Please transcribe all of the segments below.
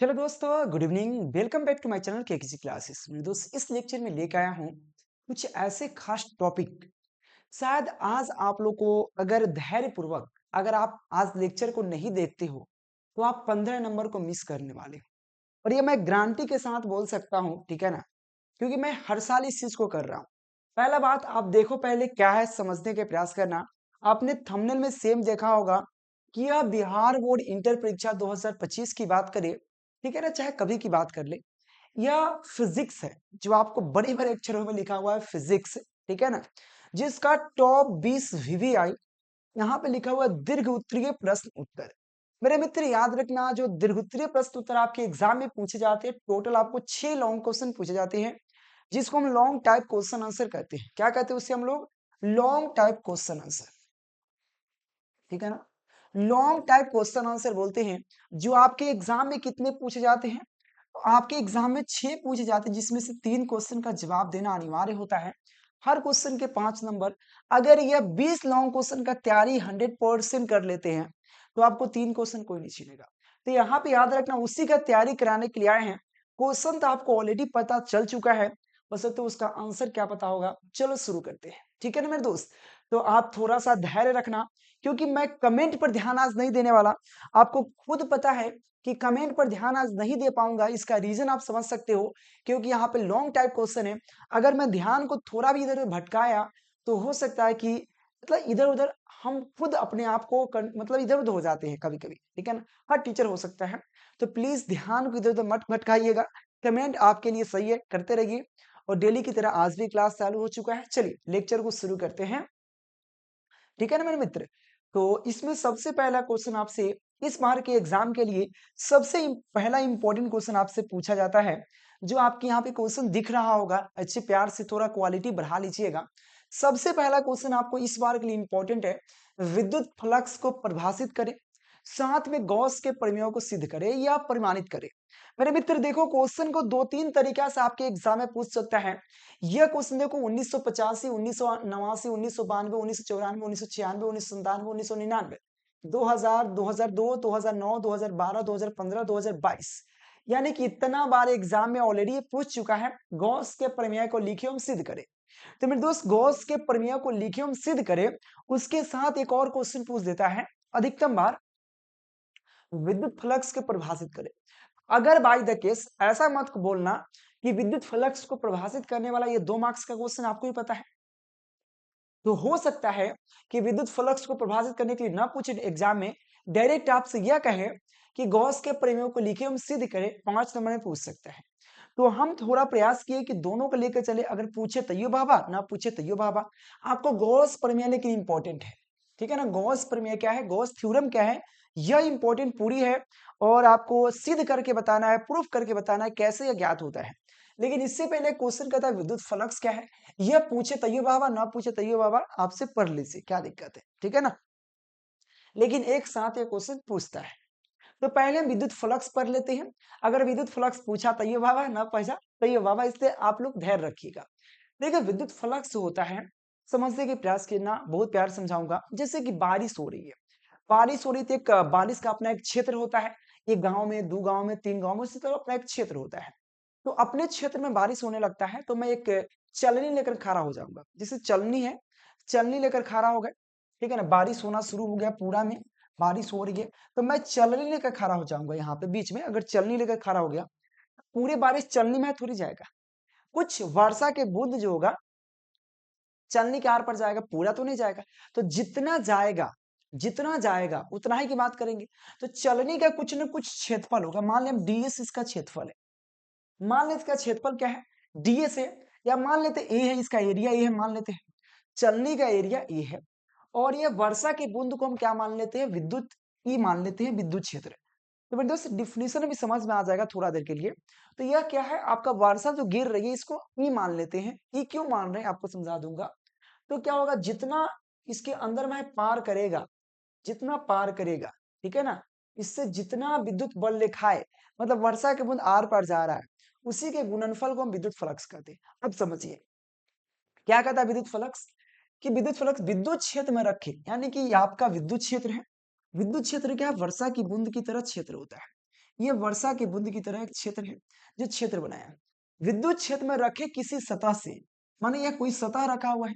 Hello दोस्तों, good evening. Welcome back to my channel KKG classes. मेरे दोस्त, इस लेक्चर में लेकर आया हूँ कुछ ऐसे खास टॉपिक। शायद आज आप लोग को अगर धैर्यपूर्वक अगर आप आज लेक्चर को नहीं देखते हो तो आप 15 नंबर को मिस करने वाले हो। और ये मैं गारंटी के साथ बोल सकता हूँ, ठीक है ना, क्योंकि मैं हर साल इस चीज को कर रहा हूँ। पहला बात, आप देखो पहले क्या है, समझने के प्रयास करना। आपने थंबनेल में सेम देखा होगा कि यह बिहार बोर्ड इंटर परीक्षा 2025 की बात करें, ठीक है ना, चाहे कभी की बात कर ले, यह फिजिक्स है जो आपको बड़े बड़े अक्षरों में लिखा हुआ है फिजिक्स, ठीक है ना, जिसका टॉप 20 वीवीआई यहाँ पे लिखा हुआ है दीर्घ उत्तरीय प्रश्न उत्तर। मेरे मित्र, याद रखना, जो दीर्घ उत्तरीय प्रश्न उत्तर आपके एग्जाम में पूछे जाते हैं, टोटल आपको 6 लॉन्ग क्वेश्चन पूछे जाते हैं, जिसको हम लॉन्ग टाइप क्वेश्चन आंसर कहते हैं। क्या कहते हैं उसे हम लोग? लॉन्ग टाइप क्वेश्चन आंसर, ठीक है ना। लॉन्ग टाइप क्वेश्चन आंसर बोलते हैं। जो आपके एग्जाम में कितने पूछे जाते हैं? तो आपके एग्जाम में 6 पूछे जाते हैं, जिसमें से 3 क्वेश्चन का जवाब देना अनिवार्य होता है। हर क्वेश्चन के 5 नंबर। अगर यह 20 लॉन्ग क्वेश्चन का तैयारी 100% कर लेते हैं तो आपको 3 क्वेश्चन कोई नहीं छीनेगा। तो यहाँ पे याद रखना, उसी का तैयारी कराने के लिए आए हैं। क्वेश्चन तो आपको ऑलरेडी पता चल चुका है, बस तो उसका आंसर क्या पता होगा। चलो शुरू करते हैं, ठीक है ना मेरे दोस्त। तो आप थोड़ा सा धैर्य रखना, क्योंकि मैं कमेंट पर ध्यान आज नहीं देने वाला। आपको खुद पता है कि कमेंट पर ध्यान आज नहीं दे पाऊंगा। इसका रीजन आप समझ सकते हो, क्योंकि यहाँ पे लॉन्ग टाइप क्वेश्चन है। अगर मैं ध्यान को थोड़ा भी इधर भटकाया तो हो सकता है कि मतलब इधर उधर हम खुद अपने आप को मतलब इधर उधर हो जाते हैं कभी कभी, ठीक है ना। हर टीचर हो सकता है, तो प्लीज ध्यान को इधर उधर मत भटकाइएगा। कमेंट आपके लिए सही है, करते रहिए। और डेली की तरह आज भी क्लास चालू हो चुका है। चलिए लेक्चर को शुरू करते हैं, ठीक है ना मेरे मित्र। तो इसमें सबसे पहला क्वेश्चन आपसे इस बार के एग्जाम के लिए सबसे पहला इंपॉर्टेंट क्वेश्चन आपसे पूछा जाता है। जो आपके यहाँ पे क्वेश्चन दिख रहा होगा, अच्छे प्यार से थोड़ा क्वालिटी बढ़ा लीजिएगा। सबसे पहला क्वेश्चन आपको इस बार के लिए इंपॉर्टेंट है। विद्युत फ्लक्स को परिभाषित करें, साथ में गॉस के प्रमेयों को सिद्ध करे या प्रमाणित करे। मेरे मित्र देखो, क्वेश्चन को 2-3 तरीका से आपके एग्जाम में पूछ सकता है। यह क्वेश्चन देखो 1985, 1989, 1992, 1994, 1996, 1997, 1999, 2000, 2002, 2009, 2012, 2015, 2022, यानी कि इतना बार एग्जाम में ऑलरेडी पूछ चुका है। गॉस के प्रमेय को लिखे एवं सिद्ध करें। तो मेरे दोस्त, गॉस के प्रमेय को लिखे एवं सिद्ध करें, उसके साथ एक और क्वेश्चन पूछ देता है। अधिकतम बार विद्युत फ्लक्स के परिभाषित करें। अगर बाय द केस ऐसा मत बोलना कि विद्युत फ्लक्स को परिभाषित करने वाला ये 2 मार्क्स का क्वेश्चन आपको ही पता है। तो हो सकता है कि विद्युत फ्लक्स को परिभाषित करने के लिए ना पूछे एग्जाम में, डायरेक्ट आपसे यह कहे कि गॉस के प्रमेयों को लिखे हम सिद्ध करें, 5 नंबर में पूछ सकता है। तो हम थोड़ा प्रयास किए कि दोनों को लेकर चले, अगर पूछे तैयो बाबा, ना पूछे तैयो बाबा। आपको गॉस प्रमेय लेकिन इंपॉर्टेंट है, ठीक है ना। गॉस प्रमेय क्या है, गॉस थ्योरम क्या है, यह इंपॉर्टेंट पूरी है। और आपको सिद्ध करके बताना है, प्रूफ करके बताना है कैसे यह ज्ञात होता है। लेकिन इससे पहले क्वेश्चन कहता है विद्युत फ्लक्स क्या है। यह पूछे तैयो बाबा, ना पूछे तैयो बाबा, आपसे पढ़ लीजिए, क्या दिक्कत है, ठीक है ना। लेकिन एक साथ ये क्वेश्चन पूछता है, तो पहले हम विद्युत फ्लक्स पढ़ लेते हैं। अगर विद्युत फ्लक्स पूछा तैयो बाबा, ना पूछा तैयो बाबा, इसलिए आप लोग धैर्य रखिएगा। देखिए विद्युत फ्लक्स जो होता है, समझने के प्रयास करना, बहुत प्यार समझाऊंगा। जैसे कि बारिश हो रही है, बारिश हो रही थी, एक बारिश का अपना एक क्षेत्र होता है। एक गांव में, 2 गांव में, 3 गांव में, इसी तरह अपना एक क्षेत्र होता है। तो अपने क्षेत्र में बारिश होने लगता है तो मैं एक चलनी लेकर खड़ा हो जाऊंगा। जैसे चलनी है, चलनी लेकर खड़ा हो गए, ठीक है ना। बारिश होना शुरू हो गया, पूरा में बारिश हो रही है, तो मैं चलनी लेकर खड़ा हो जाऊंगा। यहाँ पे बीच में अगर चलनी लेकर खड़ा हो गया, पूरी बारिश चलनी में थोड़ी जाएगा। कुछ वर्षा के बूंद जो होगा चलनी के आर पर जाएगा, पूरा तो नहीं जाएगा। तो जितना जाएगा, जितना जाएगा उतना ही की बात करेंगे। तो चलनी का कुछ न कुछ क्षेत्रफल होगा। मान लें डीएस इसका क्षेत्रफल है। मान लेते इसका क्षेत्रफल क्या है, डीएस है। या मान लेते ए है, इसका एरिया ए है, मान लेते हैं। चलनी का एरिया ए है, और ये वर्षा के बूंद को हम क्या मान लेते हैं, विद्युत ई मान लेते हैं, विद्युत क्षेत्र। तो मेरे दोस्त डिफिनेशन भी समझ में आ जाएगा थोड़ा देर के लिए। तो यह क्या है, आपका वर्षा जो गिर रही है, इसको ई मान लेते हैं। ई क्यों मान रहे हैं आपको समझा दूंगा। तो क्या होगा, जितना इसके अंदर में पार करेगा, जितना पार करेगा, ठीक है ना, इससे जितना विद्युत बल लिखाए, मतलब वर्षा के बूंद आर पार जा रहा है, उसी के गुणनफल को हम विद्युत फ्लक्स कहते हैं। अब समझिए क्या कहता है विद्युत फ्लक्स, कि विद्युत फ्लक्स विद्युत क्षेत्र में रखे, यानी कि ये आपका विद्युत क्षेत्र है। विद्युत क्षेत्र क्या है, वर्षा की बूंद की तरह क्षेत्र होता है। ये वर्षा की बूंद की तरह एक क्षेत्र है जो क्षेत्र बनाया। विद्युत क्षेत्र में रखे किसी सतह से, माने यह कोई सतह रखा हुआ है,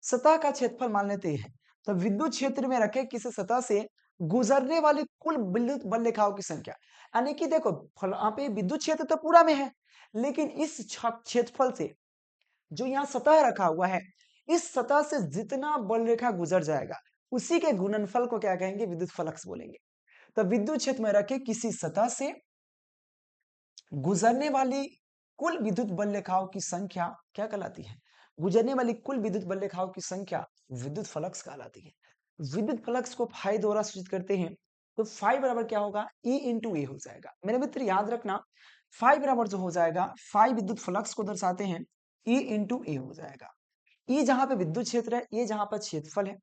सतह का क्षेत्रफल मान लेते हैं। तो विद्युत क्षेत्र में रखे किसी सतह से गुजरने वाली कुल विद्युत बल रेखाओं की संख्या, यानी कि देखो यहाँ पे विद्युत क्षेत्र तो पूरा में है, लेकिन इस क्षेत्रफल से जो यहाँ सतह रखा हुआ है, इस सतह से जितना बल रेखा गुजर जाएगा उसी के गुणनफल को क्या कहेंगे, विद्युत फ्लक्स बोलेंगे। तो विद्युत क्षेत्र में रखे किसी सतह से गुजरने वाली कुल विद्युत बल रेखाओं की संख्या क्या कहलाती है, गुजरने वाली कुल विद्युत बल रेखाओं की संख्या विद्युत फ्लक्स कहलाती है। विद्युत फ्लक्स को फाई द्वारा सूचित करते हैं, तो फाई बराबर क्या होगा, ई इंटू ए हो जाएगा। मेरे मित्र याद रखना, फाई बराबर जो हो जाएगा, फाई विद्युत फ्लक्स को दर्शाते हैं, ई इंटू ए हो जाएगा। ई जहां पे विद्युत क्षेत्र है, ये जहां पर क्षेत्रफल है,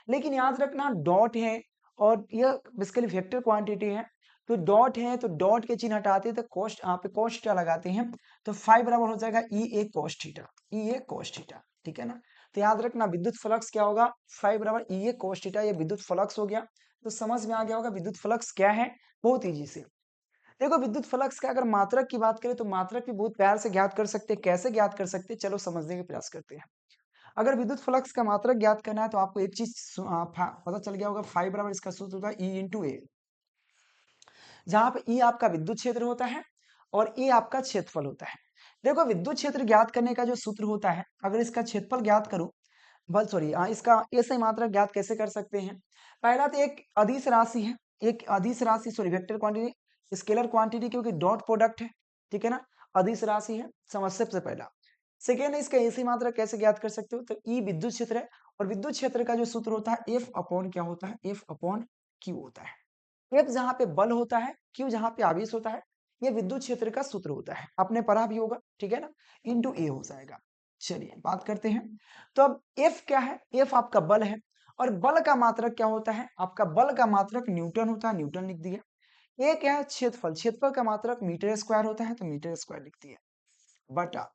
लेकिन याद रखना डॉट है और यह बेसिकली वेक्टर क्वांटिटी है, तो डॉट है तो डॉट के चिन्ह हटाते हैं तो कोस्ट, यहाँ पे कोस थीटा लगाते हैं, तो फाई बराबर हो जाएगा ई ए कोस थीटा, ई ए कोस थीटा, ठीक है ना। तो याद रखना विद्युत फ्लक्स क्या होगा, फाई बराबर ई ए कोस थीटा, ये विद्युत फ्लक्स हो गया। तो समझ में आ गया होगा विद्युत फ्लक्स क्या है, बहुत ईजी से। देखो विद्युत फ्लक्स का अगर मात्रक की बात करें तो मात्रक भी बहुत प्यार से ज्ञात कर सकते हैं। कैसे ज्ञात कर सकते हैं, चलो समझने का प्रयास करते हैं। अगर विद्युत फ्लक्स का मात्रक ज्ञात करना है तो आपको एक चीज पता चल गया होगा, फाई बराबर इसका सूत्र होता है ई इंटू ए, जहां पे ई आपका विद्युत क्षेत्र होता है और ए आपका क्षेत्रफल होता है। देखो विद्युत क्षेत्र ज्ञात करने का जो सूत्र होता है, अगर इसका क्षेत्रफल ज्ञात करूं, बल सॉरी इसका ऐसे मात्रक ज्ञात कैसे कर सकते हैं। पहला तो एक अदिश राशि है, एक अदिश राशि sorry vector quantity, scalar quantity, क्योंकि डॉट प्रोडक्ट है, ठीक है ना, अदिश राशि है, समझ सबसे पहला। सेकेंड है इसका ऐसी मात्रक कैसे ज्ञात कर सकते हो, तो ई विद्युत क्षेत्र है और विद्युत क्षेत्र का जो सूत्र होता है एफ अपॉन क्या होता है, एफ अपॉन क्यू होता है। एफ जहां पे बल होता है, क्यू जहां पे आवेश होता है, ये विद्युत क्षेत्र का सूत्र होता है, आपने पढ़ा भी होगा, ठीक है ना, इंटू ए हो जाएगा। चलिए बात करते हैं, तो अब एफ क्या है, एफ आपका बल है और बल का मात्रक क्या होता है, आपका बल का मात्रक न्यूटन होता है, न्यूटन लिख दिया। ये क्या है, क्षेत्रफल, क्षेत्रफल का मात्रक मीटर स्क्वायर होता है, तो मीटर स्क्वायर लिख दिया, बटा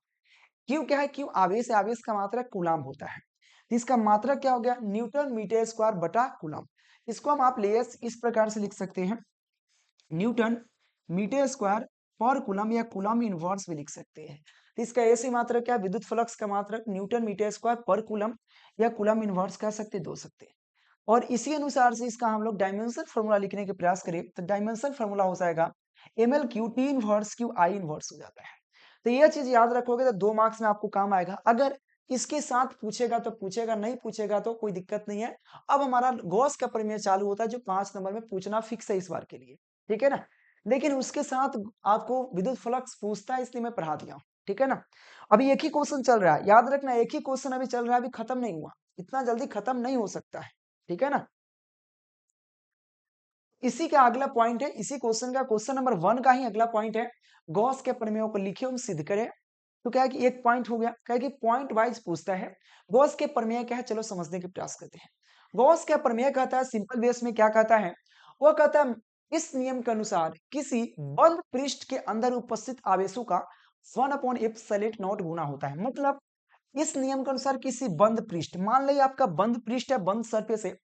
क्यू क्या है, क्यू आवेश है, आवेश का मात्रक कूलाम होता है, तो इसका मात्रक क्या हो गया, न्यूटन मीटर स्क्वायर बटा कूलाम। इसको हम आप लेस इस प्रकार से लिख सकते हैं, न्यूटन मीटर स्क्वायर पर कूलम, या कूलम इनवर्स भी लिख सकते हैं। तो इसका ऐसी मात्रक क्या, विद्युत फ्लक्स का मात्रक न्यूटन मीटर स्क्वायर पर कूलम, या कूलम इनवर्स कह सकते, दो सकते हैं। और इसी अनुसार से इसका हम लोग डायमेंशन फॉर्मूला लिखने के प्रयास करें, तो डायमेंशन फॉर्मूला हो जाएगा M L Q T inverse Q I inverse हो जाता है। तो यह चीज याद रखोगे तो 2 मार्क्स में आपको काम आएगा। अगर इसके साथ पूछेगा तो पूछेगा, नहीं पूछेगा तो कोई दिक्कत नहीं है। अब हमारा गॉस का प्रमेय चालू होता है, जो 5 नंबर में पूछना फिक्स है इस बार के लिए, ठीक है ना। लेकिन उसके साथ आपको विद्युत फ्लक्स पूछता है, इसलिए मैं पढ़ा दिया हूं, ठीक है ना। अभी एक ही क्वेश्चन चल रहा है, याद रखना एक ही क्वेश्चन अभी चल रहा है, अभी खत्म नहीं हुआ, इतना जल्दी खत्म नहीं हो सकता है, ठीक है ना। इसी का अगला पॉइंट है, इसी क्वेश्चन का क्वेश्चन नंबर 1 का ही अगला पॉइंट है, गॉस के प्रमेयों को लिखे हम सिद्ध करें। तो क्या है कि एक पॉइंट हो गया, क्या है कि पॉइंट वाइज पूछता है गॉस के प्रमेय क्या है, चलो समझने के प्रयास करते हैं। गॉस का प्रमेय कहता है सिंपल बेस में क्या कहता है, वो कहता है इस नियम के अनुसार किसी बंद पृष्ठ के अंदर उपस्थित आवेशों का 1/ε0 गुना होता है। मतलब इस नियम के अनुसार किसी बंद पृष्ठ, मान लीजिए आपका बंद पृष्ठ है, बंद सरफेस है,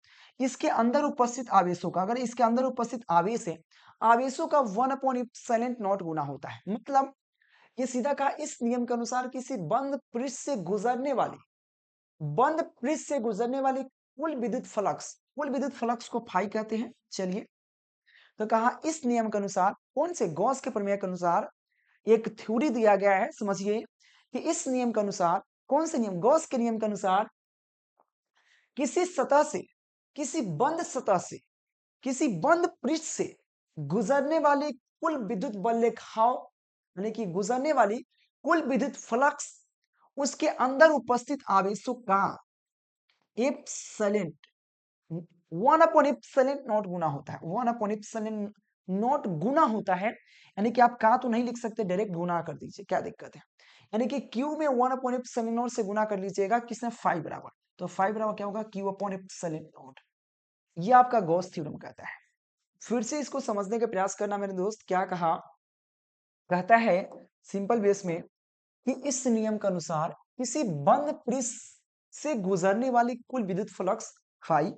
इसके अंदर उपस्थित आवेशों का, अगर इसके अंदर उपस्थित आवेश है, आवेशों का 1/ε0 गुना होता है। मतलब ये सीधा कहा, इस नियम के अनुसार किसी बंद पृष्ठ से गुजरने वाली, बंद पृष्ठ से गुजरने वाली कुल विद्युत फ्लक्स, कुल विद्युत फ्लक्स को फाई कहते हैं। चलिए, तो कहा इस नियम के अनुसार, कौन से, गॉस के प्रमेय के अनुसार एक थ्योरी दिया गया है, समझिए कि इस नियम के अनुसार, कौन से नियम, गॉस के नियम के अनुसार किसी सतह से, किसी बंद सतह से, किसी बंद पृष्ठ से गुजरने वाली कुल विद्युत बल रेखाओं, यानी कि गुजरने वाली कुल विद्युत फ्लक्स, उसके अंदर उपस्थित आवेशों का एप्सिलॉन 1/ε0 गुना होता है, 1/ε0 गुना होता है। यानी कि आप का तो नहीं लिख सकते, डायरेक्ट गुना कर दीजिए, क्या दिक्कत है। यानी कि Q में 1/ε0 से गुना कर लीजिएगा, किसने, फाई बराबर, तो फाई बराबर क्या होगा, Q/ε0। ये आपका गॉस थ्योरम कहता है। फिर से इसको समझने का प्रयास करना मेरे दोस्त, क्या कहा, कहता है सिंपल बेस में कि इस नियम के अनुसार किसी बंद पृष्ठ से गुजरने वाली कुल विद्युत फ्लक्स फाई,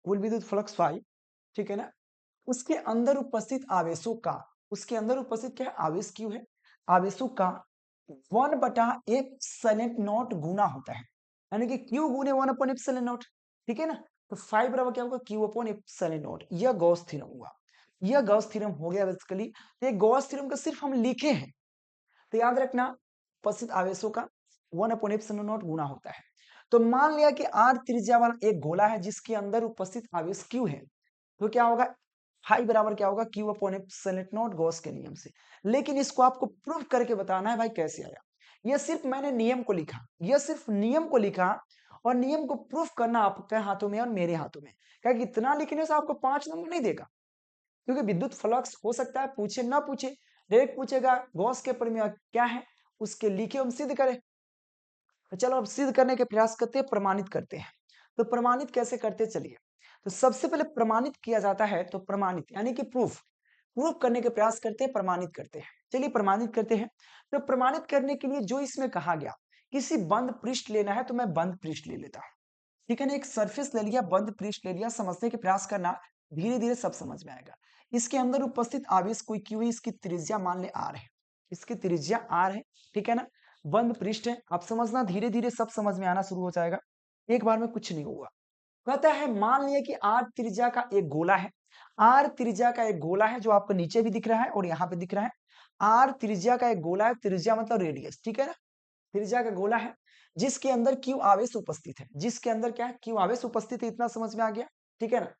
कुल विद्युत फ्लक्स फाई, ठीक है ना, उसके अंदर उपस्थित आवेशों का, उसके अंदर उपस्थित क्या है, आवेश क्यू है, आवेशों का 1/एप्सिलॉन नॉट गुना होता है, यानी कि क्यू गुने 1/एप्सिलॉन नॉट, ठीक है ना। तो 5 बराबर क्या होगा, Q/एप्सिलॉन नॉट। यह गॉस थ्योरम हुआ, यह गॉस थ्योरम हो गया बेसिकली। तो ये गॉस थ्योरम का सिर्फ हम लिखे हैं, तो याद रखना उपस्थित आवेशों का 1/एप्सिलॉन नॉट गुना होता है। तो मान लिया कि r त्रिज्या वाला एक गोला है जिसके अंदर उपस्थित आवेश q है, तो क्या होगा, फाई बराबर क्या होगा, Q/एप्सिलॉन नॉट गॉस के नियम से। लेकिन इसको आपको प्रूफ करके बताना है भाई कैसे आया। यह सिर्फ मैंने नियम को लिखा, यह सिर्फ नियम को लिखा, और नियम को प्रूफ करना आपके हाथों में और मेरे हाथों में। क्या इतना लिखने से आपको 5 नंबर नहीं देगा, क्योंकि विद्युत फ्लक्स हो सकता है पूछे ना पूछे, डायरेक्ट पूछेगा गॉस के प्रमेय क्या है, उसके लिखे हम सिद्ध करें। तो चलो अब सिद्ध करने के प्रयास करते हैं, प्रमाणित करते हैं। तो प्रमाणित कैसे करते हैं, चलिए। तो सबसे पहले प्रमाणित किया जाता है, तो प्रमाणित यानी कि प्रूफ, प्रूफ करने के प्रयास करते हैं, प्रमाणित करते हैं। चलिए प्रमाणित करते हैं। तो प्रमाणित करने के लिए जो इसमें कहा गया, किसी बंद पृष्ठ लेना है तो मैं बंद पृष्ठ ले लेता हूं, ठीक है ना। एक सरफेस ले लिया, बंद पृष्ठ ले लिया, समझने के प्रयास करना, धीरे धीरे सब समझ में आएगा। इसके अंदर उपस्थित आवेश कोई क्यू है, इसकी त्रिज्या मान ले आर है, इसकी त्रिज्या आर है, ठीक है ना। बंद पृष्ठ है, आप समझना, धीरे धीरे सब समझ में आना शुरू हो जाएगा, एक बार में कुछ नहीं होगा। कहता है मान लिया कि आर त्रिज्या का एक गोला है, आर त्रिज्या का एक गोला है जो आपको नीचे भी दिख रहा है और यहाँ पे दिख रहा है। आर त्रिज्या का एक गोला है, त्रिज्या मतलब रेडियस, ठीक है ना। त्रिज्या का गोला है जिसके अंदर क्यू आवेश उपस्थित है, जिसके अंदर क्या है, क्यू आवेश उपस्थित है, इतना समझ में आ गया, ठीक है ना।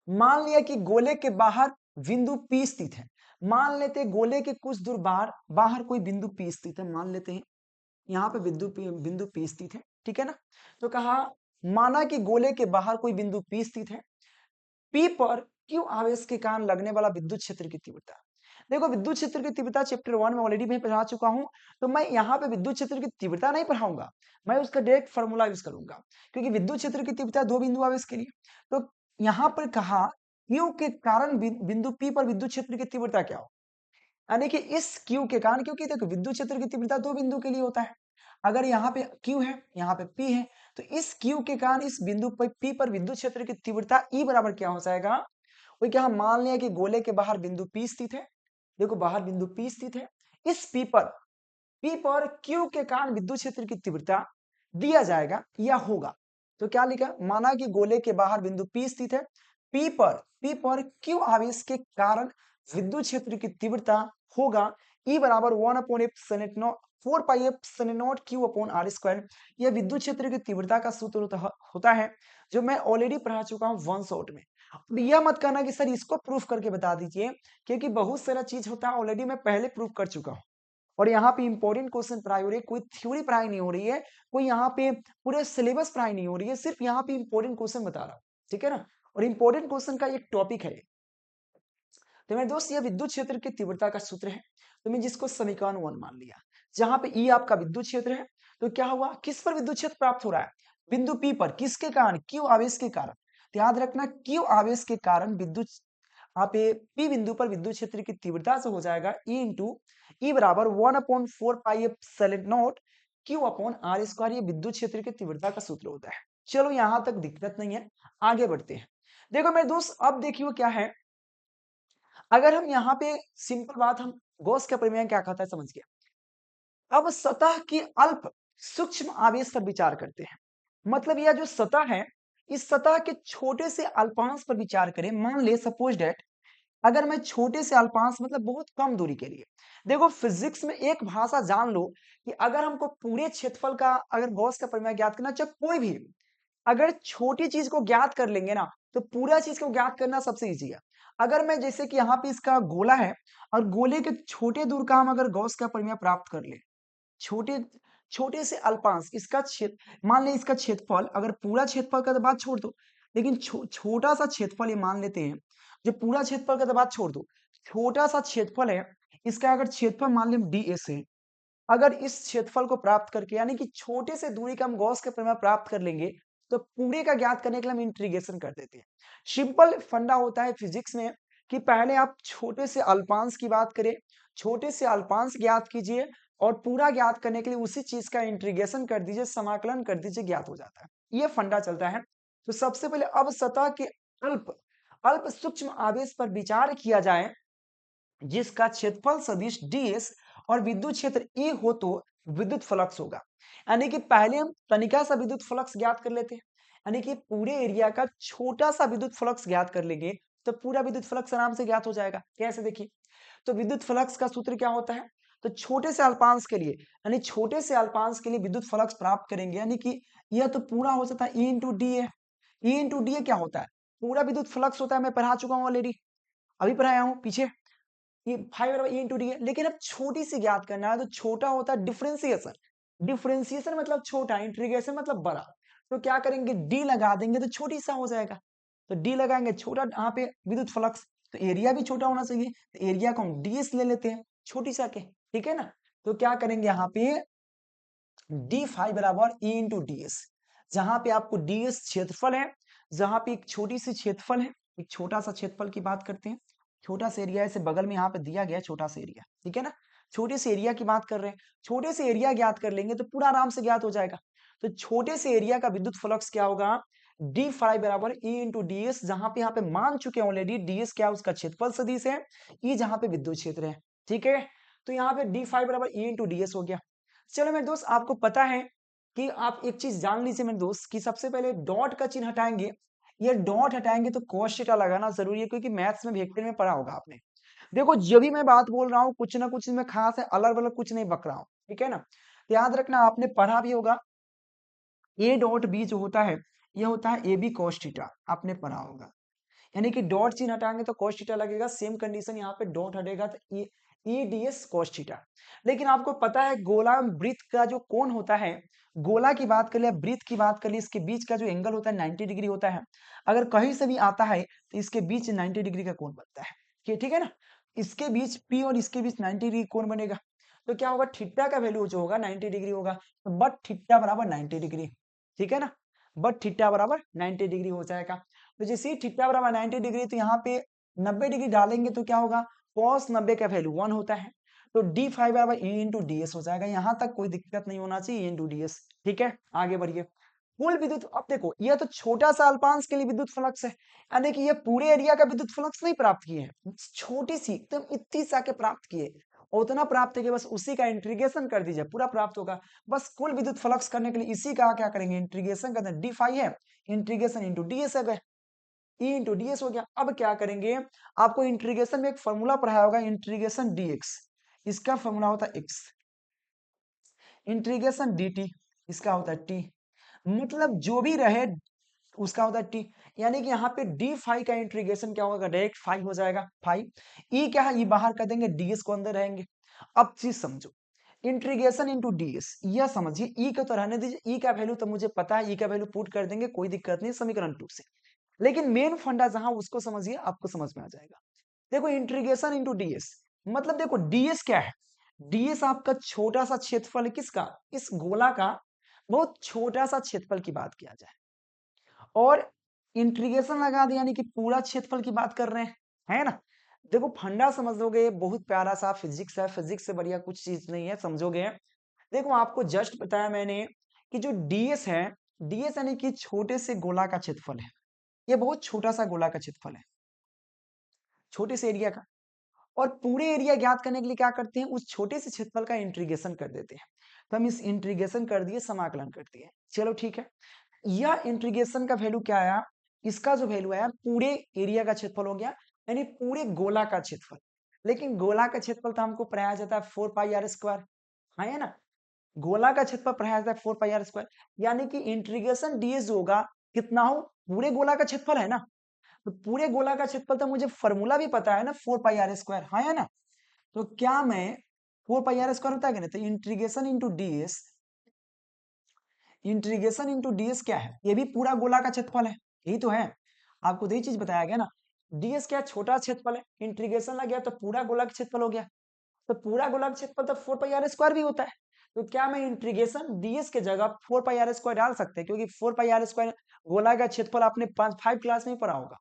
मान लिया कि गोले के बाहर बिंदु P स्थित है, मान लेते हैं गोले के कुछ दूर बाहर बाहर कोई बिंदु P स्थित है, मान लेते हैं यहाँ पे बिंदु P स्थित है, ठीक है ना। तो कहा माना कि गोले के बाहर कोई बिंदु P स्थित है, P पर क्यू आवेश के कारण लगने वाला विद्युत क्षेत्र की तीव्रता। देखो विद्युत क्षेत्र की तीव्रता चैप्टर 1 में ऑलरेडी मैं पढ़ा चुका हूं, तो मैं यहाँ पे विद्युत क्षेत्र की तीव्रता नहीं पढ़ाऊंगा, मैं उसका डायरेक्ट फार्मूला यूज करूंगा, क्योंकि विद्युत क्षेत्र की तीव्रता दो बिंदु आवेश के लिए। तो यहाँ पर कहा क्यू के कारण बिंदु P पर विद्युत क्षेत्र की तीव्रता क्या हो, यानी कि इस क्यू के कारण, क्योंकि देखो विद्युत क्षेत्र की तीव्रता दो बिंदु के लिए होता है, अगर यहाँ पे Q है यहाँ पे P है, तो इस Q के कारण इस बिंदु पर P पर विद्युत क्षेत्र की तीव्रता E बराबर क्या हो जाएगा, वो क्या, मान लिया कि गोले के बाहर बिंदु P स्थित है, देखो बाहर बिंदु P स्थित है, इस P पर Q के कारण विद्युत क्षेत्र की तीव्रता दिया जाएगा या होगा। तो क्या लिखा, माना कि गोले के बाहर बिंदु P स्थित है, P पर Q आवेश के कारण विद्युत क्षेत्र की तीव्रता होगा E बराबर 1/4πε0 Q/r²। यह विद्युत क्षेत्र की तीव्रता का सूत्र होता है, जो मैं ऑलरेडी पढ़ा चुका हूं वन शॉट में। यह मत कहना कि सर इसको प्रूफ करके बता दीजिए, क्योंकि बहुत सारा चीज होता है ऑलरेडी मैं पहले प्रूफ कर चुका हूं, और यहाँ पे इंपॉर्टेंट क्वेश्चन पढ़ाई हो रही है, कोई थ्योरी पढ़ाई नहीं हो रही है, कोई यहाँ पे पूरे सिलेबस पढ़ाई नहीं हो रही है, सिर्फ यहाँ पे इंपॉर्टेंट क्वेश्चन बता रहा हूँ, ठीक है ना। और इंपॉर्टेंट क्वेश्चन का एक टॉपिक है। तो मेरे दोस्त ये विद्युत क्षेत्र की तीव्रता का सूत्र है, तो मैं जिसको समीकरण 1 मान लिया, जहां पे E आपका विद्युत क्षेत्र है, तो क्या हुआ, किस पर विद्युत क्षेत्र प्राप्त हो रहा है, बिंदु P पर, किसके कारण, Q आवेश के कारण। तो याद रखना Q आवेश के कारण विद्युत, आप P बिंदु पर विद्युत क्षेत्र की तीव्रता से हो जाएगा E बराबर 1/4πε0 Q/r²। ये विद्युत क्षेत्र की तीव्रता का सूत्र होता है। चलो यहां तक दिक्कत नहीं है, आगे बढ़ते हैं। देखो मेरे दोस्त अब देखिए क्या है, अगर हम यहाँ पे सिंपल बात, हम गॉस का प्रमेय क्या कहता है समझ गया। अब सतह की अल्प सूक्ष्म आवेश पर विचार करते हैं, मतलब यह जो सतह है, इस सतह के छोटे से अल्पांश पर विचार करें। मान ले सपोज डेट, अगर मैं छोटे से अल्पांश मतलब बहुत कम दूरी के लिए, देखो फिजिक्स में एक भाषा जान लो कि अगर हमको पूरे क्षेत्रफल का, अगर गॉस का प्रमेय ज्ञात करना, चाहे कोई भी, अगर छोटी चीज को ज्ञात कर लेंगे ना, तो पूरा चीज को ज्ञात करना सबसे इजी है। अगर मैं जैसे कि यहाँ पे इसका गोला है, और गोले के छोटे दूर का हम अगर गॉस का परिमेय प्राप्त कर ले, छोटे छोटे से अल्पांश, इसका क्षेत्र मान ले, इसका क्षेत्रफल, अगर पूरा क्षेत्रफल का तो बात छोड़ दो, लेकिन छोटा सा क्षेत्रफल ये मान लेते हैं, जो पूरा क्षेत्रफल का तो बात छोड़ दो, छोटा सा क्षेत्रफल है, इसका अगर क्षेत्रफल मान लें ds है, अगर इस क्षेत्रफल को प्राप्त करके, यानी कि छोटे से दूरी का हम गॉस के परिमेय प्राप्त कर लेंगे, तो पूरे का ज्ञात करने के लिए हम इंटीग्रेशन कर देते हैं। सिंपल फंडा होता है फिजिक्स में कि पहले आप छोटे से अल्पांश की बात करें, छोटे से अल्पांश ज्ञात कीजिए, और पूरा ज्ञात करने के लिए उसी चीज का इंटीग्रेशन कर दीजिए, समाकलन कर दीजिए, ज्ञात हो जाता है। ये फंडा चलता है। तो सबसे पहले अब सतह के अल्प अल्प सूक्ष्म आवेश पर विचार किया जाए जिसका क्षेत्रफल सदिश ds और विद्युत क्षेत्र E हो तो विद्युत फ्लक्स होगा। यानी कि पहले हम तनिका सा विद्युत फ्लक्स ज्ञात कर लेते हैं, यानी कि पूरे एरिया का छोटा सा विद्युत फ्लक्स ज्ञात कर लेंगे तो पूरा विद्युत फ्लक्स आराम से ज्ञात हो जाएगा। कैसे देखिए, तो विद्युत फ्लक्स का सूत्र क्या होता है, तो छोटे से अल्पांश के लिए, यानी छोटे से अल्पांश के लिए विद्युत फ्लक्स प्राप्त करेंगे, यानी कि यह तो पूरा हो जाता है E इंटू डी है। E इंटू डी क्या होता है, पूरा विद्युत फ्लक्स होता है, मैं पढ़ा चुका हूँ ऑलरेडी, अभी पढ़ाया हूँ पीछे। ये 5 बराबर E इंटू डी है, लेकिन अब छोटी सी ज्ञात करना है तो छोटा होता है डिफरेंशिएशन। डिफरेंशिएशन मतलब छोटा, इंटीग्रेशन मतलब बड़ा। तो क्या करेंगे, डी लगा देंगे तो छोटी सा हो जाएगा। तो डी लगाएंगे छोटा, यहाँ पे विद्युत फ्लक्स, तो एरिया भी छोटा होना चाहिए, तो एरिया को हम डीएस ले लेते हैं छोटी सा के, ठीक है ना। तो क्या करेंगे यहाँ पे डी फाइव बराबर ई इंटू डी एस, जहां पे आपको डीएस क्षेत्रफल है, जहां पे एक छोटी सी क्षेत्रफल है, एक छोटा सा क्षेत्रफल की बात करते हैं, छोटा सा एरिया ऐसे बगल में यहाँ पे दिया गया छोटा सा एरिया, ठीक है ना, छोटे से एरिया की बात कर रहे हैं, छोटे से एरिया ज्ञात कर लेंगे तो पूरा आराम से ज्ञात हो जाएगा। तो छोटे से एरिया का विद्युत फ्लक्स क्या होगा, डी फाइव बराबर ई इंटू डी एस, जहां पे यहाँ पे मान चुके हैं ऑलरेडी डीएस क्या उसका क्षेत्रफल सदिश है, ई जहां पे विद्युत क्षेत्र है, ठीक है। तो यहाँ पे डी फाइव बराबर ई इंटू डी एस हो गया। चलो मेरे दोस्त, आपको पता है कि आप एक चीज जान लीजिए मेरे दोस्त, कि सबसे पहले डॉट का चिन्ह हटाएंगे, ये डॉट हटाएंगे तो cos थीटा लगाना जरूरी है, क्योंकि मैथ्स में वेक्टर में पढ़ा होगा आपने। देखो जो भी मैं बात बोल रहा हूँ कुछ ना कुछ इसमें खास है, अलग अलग कुछ नहीं बक रहा हूँ, ठीक है ना। तो याद रखना, आपने पढ़ा भी होगा ए डॉट बी जो होता है, ये होता है ए बी cos थीटा, आपने पढ़ा होगा। यानी कि डॉट चिन्ह हटाएंगे तो cos थीटा लगेगा, सेम कंडीशन यहाँ पे डॉट हटेगा तो E D S cos theta. लेकिन आपको पता है गोला वृत्त का जो कोण होता है, गोला की बात कर लिया, वृत्त की बात कर ली, इसके बीच का जो एंगल होता है 90 डिग्री होता है। अगर कहीं से भी आता है तो इसके बीच 90 डिग्री का कोण बनता है, ठीक है ना। इसके बीच P और इसके बीच 90 डिग्री कोण बनेगा, तो क्या होगा, थीटा का वैल्यू जो होगा 90 डिग्री होगा, तो बट थीटा बराबर 90 डिग्री, ठीक है ना, बट थीटा बराबर 90 डिग्री हो जाएगा। तो जैसे ही थीटा बराबर 90 डिग्री, तो यहाँ पे 90 डिग्री डालेंगे तो क्या होगा, cos 90 का वैल्यू 1 होता है, तो डी फाइव बराबर ई इंटू डी एस हो जाएगा। यहाँ तक कोई दिक्कत नहीं होना चाहिए, ई इंटू डी एस, ठीक है। आगे बढ़िए, कुल विद्युत, अब देखो यह तो छोटा सा अल्पांश के लिए विद्युत फ्लक्स है, यानी कि ये पूरे एरिया का विद्युत फ्लक्स नहीं प्राप्त किए हैं, छोटी सी एकदम इतनी सा के प्राप्त किए, उतना प्राप्त है कि बस उसी का इंटीग्रेशन कर दीजिए, पूरा प्राप्त होगा। बस कुल विद्युत फ्लक्स करने के लिए इसी का क्या करेंगे, इंटीग्रेशन करते हैं, डी फाइव है, इंटीग्रेशन इंटू डी एस है, ई इंटू डी एस हो गया। अब क्या करेंगे, आपको इंटीग्रेशन में एक फॉर्मूला पढ़ाया होगा, इंटीग्रेशन डी एक्स, इसका फॉर्मूला होता है एक्स, इंटीग्रेशन डी टी, इसका होता है टी, मतलब जो भी रहे उसका होता है टी। यानी कि यहाँ पे डी फाइव का इंटीग्रेशन क्या होगा, डायरेक्ट फाइव हो जाएगा, फाइव। ई क्या है, ई बाहर कर देंगे, डीएस को अंदर रहेंगे। अब चीज समझो, इंटीग्रेशन इंटू डीएस, यह समझिए, ई को तो रहने दीजिए, ई का वैल्यू तो मुझे पता है, ई का वैल्यू पुट कर देंगे, कोई दिक्कत नहीं, समीकरण 2 से। लेकिन मेन फंडा जहां उसको समझिए, आपको समझ में आ जाएगा। देखो इंटीग्रेशन इंटू डीएस, मतलब देखो डीएस क्या है, डीएस आपका छोटा सा क्षेत्रफल है, किसका, इस गोला का बहुत छोटा सा क्षेत्रफल की बात किया जाए, और इंटीग्रेशन लगा दिया, यानी कि पूरा क्षेत्रफल की बात कर रहे हैं, है ना। देखो फंडा समझ लोगे, बहुत प्यारा सा फिजिक्स है, फिजिक्स से बढ़िया कुछ चीज नहीं है, समझोगे। देखो आपको जस्ट बताया मैंने कि जो डीएस है, डीएस यानी कि छोटे से गोला का क्षेत्रफल है, ये बहुत छोटा सा गोला का क्षेत्रफल है, छोटे से एरिया का, और पूरे एरिया ज्ञात करने के लिए क्या करते हैं, उस छोटे से क्षेत्रफल का इंटीग्रेशन कर देते हैं। तो हम इस इंटीग्रेशन कर दिए, समाकलन कर दिए, चलो ठीक है। यह इंटीग्रेशन का वैल्यू क्या आया, इसका जो वैल्यू आया पूरे एरिया का क्षेत्रफल हो गया, यानी पूरे गोला का क्षेत्रफल। लेकिन गोला का क्षेत्रफल तो हमको पढ़ाया जाता है 4 पाई आर स्क्वायर, हाँ है ना, गोला का क्षेत्रफल पढ़ाया जाता है 4 पाई आर स्क्वायर, यानी कि इंटीग्रेशन डीएस जो होगा कितना हो, पूरे गोला का क्षेत्रफल है ना, तो पूरे गोला का क्षेत्रफल तो मुझे फॉर्मूला भी पता है ना, 4 पाई आर स्क्वायर, हाँ है ना। तो क्या मैं 4 पाई आर स्क्वायर होता है कि नहीं, तो integration into DS, integration into DS क्या है, ये भी पूरा गोला का क्षेत्रफल है, यही तो है, आपको तो यही चीज बताया गया ना। डीएस क्या, छोटा क्षेत्रफल है, इंटीग्रेशन लग गया तो पूरा गोला का क्षेत्रफल हो गया, तो पूरा गोला का क्षेत्रफल तो 4 पाई आर स्क्वायर भी होता है। तो क्या मैं इंटीग्रेशन डीएस के जगह 4 पाई आर स्क्वायर डाल सकते हैं, क्योंकि 4 पाई आर स्क्वायर गोला का क्षेत्रफल आपने 5 क्लास में ही पढ़ा होगा।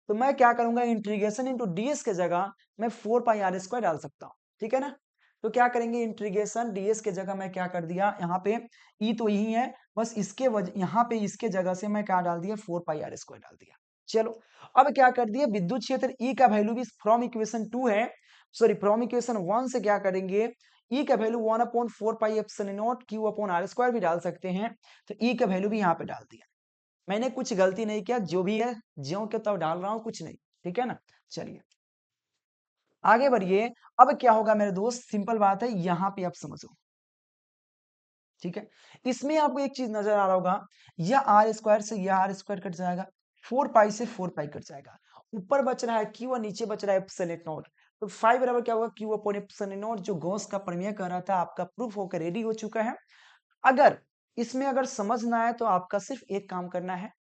तो मैं क्या करूंगा, इंटीग्रेशन इंटू डीएस के जगह मैं 4 पाई आर स्क्वायर डाल सकता हूँ, ठीक है ना। तो क्या करेंगे, इंटीग्रेशन डीएस के जगह मैं क्या कर दिया, यहाँ पे ई तो यही है, बस इसके वजह यहाँ पे इसके जगह से मैं क्या डाल दिया, 4 पाई आर स्क्वायर डाल दिया, चलो अब क्या कर दिया, विद्युत क्षेत्र ई का वैल्यू भी फ्रॉम इक्वेशन 2 है, सॉरी फ्रॉम इक्वेशन 1 से क्या करेंगे, ई का value 1/4 pi epsilon not Q upon R square भी डाल सकते हैं, तो ई का वैल्यू भी यहाँ पे डाल दिया। मैंने कुछ गलती नहीं किया, जो भी है ज्यों के तब डाल रहा हूं, कुछ नहीं, ठीक है ना। चलिए आगे बढ़िए। अब क्या होगा मेरे दोस्त, सिंपल बात है, यहां पे आप समझो, ठीक है। इसमें आपको एक चीज नजर आ रहा होगा, यह आर स्क्वायर से यह आर स्क्वायर कट जाएगा, 4 पाई से 4 पाई कट जाएगा, ऊपर बच रहा है क्यू और नीचे बच रहा है एप्सिलॉन नॉट, तो 5 बराबर क्या होगा, क्यू अपॉन एप्सिलॉन नॉट, जो गॉस का प्रमेय कर रहा था आपका प्रूफ होकर रेडी हो चुका है। अगर इसमें अगर समझ ना आए तो आपका सिर्फ एक काम करना है,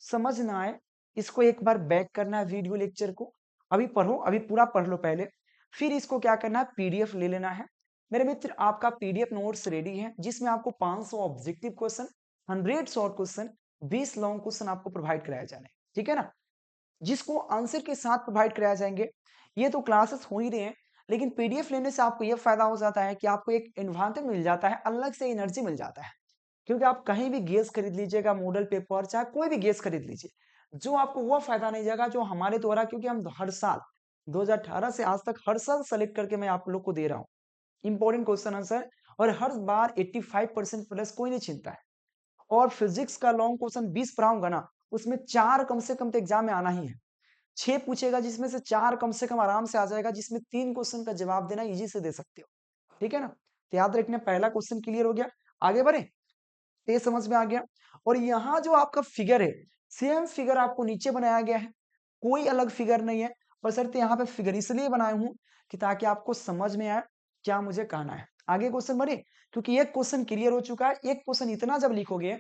समझ ना आए इसको एक बार बैक करना है वीडियो लेक्चर को, अभी पढ़ो, अभी पूरा पढ़ लो पहले, फिर इसको क्या करना है, पीडीएफ ले लेना है। मेरे मित्र आपका पीडीएफ नोट्स रेडी है, जिसमें आपको 500 objective question, 100 short question, 20 long question आपको प्रोवाइड कराया जाने, ठीक है ना, जिसको आंसर के साथ प्रोवाइड कराया जाएंगे। ये तो क्लासेस हो ही रहे हैं, लेकिन पीडीएफ लेने से आपको यह फायदा हो जाता है कि आपको एक एनवायरनमेंट मिल जाता है, अलग से एनर्जी मिल जाता है, क्योंकि आप कहीं भी गैस खरीद लीजिएगा, मॉडल पेपर चाहे कोई भी गैस खरीद लीजिए, जो आपको वो फायदा नहीं जाएगा जो हमारे द्वारा, क्योंकि हम हर साल 2018 से आज तक हर साल सेलेक्ट करके मैं आप लोग को दे रहा हूँ इंपॉर्टेंट क्वेश्चन आंसर, और हर बार 85% प्लस कोई नहीं चिंता है। और फिजिक्स का लॉन्ग क्वेश्चन 20 पढ़ाऊंगा ना, उसमें 4 कम से कम तो एग्जाम में आना ही है, 6 पूछेगा जिसमें से 4 कम से कम आराम से आ जाएगा, जिसमें 3 क्वेश्चन का जवाब देना इजी से दे सकते हो, ठीक है ना। तो याद रखना, पहला क्वेश्चन क्लियर हो गया, आगे बढ़े, ये समझ में आ गया। और यहाँ जो आपका फिगर है, सेम फिगर आपको नीचे बनाया गया है, कोई अलग फिगर नहीं है, बशर्ते यहाँ पे फिगर इसलिए बनाया हूं कि ताकि आपको समझ में आए क्या मुझे कहना है। आगे क्वेश्चन बढ़े, क्योंकि एक क्वेश्चन क्लियर हो चुका है, एक क्वेश्चन इतना जब लिखोगे,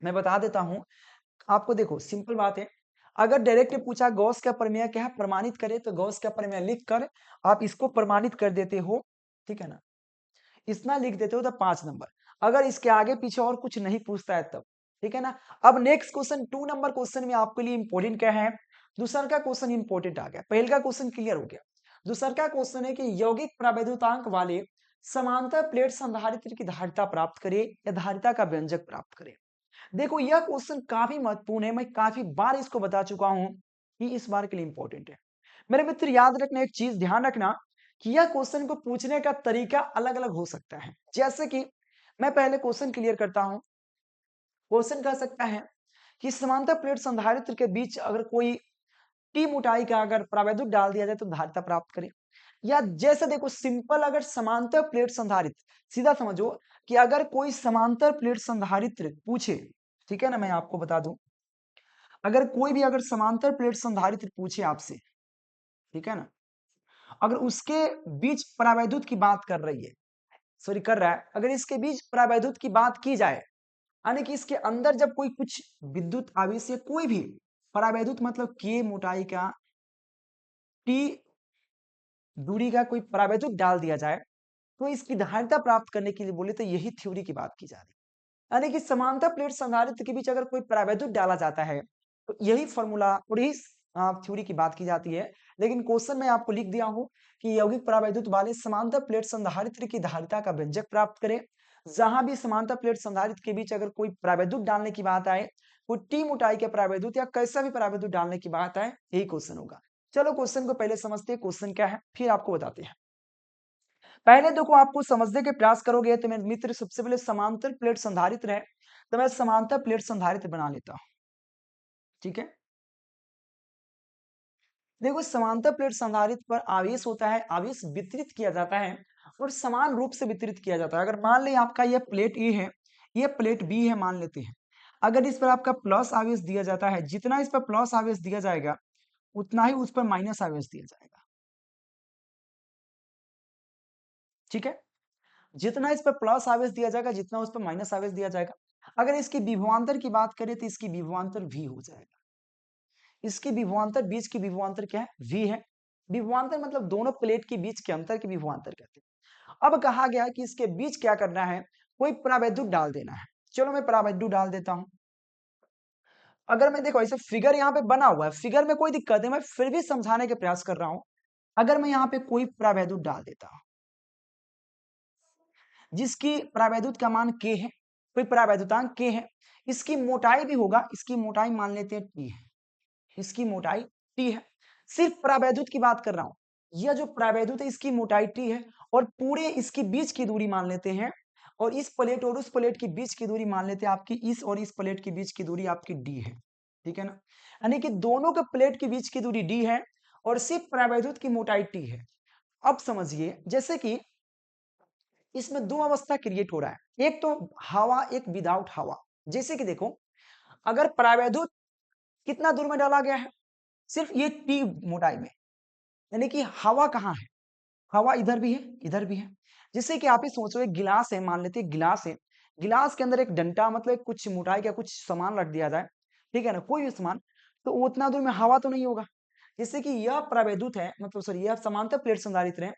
मैं बता देता हूं आपको, देखो सिंपल बात है, अगर डायरेक्ट पूछा गॉस का प्रमेय क्या है, प्रमाणित करे, तो गॉस का प्रमेय लिख कर आप इसको प्रमाणित कर देते हो, ठीक है ना, इतना लिख देते हो तो 5 नंबर। अगर इसके आगे पीछे और कुछ नहीं पूछता है तब, ठीक है ना। अब नेक्स्ट क्वेश्चन 2 नंबर क्वेश्चन में आपके लिए इंपॉर्टेंट क्या है, दूसरा का क्वेश्चन इंपॉर्टेंट आ गया, पहले का क्वेश्चन क्लियर हो गया। दूसरा का क्वेश्चन है कि यौगिक प्रावैधुतांक वाले समांतर प्लेट संधारित्र की धारिता प्राप्त करे या धारिता का व्यंजक प्राप्त करे। देखो यह क्वेश्चन काफी महत्वपूर्ण है, मैं काफी बार इसको बता चुका हूं कि इस बार के लिए इंपॉर्टेंट है। मेरे मित्र याद रखना, एक चीज ध्यान रखना कि यह क्वेश्चन को पूछने का तरीका अलग अलग हो सकता है। जैसे कि मैं पहले क्वेश्चन क्लियर करता हूं, क्वेश्चन कह सकता है कि समांतर प्लेट संधारित्र के बीच अगर कोई टी मोटाई का अगर प्रावैधुत डाल दिया जाए तो धारिता प्राप्त करें। या जैसे देखो सिंपल, अगर समांतर प्लेट संधारित्र, सीधा समझो कि अगर कोई समांतर प्लेट संधारित्र पूछे, ठीक है ना, मैं आपको बता दूं, अगर कोई भी अगर समांतर प्लेट संधारित्र पूछे आपसे, ठीक है ना, अगर उसके बीच परावैद्युत की बात कर रही है, सॉरी कर रहा है, अगर इसके बीच परावैद्युत की बात की जाए, यानी कि इसके अंदर जब कोई कुछ विद्युत आवेश या कोई भी परावैद्युत मतलब के मोटाई का टी दूरी का कोई परावैद्युत डाल दिया जाए, तो इसकी धारिता प्राप्त करने के लिए बोले तो यही थ्योरी की बात की जा रही है। यानी कि समांतर प्लेट संधारित्र के बीच अगर कोई परावैद्युत डाला जाता है, तो यही फॉर्मूला और यही थ्योरी की बात की जाती है। लेकिन क्वेश्चन में आपको लिख दिया हूं कि यौगिक परावैद्युत वाले समांतर प्लेट संधारित्र की धारिता का व्यंजक प्राप्त करें। जहां भी समांतर प्लेट संधारित्र के बीच अगर कोई परावैद्युत डालने की बात आए, कोई टी मोटाई के परावैद्युत या कैसा भी परावैद्युत डालने की बात आए, यही क्वेश्चन होगा। चलो क्वेश्चन को पहले समझते हैं, क्वेश्चन क्या है फिर आपको बताते हैं। पहले देखो आपको समझने के प्रयास करोगे तो मेरे मित्र सबसे पहले समांतर प्लेट संधारित्र है, तो मैं समांतर प्लेट संधारित्र बना लेता हूं, ठीक है। देखो समांतर प्लेट संधारित्र पर आवेश होता है, आवेश वितरित किया जाता है और समान रूप से वितरित किया जाता है। अगर मान ले आपका यह प्लेट ए है, यह प्लेट बी है, मान लेते हैं, अगर इस पर आपका प्लस आवेश दिया जाता है, जितना इस पर प्लस आवेश दिया जाएगा उतना ही उस पर माइनस आवेश दिया जाएगा, ठीक है। जितना इस पर प्लस आवेश दिया जाएगा, जितना उस पर माइनस आवेश दिया जाएगा। अगर इसकी विभवांतर की बात करें तो इसकी विभवांतर v हो जाएगा। इसकी विभवांतर, बीच की विभवांतर क्या है, v है। विभवांतर मतलब दोनों प्लेट के बीच के अंतर की विभवांतर कहते हैं। अब कहा गया है कि इसके बीच क्या करना है, कोई परावैद्युत डाल देना है। चलो मैं परावैद्युत डाल देता हूं। अगर मैं देखो ऐसे फिगर यहाँ पे बना हुआ है, फिगर में कोई दिक्कत है, मैं फिर भी समझाने के प्रयास कर रहा हूं। अगर मैं यहाँ पे कोई परावैद्युत डाल देता हूं जिसकी परावैद्युत का मान k है, कोई परावैद्युतांक k है, इसकी मोटाई भी होगा, इसकी मोटाई मान लेते हैं t है, इसकी मोटाई टी है। सिर्फ परावैद्युत की बात कर रहा हूं, यह जो परावैद्युत है इसकी मोटाई टी है, और पूरे इसकी बीच की दूरी मान लेते हैं, और इस प्लेट और उस प्लेट के बीच की दूरी मान लेते हैं आपकी, इस और इस प्लेट के बीच की दूरी आपकी डी है, ठीक है ना। यानी कि दोनों के प्लेट के बीच की दूरी डी है और सिर्फ परावैद्युत की मोटाई टी है। अब समझिए, जैसे कि इसमें दो अवस्था क्रिएट हो रहा है, एक तो हवा, एक विदाउट हवा। जैसे कि देखो, अगर परावैद्युत कितना दूर में डाला गया है, सिर्फ ये टी मोटाई में, यानी कि हवा कहाँ है, हवा इधर भी है, इधर भी है। जैसे कि आप ही सोचो, एक गिलास है, मान लेते हैं गिलास है, गिलास के अंदर एक डंटा मतलब कुछ मोटाई का कुछ सामान रख दिया जाए, ठीक है ना, कोई भी सामान, तो उतना दूर में हवा तो नहीं होगा। जैसे कि यह प्रवैद्युत है, मतलब सॉरी, यह समांतर प्लेट संधारित्र है,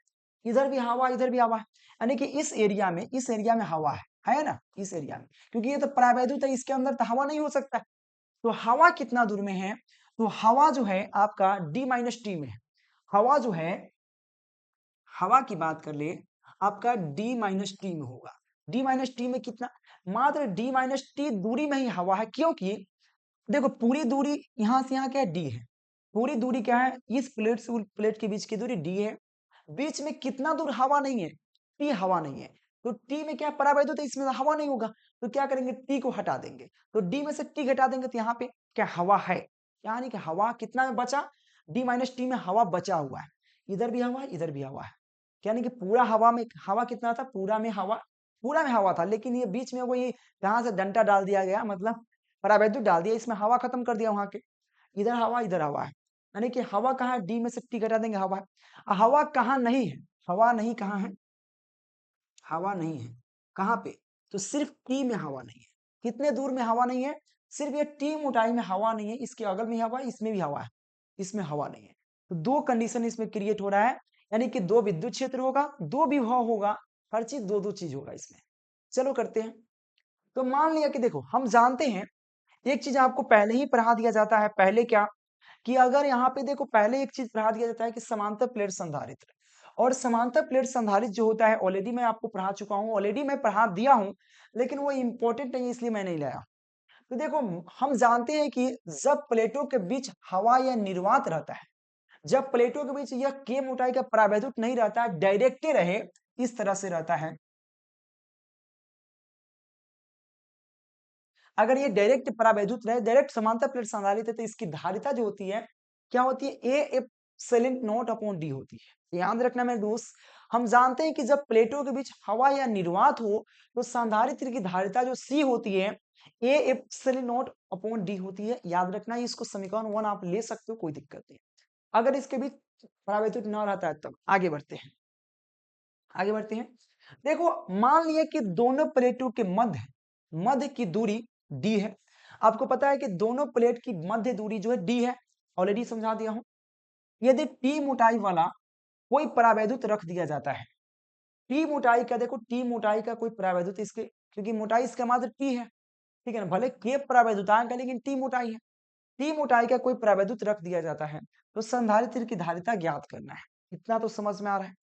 इधर भी हवा, इधर भी हवा है, यानी कि इस एरिया में हवा है ना, इस एरिया में, क्योंकि ये तो प्रवैद्युत है, इसके अंदर तो हवा नहीं हो सकता। तो हवा कितना दूर में है, तो हवा जो है आपका डी माइनस टी में है। हवा जो है, हवा की बात कर ले, आपका डी माइनस टी में होगा। डी माइनस टी में कितना, मात्र डी माइनस टी दूरी में ही हवा है, क्योंकि देखो पूरी दूरी यहां से यहां क्या है, डी है। पूरी दूरी क्या है, इस प्लेट से उस प्लेट के बीच की दूरी डी है। बीच में कितना दूर हवा नहीं है, टी हवा नहीं है। तो टी में क्या परावैद्युत है, इसमें हवा नहीं होगा, तो क्या करेंगे, टी को हटा देंगे। तो डी में से टी घटा देंगे तो यहाँ पे क्या हवा है, यानी कि हवा कितना में बचा, डी माइनस टी में हवा बचा हुआ है। इधर भी हवा है, इधर भी हवा है, यानी कि पूरा हवा में हवा कितना था, पूरा में हवा था, लेकिन ये बीच में वही यहाँ से डंटा डाल दिया गया, मतलब परावैद्युत डाल दिया, इसमें हवा खत्म कर दिया वहां के। इधर हवा है, यानी कि हवा कहाँ है, डी में से टी घटा देंगे, हवा है। हवा कहाँ नहीं है, हवा नहीं कहाँ है, हवा नहीं है कहाँ पे, तो सिर्फ टी में हवा नहीं है। कितने दूर में हवा नहीं है, सिर्फ ये टी मोटाई में हवा नहीं है, इसके अगल में हवा है, इसमें भी हवा है, इसमें हवा नहीं है। तो दो कंडीशन इसमें क्रिएट हो रहा है, यानी कि दो विद्युत क्षेत्र होगा, दो विभव होगा, हर चीज दो दो चीज होगा इसमें। चलो करते हैं। तो मान लिया कि देखो, हम जानते हैं एक चीज आपको पहले ही पढ़ा दिया जाता है, पहले क्या, कि अगर यहाँ पे देखो पहले एक चीज पढ़ा दिया जाता है कि समांतर प्लेट संधारित्र, और समांतर प्लेट संधारित्र जो होता है ऑलरेडी मैं आपको पढ़ा चुका हूँ, ऑलरेडी मैं पढ़ा दिया हूँ, लेकिन वो इंपॉर्टेंट नहीं है इसलिए मैं नहीं लाया। तो देखो, हम जानते हैं कि जब प्लेटों के बीच हवा या निर्वात रहता है, जब प्लेटों के बीच यह के मोटाई का परावैद्युत नहीं रहता है, डायरेक्ट रहे, इस तरह से रहता है, अगर ये डायरेक्ट परावैद्युत रहे, डायरेक्ट समांतर प्लेट संधारित्र है, तो इसकी धारिता जो होती है क्या होती है, A epsilon not upon D होती है। याद रखना मेरे दोस्त, हम जानते हैं कि जब प्लेटों के बीच हवा या निर्वात हो, तो संधारित्र की धारिता जो सी होती है, A epsilon not upon D होती है। याद रखना, इसको समीकरण 1 आप ले सकते हो, कोई दिक्कत नहीं। अगर इसके बीच परावैद्युत न रहता है तब। आगे बढ़ते हैं, आगे बढ़ते हैं। देखो, मान लिया कि दोनों प्लेटों के मध्य मध्य की दूरी डी है। आपको पता है कि दोनों प्लेट की मध्य दूरी जो है डी है, ऑलरेडी समझा दिया हूं। यदि टी मोटाई वाला कोई परावैद्युत रख दिया जाता है, टी मोटाई का, देखो टी मोटाई का कोई परावैद्युत इसके, क्योंकि मोटाई इसका मात्र टी है, ठीक है ना, भले के परावैद्युतांक है लेकिन टी मोटाई है। टी मोटाई का कोई परावैद्युत रख दिया जाता है, तो संधारित्र की धारिता ज्ञात करना है। इतना तो समझ में आ रहा है।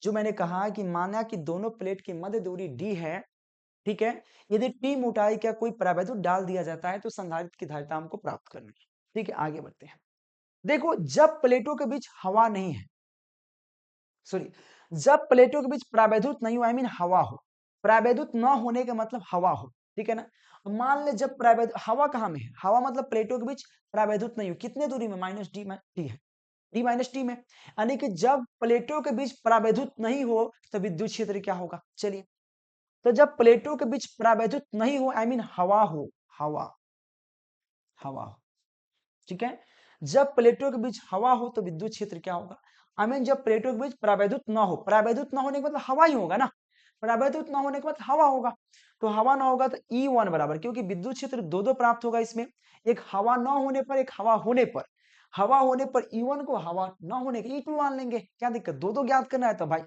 जो मैंने कहा कि माना कि दोनों प्लेट की मध्य दूरी डी है, ठीक है, यदि टी मोटाई का कोई परावैद्युत डाल दिया जाता है, तो संधारित्र की धारिता हमको प्राप्त करनी है। ठीक है, आगे बढ़ते हैं। देखो, जब प्लेटों के बीच हवा नहीं है, सॉरी, जब प्लेटों के बीच परावैद्युत नहीं हो, आई मीन हवा हो, परावैद्युत न होने का मतलब हवा हो, ठीक है ना। मान ले जब परावैद्युत, हवा कहाँ में है, हवा मतलब प्लेटों के बीच परावैद्युत नहीं हो, कितने दूरी में, माइनस डी टी है, डी माइनस टी में, यानी कि जब प्लेटों के बीच परावैद्युत नहीं हो, तो विद्युत क्षेत्र क्या होगा, चलिए। तो जब प्लेटों के बीच परावैद्युत नहीं हो, आई मीन हवा हो, हवा, हवा हो, ठीक है। जब प्लेटों के बीच हवा हो तो विद्युत क्षेत्र क्या होगा, आई मीन जब प्लेटों के बीच परावैद्युत ना हो, परावैद्युत ना होने के मतलब हवा ही होगा ना, परावैद्युत ना होने के बाद हवा होगा, तो हवा ना होगा तो E1 बराबर, क्योंकि विद्युत क्षेत्र दो दो प्राप्त होगा इसमें, एक हवा ना होने पर, एक हवा होने पर। हवा होने पर E1 को, हवा ना होने के E2 मान लेंगे, क्या दिक्कत, दो दो ज्ञात करना है तो भाई,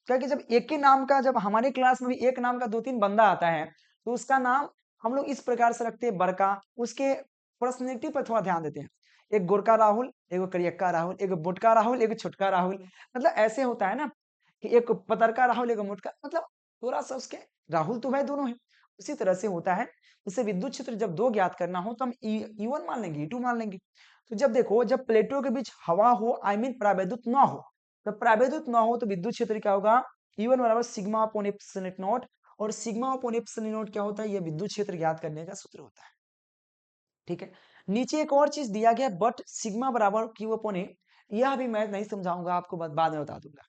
क्या कि जब एक ही नाम का, जब हमारे क्लास में भी एक नाम का दो तीन बंदा आता है, तो उसका नाम हम लोग इस प्रकार से रखते हैं, बड़का, उसके पर्सनैलिटी पर थोड़ा ध्यान देते हैं। एक गोरका राहुल, एक करियक्का राहुल, एक बुटका राहुल, एक छुटका राहुल, मतलब ऐसे होता है ना, कि एक पतरका राहुल, एक मोटका, मतलब थोड़ा सा उसके, राहुल तो भाई दोनों है, उसी तरह से होता है, जैसे विद्युत क्षेत्र जब दो ज्ञात करना हो तो हम E1 मान लेंगे, E2 मान लेंगे। तो जब देखो, जब प्लेटों के बीच हवा हो, आई मीन प्रावैद्युत ना हो, तो प्रावैद्युत ना हो तो विद्युत क्षेत्र क्या होगा, E1 बराबर सिग्मा अपॉन एप्सिलॉन नॉट, और सिग्मा अपॉन एप्सिलॉन नॉट क्या होता है, ये विद्युत क्षेत्र ज्ञात करने का सूत्र होता है। ठीक है, नीचे एक और चीज दिया गया, बट सिग्मा बराबर क्यू अपॉन ए, यह अभी मैं नहीं समझाऊंगा आपको, बाद में बता दूंगा,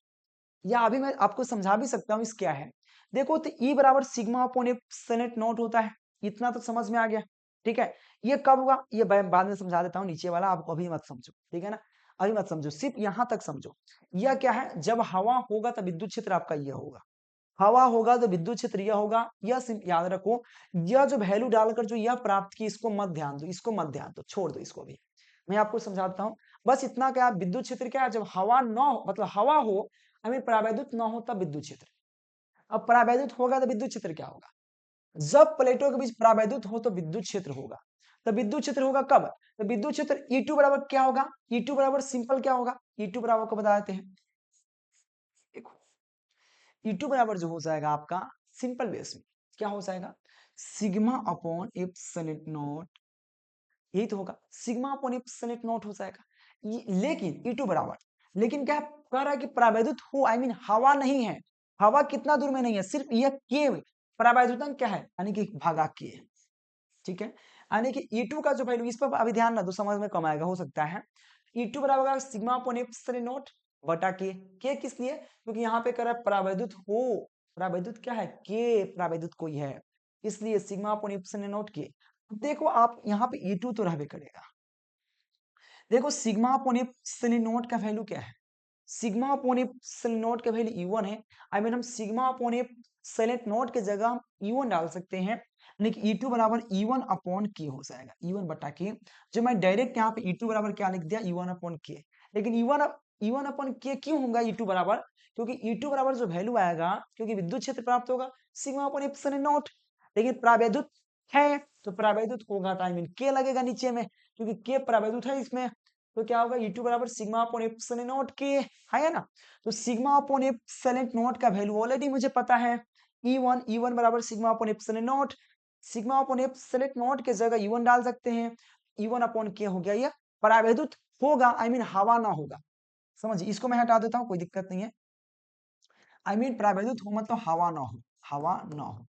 या अभी मैं आपको समझा भी सकता हूँ इस क्या है। देखो, तो E बराबर सिग्मा अपॉन एप्सिलॉन नॉट होता है, इतना तो समझ में आ गया। ठीक है, ये कब हुआ, ये बाद में समझा देता हूँ, नीचे वाला आपको अभी मत समझो, ठीक है ना, अभी मत समझो, सिर्फ यहां तक समझो। यह क्या है, जब हवा होगा तो विद्युत क्षेत्र आपका यह होगा, हवा होगा तो विद्युत क्षेत्र यह होगा। यह याद रखो, यह जो वैल्यू डालकर जो यह प्राप्त की, इसको मत ध्यान दो, इसको मत ध्यान दो, छोड़ दो इसको भी, मैं आपको समझाता हूँ। बस इतना क्या, विद्युत क्षेत्र क्या है, जब हवा न हो, मतलब हवा हो, हमें प्रावैद्युत न हो तब विद्युत क्षेत्र। अब प्रावैद्युत होगा तो विद्युत क्षेत्र क्या होगा, जब प्लेटों के बीच प्रावैद्युत हो तो विद्युत क्षेत्र होगा। तो विद्युत क्षेत्र होगा कब, तो विद्युत क्षेत्र E2 बराबर क्या होगा, E2 बराबर सिंपल क्या होगा, E2 बराबर को बता देते हैं। देखो, E2 बराबर जो हो जाएगा आपका, सिंपल बेस में क्या हो जाएगा, सिग्मा अपॉन एप्सिलॉन नॉट, यही तो होगा, सिग्मा अपॉन एप्सिलॉन नॉट हो जाएगा। लेकिन E2 बराबर, लेकिन क्या कह रहा है कि प्रावैद्युत हो, आई मीन हवा नहीं है, हवा कितना दूर में नहीं है, सिर्फ यह के प्रावैद्युतंक क्या है, यानी कि भागा के। ठीक है, यानी कि E2 का जो वैल्यू, इस पर अभी ध्यान ना दो, समझ में कम आएगा, हो सकता है। E2 बराबर सिग्मा अपॉन एप्सिलॉन नॉट बटा के किस लिए, क्योंकि यहाँ पे कर प्रावैद्युत हो, प्रावैद्युत क्या है, के प्रावैद्युत कोई है, इसलिए सिग्मा अपॉन एप्सिलॉन नॉट के। देखो आप यहाँ पे E2 तो रहबे करेगा। देखो, सिग्मा अपॉन एप्सिलॉन नॉट का वैल्यू क्या है, सिग्मा अपॉन एप्सिलॉन नॉट का वैल्यू E1 है, आई मीन हम सिग्मा अपॉन एप्सिलॉन नॉट के जगह हम E1 डाल सकते हैं, यानी कि E2 बराबर E1 अपॉन के हो जाएगा, E1 बटा के। जो मैं डायरेक्ट यहाँ पे E2 बराबर क्या लिख दिया, E1 अपॉन के। लेकिन E1 अपॉन के क्यों होगा E2 बराबर, क्योंकि E2 बराबर जो वैल्यू आएगा, क्योंकि विद्युत क्षेत्र प्राप्त होगा सिग्मा अपॉन एप्सिलॉन नॉट, लेकिन प्रावैद्युत है तो प्रावैद्युत होगा तो आई मीन के लगेगा नीचे में, क्योंकि के प्रावैद्युत है इसमें, तो क्या होगा, E2 बराबर सिग्मा अपॉन एप्सिलॉन नॉट के, है ना। तो सिग्मा अपॉन एप्सिलॉन नॉट का वैल्यू ऑलरेडी मुझे पता है, E1 बराबर sigma upon epsilon not, sigma upon epsilon not के जगह E1 डाल सकते हैं, E1 अपॉन के हो गया, यह प्रावैद्युत होगा, आई मीन हवा ना होगा, समझिए, इसको मैं हटा देता हूं, कोई दिक्कत नहीं है। आई मीन प्रावैद्युत हो मतलब हवा ना हो, हवा ना हो,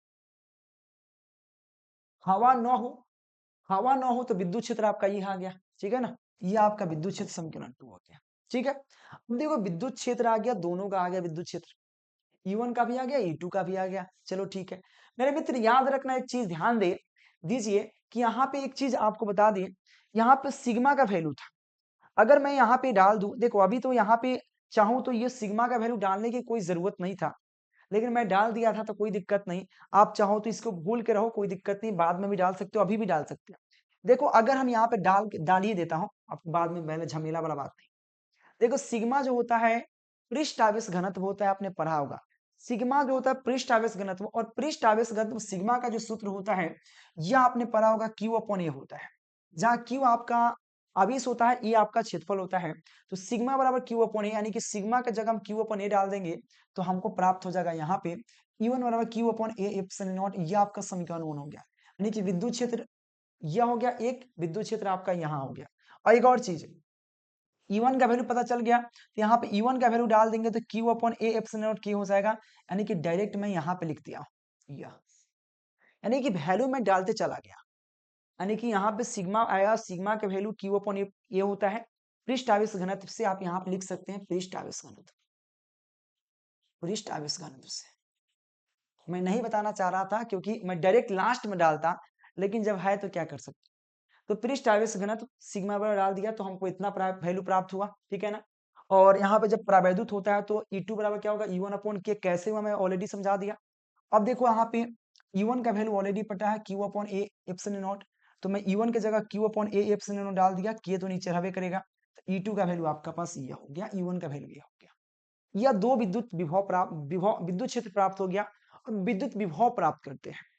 हवा ना हो, हवा ना हो तो विद्युत क्षेत्र आपका ये आ गया। ठीक है ना, ये आपका विद्युत क्षेत्र समीकरण 2 हो गया। ठीक है, अब देखो विद्युत क्षेत्र आ गया, दोनों का आ गया विद्युत क्षेत्र, E1 का भी आ गया, E2 का भी आ गया। चलो ठीक है, मेरे मित्र याद रखना, एक चीज ध्यान दे दीजिए कि यहाँ पे एक चीज आपको बता दें, यहाँ पे सिग्मा का वैल्यू था, अगर मैं यहाँ पे डाल दूं, देखो अभी तो यहाँ पे चाहूं तो ये सिग्मा का वैल्यू डालने की कोई जरूरत नहीं था, लेकिन मैं डाल दिया था तो कोई दिक्कत नहीं। आप चाहो तो इसको भूल के रहो, कोई दिक्कत नहीं, बाद में भी डाल सकते हो, अभी भी डाल सकते हो। देखो, अगर हम यहाँ पे डाल ही देता हूँ, अब बाद में पहले झमेला वाला बात नहीं। देखो, सिग्मा जो होता है पृष्ठ आवेश घनत्व होता है, आपने पढ़ा होगा, सिग्मा जो होता है पृष्ठ आवेश घनत्व, और पृष्ठ आवेश घनत्व सिग्मा का जो सूत्र होता है, यह आपने पढ़ा होगा क्यू अपॉन ए होता है, जहाँ क्यू आपका आवेश होता है, ए आपका क्षेत्रफल होता है। तो सिग्मा बराबर क्यू अपॉन ए, यानी कि सिग्मा के जगह हम क्यू अपॉन ए डाल देंगे तो हमको प्राप्त हो जाएगा यहाँ पे E1 बराबर Q upon A epsilon not, यह आपका समीकरण 1 हो गया, यानी कि विद्युत क्षेत्र यह हो गया, एक विद्युत क्षेत्र आपका यहाँ हो गया। और एक और चीज, E1 का वैल्यू पता चल गया, तो यहाँ पे E1 का वैल्यू डाल देंगे तो Q upon A epsilon not K हो जाएगा, यानी कि डायरेक्ट मैं यहाँ पे लिख दिया यह, यानी कि वैल्यू में डालते चला गया, यानी कि यहाँ पे सिग्मा आया, सिग्मा का वैल्यू Q अपॉन ए होता है, पृष्ठ आवेश घनत्व से आप यहाँ पे लिख सकते हैं पृष्ठ आवेश घनत्व, पृष्ठ आवेश घनत्व से मैं नहीं बताना चाह रहा था क्योंकि मैं डायरेक्ट लास्ट में डालता, लेकिन जब है तो क्या कर सकते। तो पृष्ठ आवेश घनत्व सिग्मा बराबर डाल दिया तो हमको इतना वैल्यू प्राप्त हुआ, ठीक है ना। और यहाँ पे जब प्रावैद्युत होता है तो E2 बराबर क्या होगा, E1 अपॉन के, कैसे हुआ मैं ऑलरेडी समझा दिया। अब देखो यहाँ पे E1 का वैल्यू ऑलरेडी पता है Q upon A epsilon not, तो मैं E1 के जगह Q upon A epsilon not डाल दिया, के तो नीचे रहबे करेगा, तो E2 का वैल्यू आपका पास ये हो गया, E1 का वैल्यू ये हो गया, या दो विद्युत विभव प्राप्त, विभव विद्युत क्षेत्र प्राप्त हो गया, और विद्युत विभव प्राप्त करते हैं।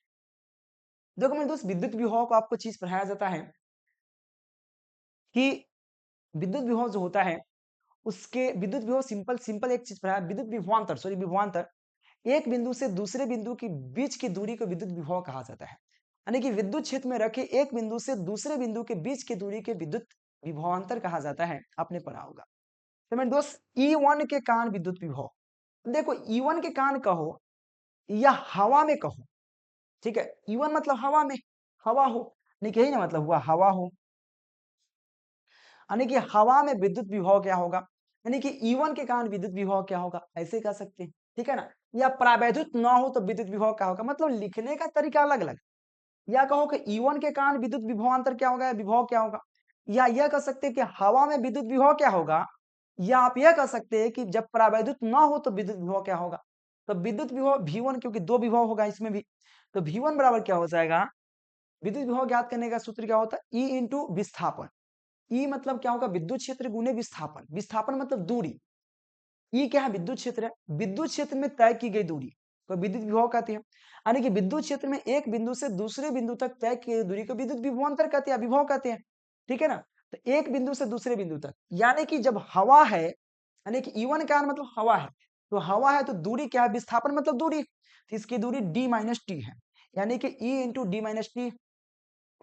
देखो मेरे दोस्त, विद्युत विभव को आपको चीज पढ़ाया जाता है कि विद्युत विभव जो होता है उसके, विद्युत विभव सिंपल सिंपल एक चीज पढ़ा है, विद्युत विभवांतर, सॉरी विभवांतर, एक बिंदु से दूसरे बिंदु के बीच की दूरी को विद्युत विभव कहा जाता है। यानी कि विद्युत क्षेत्र में रखे एक बिंदु से दूसरे बिंदु के बीच की दूरी के विद्युत विभवांतर कहा जाता है, आपने पढ़ा होगा। तो मेरे दोस्त E1 के कारण विद्युत विभव, देखो E1 के कारण कहो या हवा में कहो, ठीक है, E1 मतलब हवा में, हवा हो, नहीं यही ना मतलब हुआ, हवा हो, यानी कि हवा में विद्युत विभव क्या होगा, यानी कि E1 के कारण विद्युत विभव क्या होगा, ऐसे कह सकते हैं, ठीक है ना। या परावैद्युत ना हो तो विद्युत विभव क्या होगा, मतलब लिखने का तरीका अलग अलग। या कहो कि E1 के कारण विद्युत विभवांतर क्या होगा, विभव क्या होगा। या यह कह सकते हैं कि हवा में विद्युत विभव क्या होगा। या आप यह कह सकते हैं कि जब परावैद्युत ना हो तो विद्युत विभव क्या होगा। तो विद्युत विभव V1, क्योंकि दो विभव होगा इसमें भी, तो V1 बराबर क्या हो जाएगा, विद्युत विभव ज्ञात करने का सूत्र क्या होता है, E इंटू विस्थापन। E मतलब क्या होगा, विद्युत क्षेत्र गुने विस्थापन, विस्थापन मतलब दूरी। E क्या है, विद्युत क्षेत्र है, विद्युत क्षेत्र में तय की गई दूरी तो विद्युत विभव कहते हैं। यानी कि विद्युत क्षेत्र में एक बिंदु से दूसरे बिंदु तक तय की गई दूरी को विद्युत विभवांतर कहते हैं, विभव कहते हैं, ठीक है ना। तो एक बिंदु से दूसरे बिंदु तक, यानी कि जब हवा है, यानी कि E1 का मतलब हवा है, तो हवा है तो दूरी क्या है, विस्थापन मतलब दूरी, तो इसकी दूरी D माइनस टी है, यानी कि E into D minus T.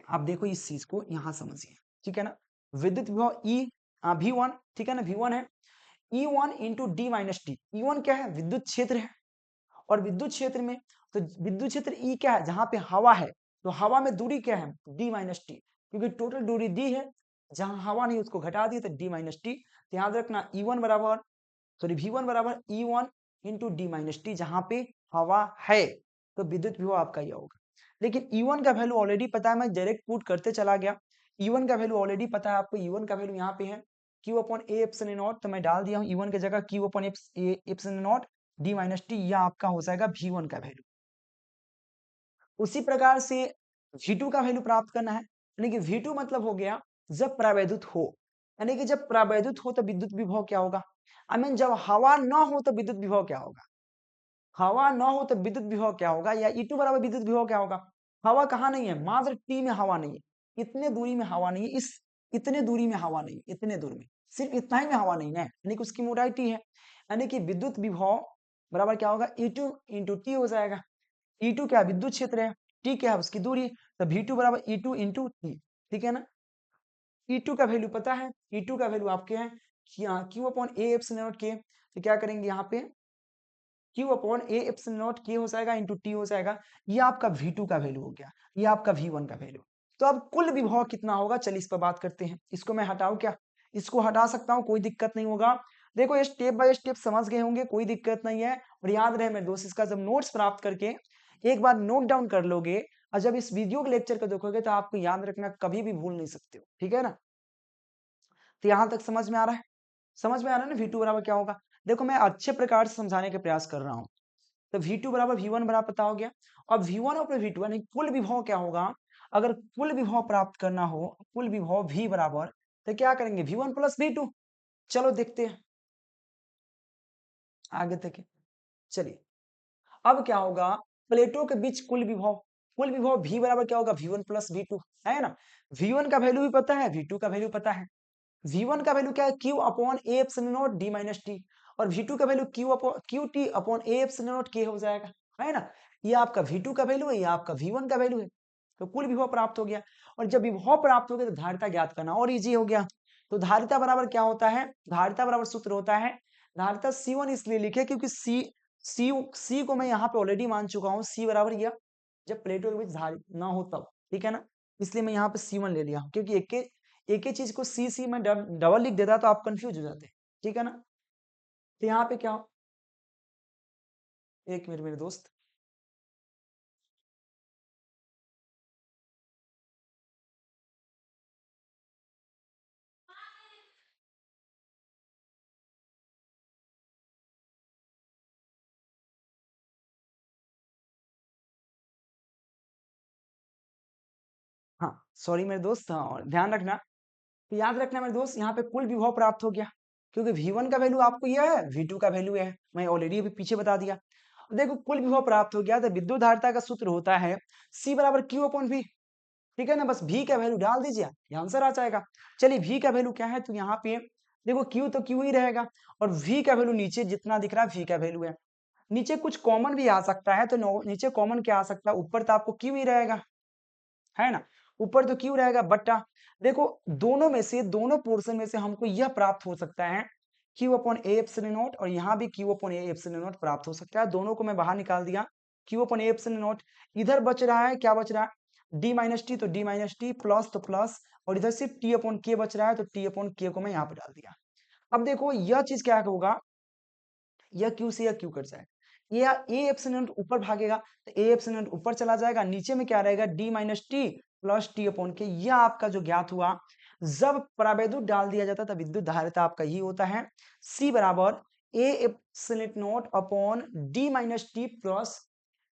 आप देखो इस चीज को यहां समझिए, ठीक है ना। विद्युत विभव E V1, ठीक है ना, V1 है E1 into D minus T. E1 क्या है, विद्युत क्षेत्र है, और विद्युत क्षेत्र में तो विद्युत क्षेत्र E क्या है, जहां पे हवा है, तो हवा में दूरी क्या है, D माइनस टी, क्योंकि टोटल दूरी D है, जहां हवा नहीं उसको घटा दिया तो D माइनस टी। तो याद रखना E1 बराबर, सॉरी V1 बराबर E1 into D minus T, जहां पे हवा है तो विद्युत विभव आपका यह होगा। लेकिन E1 का वैल्यू ऑलरेडी पता है, मैं डायरेक्ट पुट करते चला गया। E1 का वैल्यू ऑलरेडी पता है आपको, E1 का वैल्यू यहाँ पे है Q upon A epsilon not, तो मैं डाल दिया हूँ E1 की जगह Q upon epsilon not D minus T, यह आपका हो जाएगा V1 का वैल्यू। उसी प्रकार से V2 का वैल्यू प्राप्त करना है, यानी कि V2 मतलब हो गया जब परावैद्युत हो, यानी कि जब परावैद्युत हो तो विद्युत विभव क्या होगा, आई मीन जब हवा न हो तो विद्युत विभव क्या होगा, हवा न हो तो विद्युत विभव क्या होगा, या E2 बराबर विद्युत विभव क्या होगा। हवा कहाँ नहीं है, मात्र T में हवा नहीं है, इतने दूरी में हवा नहीं है, इस इतने दूरी में हवा नहीं, इतने दूर में, सिर्फ इतना ही में हवा नहीं है, यानी कि उसकी मोटाई T है, यानी कि विद्युत विभव बराबर क्या होगा, E2 इंटू टी हो जाएगा। E2 क्या विद्युत क्षेत्र है, T क्या है उसकी दूरी, तो V2 बराबर E2 इंटू टी, ठीक है ना। E2 का वैल्यू पता है, E2 का वैल्यू आपके है Q upon A epsilon not के, तो क्या करेंगे यहाँ पे Q upon A epsilon not के हो जाएगा इंटू टी हो जाएगा, ये आपका V2 का वैल्यू हो गया, ये आपका V1 का वैल्यू। तो अब कुल विभव कितना होगा, चलिए इस पर बात करते हैं। इसको मैं हटाऊं क्या, इसको हटा सकता हूं, कोई दिक्कत नहीं होगा। देखो ये स्टेप बाय स्टेप समझ गए होंगे, कोई दिक्कत नहीं है। और याद रहे मेरे दोस्त, इसका जब नोट्स प्राप्त करके एक बार नोट डाउन कर लोगे और जब इस वीडियो के लेक्चर को देखोगे तो आपको याद रखना, कभी भी भूल नहीं सकते हो, ठीक है ना। तो यहां तक समझ में आ रहा है, समझ में आ रहा है ना V2 बराबर क्या होगा। देखो मैं अच्छे प्रकार से समझाने का प्रयास कर रहा हूँ। तो V2 बराबर V1 बराबर पता हो गया। अब V1 और V2 यानी कुल विभव क्या होगा, अगर कुल विभव प्राप्त करना हो, कुल विभव V बराबर, तो क्या करेंगे V1 प्लस V2। चलो देखते हैं आगे तक। चलिए अब क्या होगा, प्लेटों के बीच कुल विभव V बराबर क्या होगा, V1 प्लस V2, है ना। V1 का वैल्यू भी पता है, V2 का वैल्यू पता है। V1 का वैल्यू क्या है, Q upon A epsilon not D minus T, और V2 का value Q T upon A epsilon not के हो जाएगा, है ना। ये आपका V2 का वैल्यू है, ये आपका V1 का वैल्यू है। तो कुल विभव प्राप्त हो गया। और जब विभव प्राप्त हो गया तो धारिता ज्ञात करना और इजी हो गया। तो धारिता बराबर क्या होता है, धारिता बराबर सूत्र होता है, धारिता C1 इसलिए लिखे क्योंकि सी को मैं यहाँ पे ऑलरेडी मान चुका हूँ, C बराबर गया जब प्लेटों के बीच धारित ना हो तब, ठीक है ना। इसलिए मैं यहाँ पे C1 ले लिया, क्योंकि एक ही चीज को सी में डबल लिख देता तो आप कंफ्यूज हो जाते, ठीक है ना। तो यहाँ पे क्या, एक मिनट मेरे दोस्त, हाँ सॉरी मेरे दोस्त, हाँ और ध्यान रखना। तो याद रखना मेरे दोस्त, यहाँ पे कुल विभव प्राप्त हो गया, क्योंकि V1 का वैल्यू आपको यह है, V2 का वैल्यू है, मैं ऑलरेडी अभी पीछे बता दिया। देखो कुल विभव प्राप्त हो गया, तो विद्युत धारिता का सूत्र होता है C बराबर Q अपॉन V, ठीक है ना। बस V का वैल्यू डाल दीजिए, ये आंसर आ जाएगा। चलिए V का वैल्यू क्या है, तो यहाँ पे देखो Q तो Q ही रहेगा, और V का वैल्यू नीचे जितना दिख रहा है V का वैल्यू है। नीचे कुछ कॉमन भी आ सकता है, तो नीचे कॉमन क्या आ सकता है, ऊपर तो आपको क्यू ही रहेगा, है ना, ऊपर तो क्यू रहेगा बट्टा। देखो दोनों में से, दोनों पोर्शन में से हमको यह प्राप्त हो सकता है Q upon A epsilon not, और यहाँ भी Q upon A epsilon not प्राप्त हो सकता है। दोनों को मैं बाहर निकाल दिया, Q upon A epsilon not. इधर बच रहा है, क्या बच रहा है, डी माइनस टी, तो डी माइनस टी, प्लस तो प्लस, और इधर सिर्फ टी अपॉन के बच रहा है, तो टी अपॉन के को मैं यहाँ पे डाल दिया। अब देखो यह चीज क्या होगा, यह क्यू से यह क्यू कट जाएगा, ये ए एप्सिलॉन ऊपर भागेगा, तो ए एप्सिलॉन ऊपर चला जाएगा, नीचे में क्या रहेगा, D minus T plus T upon के। यह आपका जो ज्ञात हुआ, जब परावैद्युत डाल दिया जाता है तब विद्युत धारिता आपका ही होता है, सी बराबर A epsilon not upon D minus T plus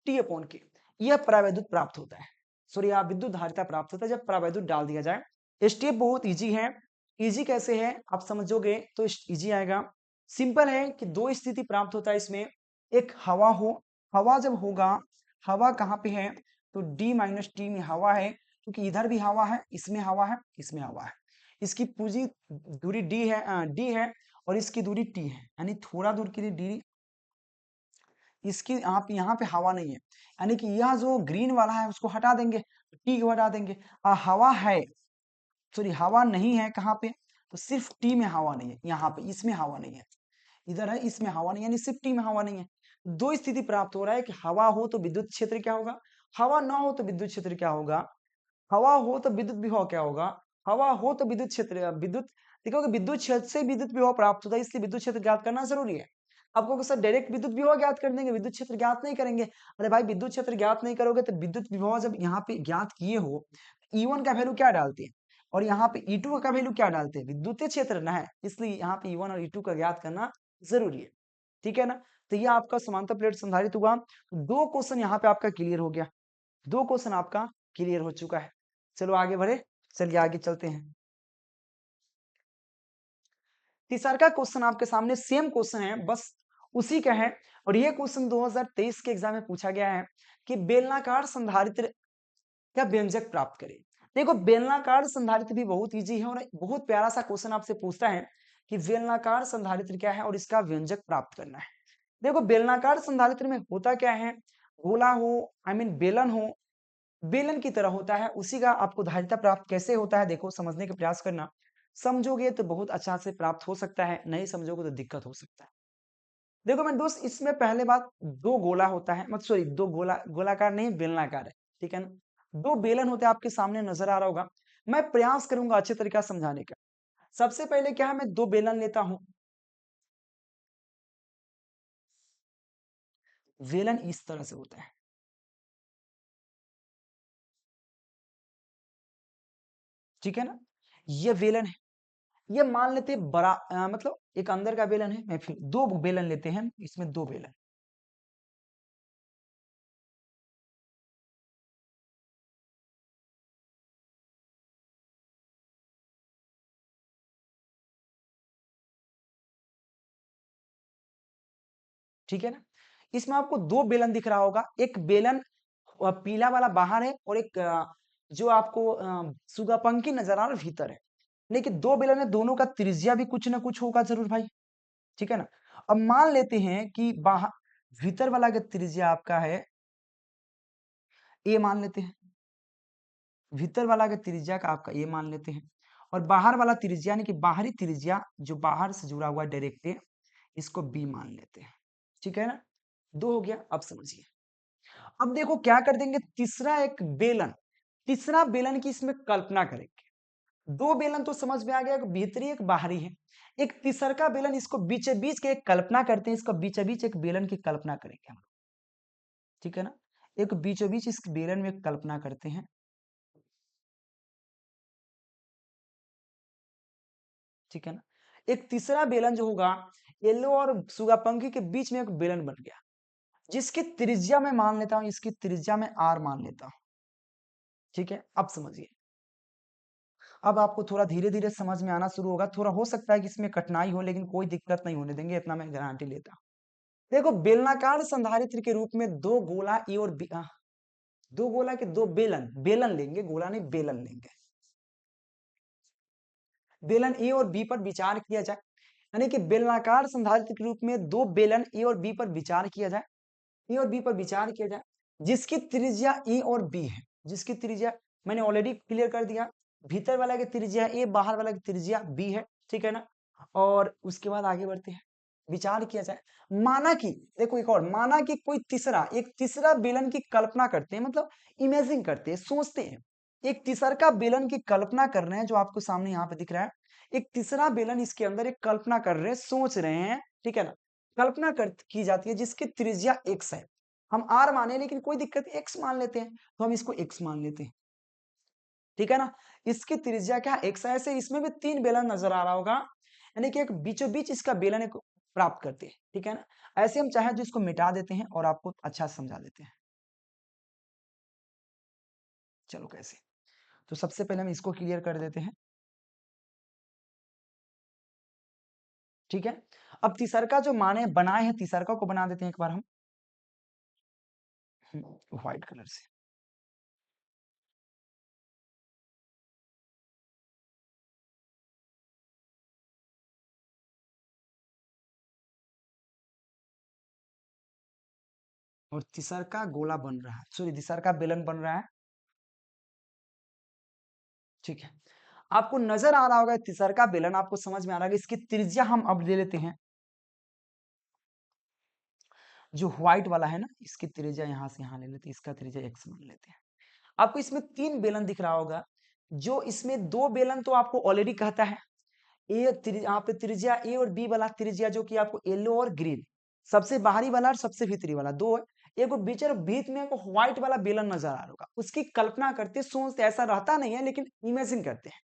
T upon के। यह परावैद्युत प्राप्त होता है, सॉरी आप विद्युत धारिता प्राप्त होता है जब परावैद्युत डाल दिया जाए। स्टेप बहुत इजी है। इजी कैसे है आप समझोगे तो इजी आएगा। सिंपल है कि दो स्थिति प्राप्त होता है इसमें, एक हवा हो, हवा जब होगा, हवा कहाँ पे है, तो डी माइनस टी में हवा है, क्योंकि इधर भी हवा है, इसमें हवा है, इसमें हवा है। इसकी पूरी दूरी डी है और इसकी दूरी टी है, यानी थोड़ा दूर के लिए डी, इसकी आप यहाँ पे हवा नहीं है, यानी कि यह जो ग्रीन वाला है उसको हटा देंगे, टी को हटा देंगे। हवा है, सॉरी हवा नहीं है कहाँ पे, तो सिर्फ टी में हवा नहीं है, यहाँ पे इसमें हवा नहीं है, इधर है इसमें हवा नहीं है, यानी सिर्फ टी में हवा नहीं है। दो स्थिति प्राप्त हो रहा है कि हवा हो तो विद्युत क्षेत्र क्या होगा, हवा ना हो तो विद्युत क्षेत्र क्या होगा, हवा हो तो विद्युत विभव क्या होगा, हवा हो तो विद्युत क्षेत्र, विद्युत, देखो विद्युत क्षेत्र से विद्युत विभव प्राप्त होता है, इसलिए विद्युत क्षेत्र ज्ञात करना जरूरी है। आपको सर डायरेक्ट विद्युत विभव ज्ञात कर देंगे, विद्युत क्षेत्र ज्ञात नहीं करेंगे। अरे भाई विद्युत क्षेत्र ज्ञात नहीं करोगे तो विद्युत विभव जब यहाँ पे ज्ञात किए हो, E1 का वैल्यू क्या डालते हैं, और यहाँ पे E2 का वैल्यू क्या डालते हैं, विद्युतीय क्षेत्र ना है, इसलिए यहाँ पे E1 और E2 का ज्ञात करना जरूरी है, ठीक है ना। तो ये आपका समांतर प्लेट संधारित्र हुआ। दो क्वेश्चन यहाँ पे आपका क्लियर हो गया, दो क्वेश्चन आपका क्लियर हो चुका है। चलो आगे बढ़े, चलिए आगे चलते हैं। तीसरा का क्वेश्चन आपके सामने सेम क्वेश्चन है, बस उसी का है, और ये क्वेश्चन 2023 के एग्जाम में पूछा गया है कि बेलनाकार संधारित्र का व्यंजक प्राप्त करें। देखो बेलनाकार संधारित्र भी बहुत इजी है, और बहुत प्यारा सा क्वेश्चन आपसे पूछता है कि बेलनाकार संधारित्र क्या है और इसका व्यंजक प्राप्त करना है। देखो बेलनाकार संधारित्र में होता क्या है, गोला हो, आई मीन बेलन हो, बेलन की तरह होता है, उसी का आपको धारिता प्राप्त कैसे होता है, देखो समझने का प्रयास करना। समझोगे तो बहुत अच्छा से प्राप्त हो सकता है, नहीं समझोगे तो दिक्कत हो सकता है। देखो मैं दोस्त इसमें पहले बात, दो गोला होता है, मतलब सॉरी दो गोलाकार नहीं बेलनाकार है, ठीक है ना। दो बेलन होते हैं आपके सामने नजर आ रहा होगा, मैं प्रयास करूंगा अच्छे तरीका समझाने का। सबसे पहले क्या है, मैं दो बेलन लेता हूं, बेलन इस तरह से होता है, ठीक है ना, ये बेलन है। ये मान लेते हैं बड़ा मतलब एक अंदर का बेलन है, मैं फिर दो बेलन लेते हैं, इसमें दो बेलन, ठीक है ना। इसमें आपको दो बेलन दिख रहा होगा, एक बेलन पीला वाला बाहर है, और एक जो आपको सुगापंखी नजर आ रहा है भीतर है। लेकिन दो बेलन है, दोनों का त्रिज्या भी कुछ ना कुछ होगा जरूर भाई, ठीक है ना। अब मान लेते हैं कि बाहर, भीतर वाला का त्रिज्या आपका है ए मान लेते हैं, भीतर वाला का त्रिज्या का आपका ए मान लेते हैं, और बाहर वाला त्रिज्या यानी कि बाहरी त्रिज्या जो बाहर से जुड़ा हुआ डायरेक्ट, इसको बी मान लेते हैं, ठीक है ना। दो हो गया, अब समझिए। अब देखो क्या कर देंगे, तीसरा एक बेलन, तीसरा बेलन की इसमें कल्पना करेंगे। दो बेलन तो समझ में आ गया, एक भीतरी एक बाहरी है, एक तीसरा का बेलन, इसको बीच बीच के एक कल्पना करते हैं, इसको बीच बीच एक बेलन की कल्पना करेंगे हम, ठीक है ना। एक बीचों बीच इस बेलन में कल्पना करते हैं, ठीक है ना। एक तीसरा बेलन जो होगा, येलो और सुगापंखी के बीच में एक बेलन बन गया, जिसकी त्रिज्या मैं मान लेता हूं, इसकी त्रिज्या में आर मान लेता हूं, ठीक है। अब समझिए, अब आपको थोड़ा धीरे धीरे समझ में आना शुरू होगा, थोड़ा हो सकता है कि इसमें कठिनाई हो, लेकिन कोई दिक्कत नहीं होने देंगे, इतना मैं गारंटी लेता हूं। देखो बेलनाकार संधारित्र के रूप में दो गोला ए और बी, दो गोला के दो बेलन, बेलन लेंगे, गोला नहीं बेलन लेंगे, बेलन ए और बी पर विचार किया जाए। यानी कि बेलनाकार संधारित्र के रूप में दो बेलन ए और बी पर विचार किया जाए, ए और बी पर विचार किया जाए, जिसकी त्रिज्या ए और बी है, जिसकी त्रिज्या मैंने ऑलरेडी क्लियर कर दिया, भीतर वाला की त्रिज्या ए, बाहर वाला की त्रिज्या बी है, ठीक है ना। और उसके बाद आगे बढ़ते हैं, विचार किया जाए, माना कि देखो एक और, माना कि कोई तीसरा, एक तीसरा बेलन की कल्पना करते हैं, मतलब इमेजिन करते हैं, सोचते हैं, एक तीसरा बेलन की कल्पना कर रहे हैं, जो आपको सामने यहाँ पे दिख रहा है, एक तीसरा बेलन इसके अंदर एक कल्पना कर रहे हैं, सोच रहे हैं, ठीक है ना, कल्पना की जाती है जिसकी त्रिज्या x है। हम r माने लेकिन कोई दिक्कत नहीं, x मान लेते हैं, तो हम इसको x मान लेते हैं, ठीक है ना। इसकी त्रिज्या क्या x है, ऐसे इसमें भी तीन बेलन नजर आ रहा होगा, यानी कि एक बीचों बीच इसका बेलन एक प्राप्त करते हैं, ठीक है ना। ऐसे हम चाहे तो इसको मिटा देते हैं और आपको अच्छा से समझा देते हैं। चलो कैसे, तो सबसे पहले हम इसको क्लियर कर देते हैं, ठीक है। अब तीसरका जो माने बनाए हैं, तीसरका को बना देते हैं एक बार हम व्हाइट कलर से। और तीसरका गोला बन रहा है, सॉरी तीसरका बेलन बन रहा है, ठीक है। आपको नजर आ रहा होगा तीसरका बेलन, आपको समझ में आ रहा है, इसकी त्रिज्या हम अब ले लेते हैं, जो व्हाइट वाला है ना, इसकी त्रिज्या यहाँ से यहाँ ले लेते हैं, इसका त्रिज्या x मान लेते हैं। आपको इसमें तीन बेलन दिख रहा होगा, जो इसमें दो बेलन तो आपको ऑलरेडी कहता है, यहाँ पे त्रिज्या ए और बी वाला त्रिज्या, जो कि आपको येलो और ग्रीन, सबसे बाहरी वाला और सबसे भीतरी वाला दो है, एक बीच और बीच में एक व्हाइट वाला बेलन नजर आ रहा होगा, उसकी कल्पना करते सोचते, ऐसा रहता नहीं है लेकिन इमेजिन करते हैं।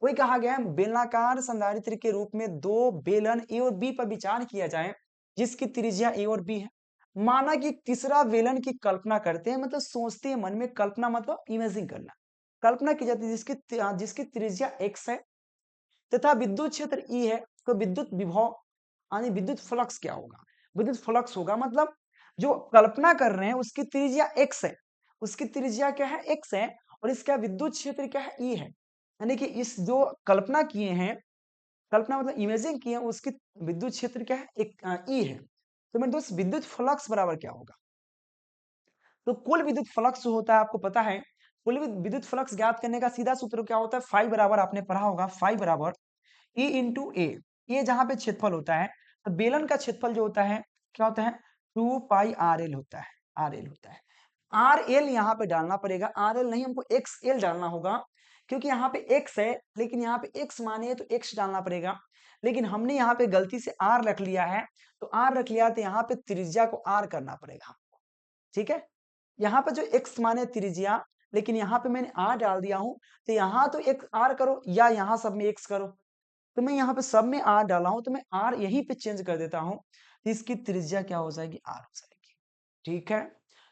वही कहा गया है, बेलनाकार संधारित्र के रूप में दो बेलन ए और बी पर विचार किया जाए, जिसकी त्रिज्या ए और बी है। माना कि तीसरा बेलन की कल्पना करते हैं, मतलब सोचते हैं मन में, कल्पना मतलब इमेजिन करना, कल्पना की जाती है, जिसकी त्रिज्या x है, तथा विद्युत क्षेत्र E है, तो विद्युत विभव यानी विद्युत फ्लक्स क्या होगा, विद्युत फ्लक्स होगा, मतलब जो कल्पना कर रहे हैं उसकी त्रिज्या x है, उसकी त्रिज्या क्या है, x है, और इसका विद्युत क्षेत्र क्या है, E है, यानी कि इस जो कल्पना किए हैं, कल्पना मतलब इमेजिन किए हैं, उसकी विद्युत क्षेत्र क्या है, एक E है। तो मेरे दोस्त विद्युत फ्लक्स बराबर क्या होगा, तो कुल विद्युत फ्लक्स जो होता है आपको पता है, कुल विद्युत फ्लक्स ज्ञात करने का सीधा सूत्र क्या होता है, फाई बराबर, आपने पढ़ा होगा, फाई बराबर E इंटू ए, ये जहां पे क्षेत्रफल होता है, तो बेलन का क्षेत्रफल जो होता है क्या होता है, 2 पाई RL होता है, RL होता है। RL यहाँ पे डालना पड़ेगा, RL नहीं, हमको XL डालना होगा, क्योंकि यहाँ पे x है, लेकिन यहाँ पे x माने तो x डालना पड़ेगा, लेकिन हमने यहाँ पे गलती से R रख लिया है, तो R रख लिया तो यहाँ पे त्रिज्या को R करना पड़ेगा हमको, ठीक है। यहाँ पे जो x माने त्रिज्या, लेकिन यहाँ पे मैंने R डाल दिया हूं, तो यहाँ तो एक R करो या यहाँ सब में x करो, तो मैं यहाँ पे सब में R डाला हूं, तो मैं R यहीं पे चेंज कर देता हूं, तो इसकी त्रिज्या क्या हो जाएगी, R हो जाएगी, ठीक है।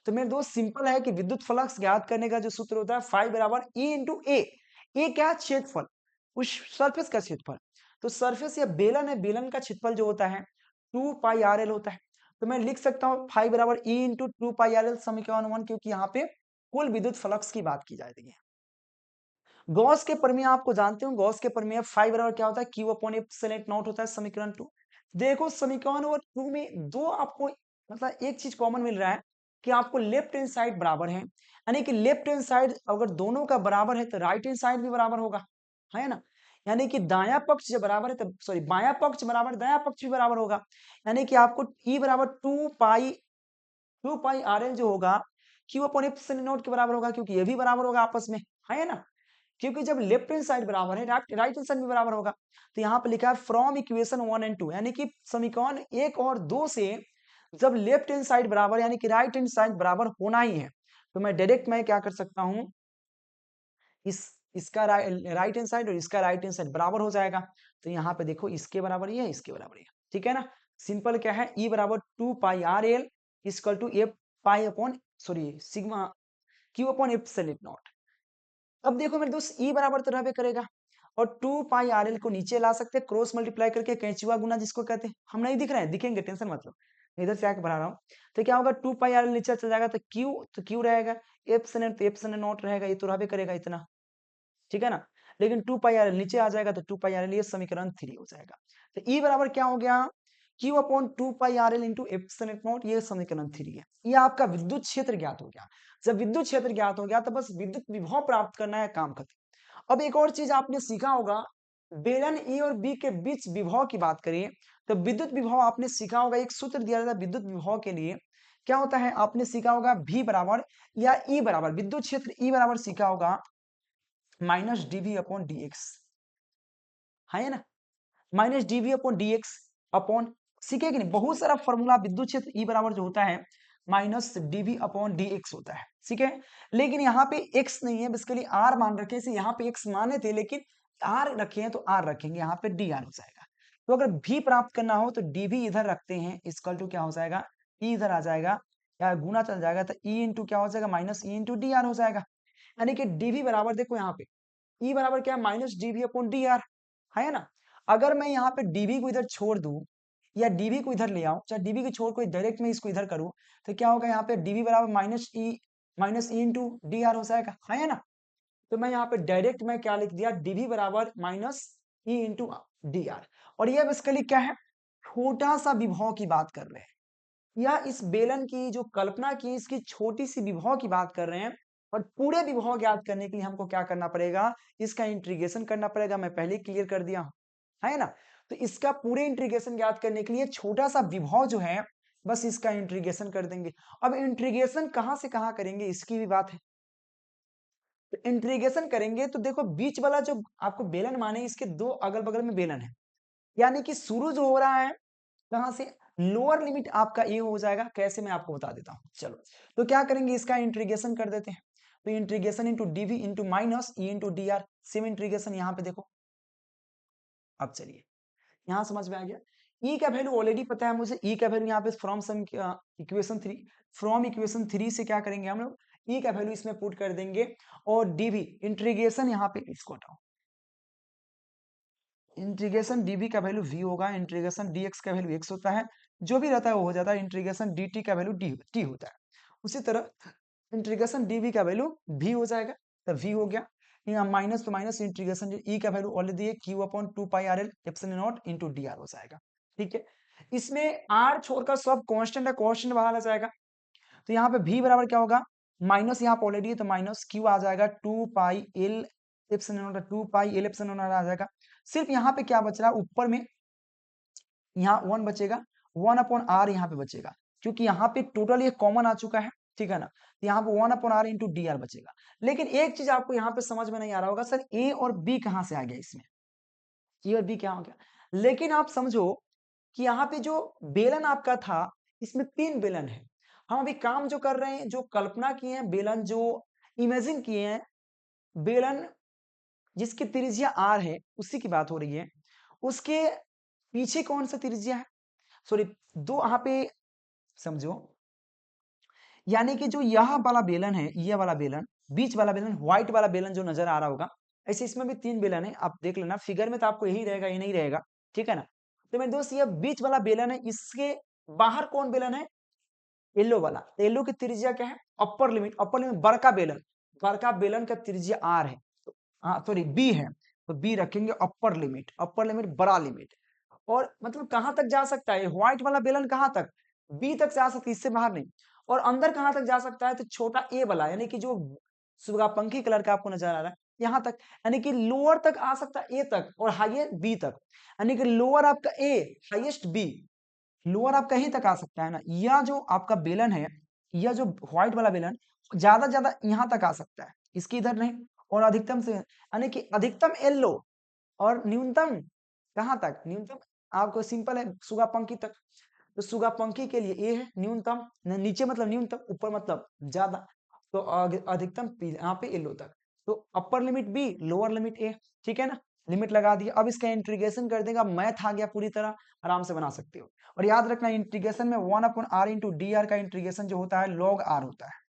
तो मेरे दोस्त सिंपल है कि विद्युत फ्लक्स ज्ञात करने का जो सूत्र होता है, फाई बराबर E इंटू ए क्या है, क्षेत्रफल, उस सरफेस का क्षेत्रफल, तो सरफेस या बेलन है, बेलन का क्षेत्रफल जो होता है 2 पाई RL होता है, तो मैं लिख सकता हूँ फाई बराबर E इंटू 2 पाई RL समीकरण 1, क्योंकि यहाँ पे कुल विद्युत फ्लक्स की बात की जाती है। गॉस के प्रमेय आपको जानते हो, गॉस के प्रमेय फाइव बराबर क्या होता है, क्यू अपॉन एप्सिलॉन नॉट होता है, समीकरण 2। देखो समीकरण और 2 में दो आपको मतलब एक चीज कॉमन मिल रहा है, कि आपको लेफ्ट हैंड साइड बराबर है, यानी कि लेफ्ट हैंड साइड अगर दोनों का बराबर है तो राइट हैंड साइड भी बराबर होगा, है ना। यानी कि दाया पक्ष जब बराबर है, तब सॉरी बाया पक्ष बराबर, दाया पक्ष भी बराबर होगा, यानी कि आपको ई बराबर 2 पाई RL जो होगा, क्यू अपॉन एप्सिलॉन नॉट के बराबर होगा, क्योंकि ये भी बराबर होगा आपस में, है ना। क्योंकि जब लेफ्ट हैंड साइड बराबर है, राइट हैंड साइड भी बराबर होगा, तो यहाँ पे लिखा है फ्रॉम इक्वेशन 1 एंड 2, यानी कि समीकरण 1 और 2 से जब लेफ्ट हैंड साइड बराबर यानी कि राइट हैंड साइड बराबर होना ही है, तो मैं डायरेक्ट मैं क्या कर सकता हूँ, इसका राइट हैंड साइड और इसका राइट हैंड साइड बराबर हो जाएगा, तो यहाँ पे देखो इसके बराबर ही है, इसके बराबर ही है, ठीक है ना। सिंपल क्या है, ई बराबर 2 pi RL equal to A pi upon sorry sigma Q upon epsilon not. अब देखो मेरे दोस्त ई बराबर तो रहबे करेगा, और 2 पाई RL को नीचे ला सकते हैं, क्रॉस मल्टीप्लाई करके, कैंचुआ गुना जिसको कहते हैं, हम नहीं दिख रहे हैं, दिखेंगे, टेंशन मतलब, इधर से आके बढ़ा रहा हूँ, तो क्या होगा 2 पाई RL नीचे चल जाएगा, तो क्यू रहेगा, एप्सिलॉन तो एप्सिलॉन नॉट रहेगा, ये तो रहबे करेगा इतना, ठीक है ना। लेकिन 2 पाई आर एल नीचे आ जाएगा तो 2 पाई आर एल, ये समीकरण 3 हो जाएगा। तो ई बराबर क्या हो गया, Q upon 2 pi R L into epsilon not, ये समीकरण 3 है। ये आपका विद्युत क्षेत्र ज्ञात हो गया। जब विद्युत क्षेत्र ज्ञात हो गया तो बस विद्युत विभव प्राप्त करना है, काम खत्म। अब एक और चीज आपने सीखा होगा, बेलन ए और बी के बीच विभव की बात करें तो विद्युत विभव आपने सीखा होगा, एक सूत्र दिया था विद्युत विभव के लिए, क्या होता है आपने सीखा होगा, भी बराबर या ई बराबर, विद्युत क्षेत्र ई बराबर सीखा होगा minus DV upon D X, है ना, minus DV upon D X upon, सीखे कि नहीं, बहुत सारा फॉर्मूला विद्युत क्षेत्र ई बराबर जो होता है minus DV upon D X होता है, ठीक है। लेकिन यहाँ पे एक्स नहीं है, बेसिकली आर मान रखे हैं, यहाँ पे एक्स माने थे लेकिन आर रखे हैं तो आर रखेंगे, यहाँ पे डी आर हो जाएगा। तो अगर भी प्राप्त करना हो तो डीवी इधर रखते हैं, इसकल टू क्या हो जाएगा, ई इधर आ जाएगा, या गुना चल जाएगा तो ई इंटू क्या हो जाएगा, minus e into d are हो जाएगा। यानी कि डीवी बराबर देखो यहाँ पे ई बराबर क्या है, minus DV upon D R, है ना। अगर मैं यहाँ पे डीवी को इधर छोड़ दूं या डीवी को इधर ले आऊं, चाहे डीवी को छोड़ को डायरेक्ट में इसको इधर करूं, तो क्या होगा, यहाँ पे डीवी बराबर minus e into d are हो जाएगा, है ना। तो मैं यहाँ पे डायरेक्ट में क्या लिख दिया, डीवी बराबर minus e into d are. और ये बेसिकली क्या है, छोटा सा विभव की बात कर रहे हैं, या इस बेलन की जो कल्पना की इसकी छोटी सी विभव की बात कर रहे हैं। और पूरे विभव ज्ञात करने के लिए हमको क्या करना पड़ेगा, इसका इंटीग्रेशन करना पड़ेगा, मैं पहले क्लियर कर दिया हूं, है ना। तो इसका पूरे इंटीग्रेशन ज्ञात करने के लिए छोटा सा विभव जो है बस इसका इंटीग्रेशन कर देंगे। अब इंटीग्रेशन कहां से कहां करेंगे इसकी भी बात है। तो इंटीग्रेशन करेंगे तो देखो बीच वाला जो आपको बेलन माने, इसके दो अगल बगल में बेलन है, यानी कि शुरू जो हो रहा है कहां से, लोअर लिमिट आपका ए हो जाएगा। कैसे, मैं आपको बता देता हूं, चलो। तो क्या करेंगे, इसका इंटीग्रेशन कर देते हैं। तो integration into d v into minus e into d r, same integration यहाँ पे देखो। अब चलिए यहां समझ में आ गया, ई का वैल्यू ऑलरेडी पता है मुझे, ई का वैल्यू यहाँ पे from some equation 3, from equation 3 से क्या करेंगे हम लोग, ई का वैल्यू इसमें पुट कर देंगे। और डीवी इंटीग्रेशन यहाँ पे, इसको हटाओ, इंटीग्रेशन डीवी का वैल्यू वी होगा, इंटीग्रेशन डीएक्स का वैल्यू एक्स होता है, जो भी रहता है वो हो जाता है, इंटीग्रेशन डी का वैल्यू टी होता है। उसी तरह इंटीग्रेशन डीवी का वैल्यू भी हो जाएगा, तो वी हो गया, यहाँ माइनस तो माइनस, इंटीग्रेशन ई का वैल्यू ऑलरेडी है, Q upon 2 pi R L epsilon not into D R हो जाएगा, ठीक है। इसमें आर छोड़कर सब कांस्टेंट है, कांस्टेंट बाहर आ जाएगा। तो यहाँ पे भी बराबर क्या होगा, माइनस यहाँ पे ऑलरेडी है तो माइनस क्यू आ जाएगा 2 pi L epsilon naught, 2 pi L epsilon naught आ जाएगा। सिर्फ यहाँ पे क्या बच रहा है, ऊपर में यहाँ 1 बचेगा, 1 अपॉन आर यहाँ पे बचेगा, क्योंकि यहाँ पे टोटल ये कॉमन आ चुका है, ठीक है ना। तो यहाँ पे 1 upon r into d r बचेगा। लेकिन एक चीज आपको यहाँ पे समझ में नहीं आ रहा होगा, सर ए और बी कहाँ से आ गया इसमें, ए और बी क्या हो गया। लेकिन आप समझो कि यहाँ पे जो बेलन आपका था, इसमें 3 बेलन है। हम अभी काम जो कर रहे हैं, जो कल्पना किए हैं बेलन, जो इमेजिन किए हैं बेलन जिसकी त्रिज्या आर है, उसी की बात हो रही है। उसके पीछे कौन सा त्रिज्या है, सॉरी, दो यहाँ पे समझो, यानी कि जो यह वाला बेलन है, यह वाला बेलन, बीच वाला बेलन, व्हाइट वाला बेलन जो नजर आ रहा होगा, ऐसे इसमें भी 3 बेलन है, आप देख लेना फिगर में, तो आपको यही रहेगा, ये नहीं रहेगा, ठीक है ना। तो मेरे दोस्त ये बीच वाला बेलन है, इसके बाहर कौन बेलन है, येलो वाला। तो येलो की त्रिज्या क्या है, अपर लिमिट बड़का बेलन का त्रिज्या आर है, तो हाँ सॉरी बी है, तो बी रखेंगे, अपर लिमिट बड़ा लिमिट। और मतलब कहां तक जा सकता है व्हाइट वाला बेलन, कहां तक, बी तक जा सकती है, इससे बाहर नहीं। और अंदर कहां तक जा सकता है, तो छोटा ए वाला, यानी कि जो सुगापंखी कलर का आपको नजर आ रहा है यहां तक, यानी कि लोअर तक आ सकता है ए तक और हाईएस्ट बी तक, यानी कि लोअर आपका ए, हाईएस्ट बी, लोअर आप कहीं तक आ सकता है ना। यह जो आपका बेलन है, यह जो व्हाइट वाला बेलन ज्यादा यहां तक आ सकता है, इसकी इधर नहीं। और अधिकतम से, यानी कि अधिकतम येलो और न्यूनतम कहां तक, न्यूनतम आपको सिंपल है सुगापंखी तक। तो सुगापंखी के लिए ए है न्यूनतम, नीचे मतलब न्यूनतम, ऊपर मतलब ज्यादा, तो अधिकतम यहाँ पे येलो तक। तो upper limit B, lower limit A, ठीक है ना। लिमिट लगा दिया, अब इसका इंटीग्रेशन कर देगा, मैथ आ गया पूरी तरह, आराम से बना सकते हो। और याद रखना इंटीग्रेशन में 1 upon r into d r का इंटीग्रेशन जो होता है लॉग आर होता है,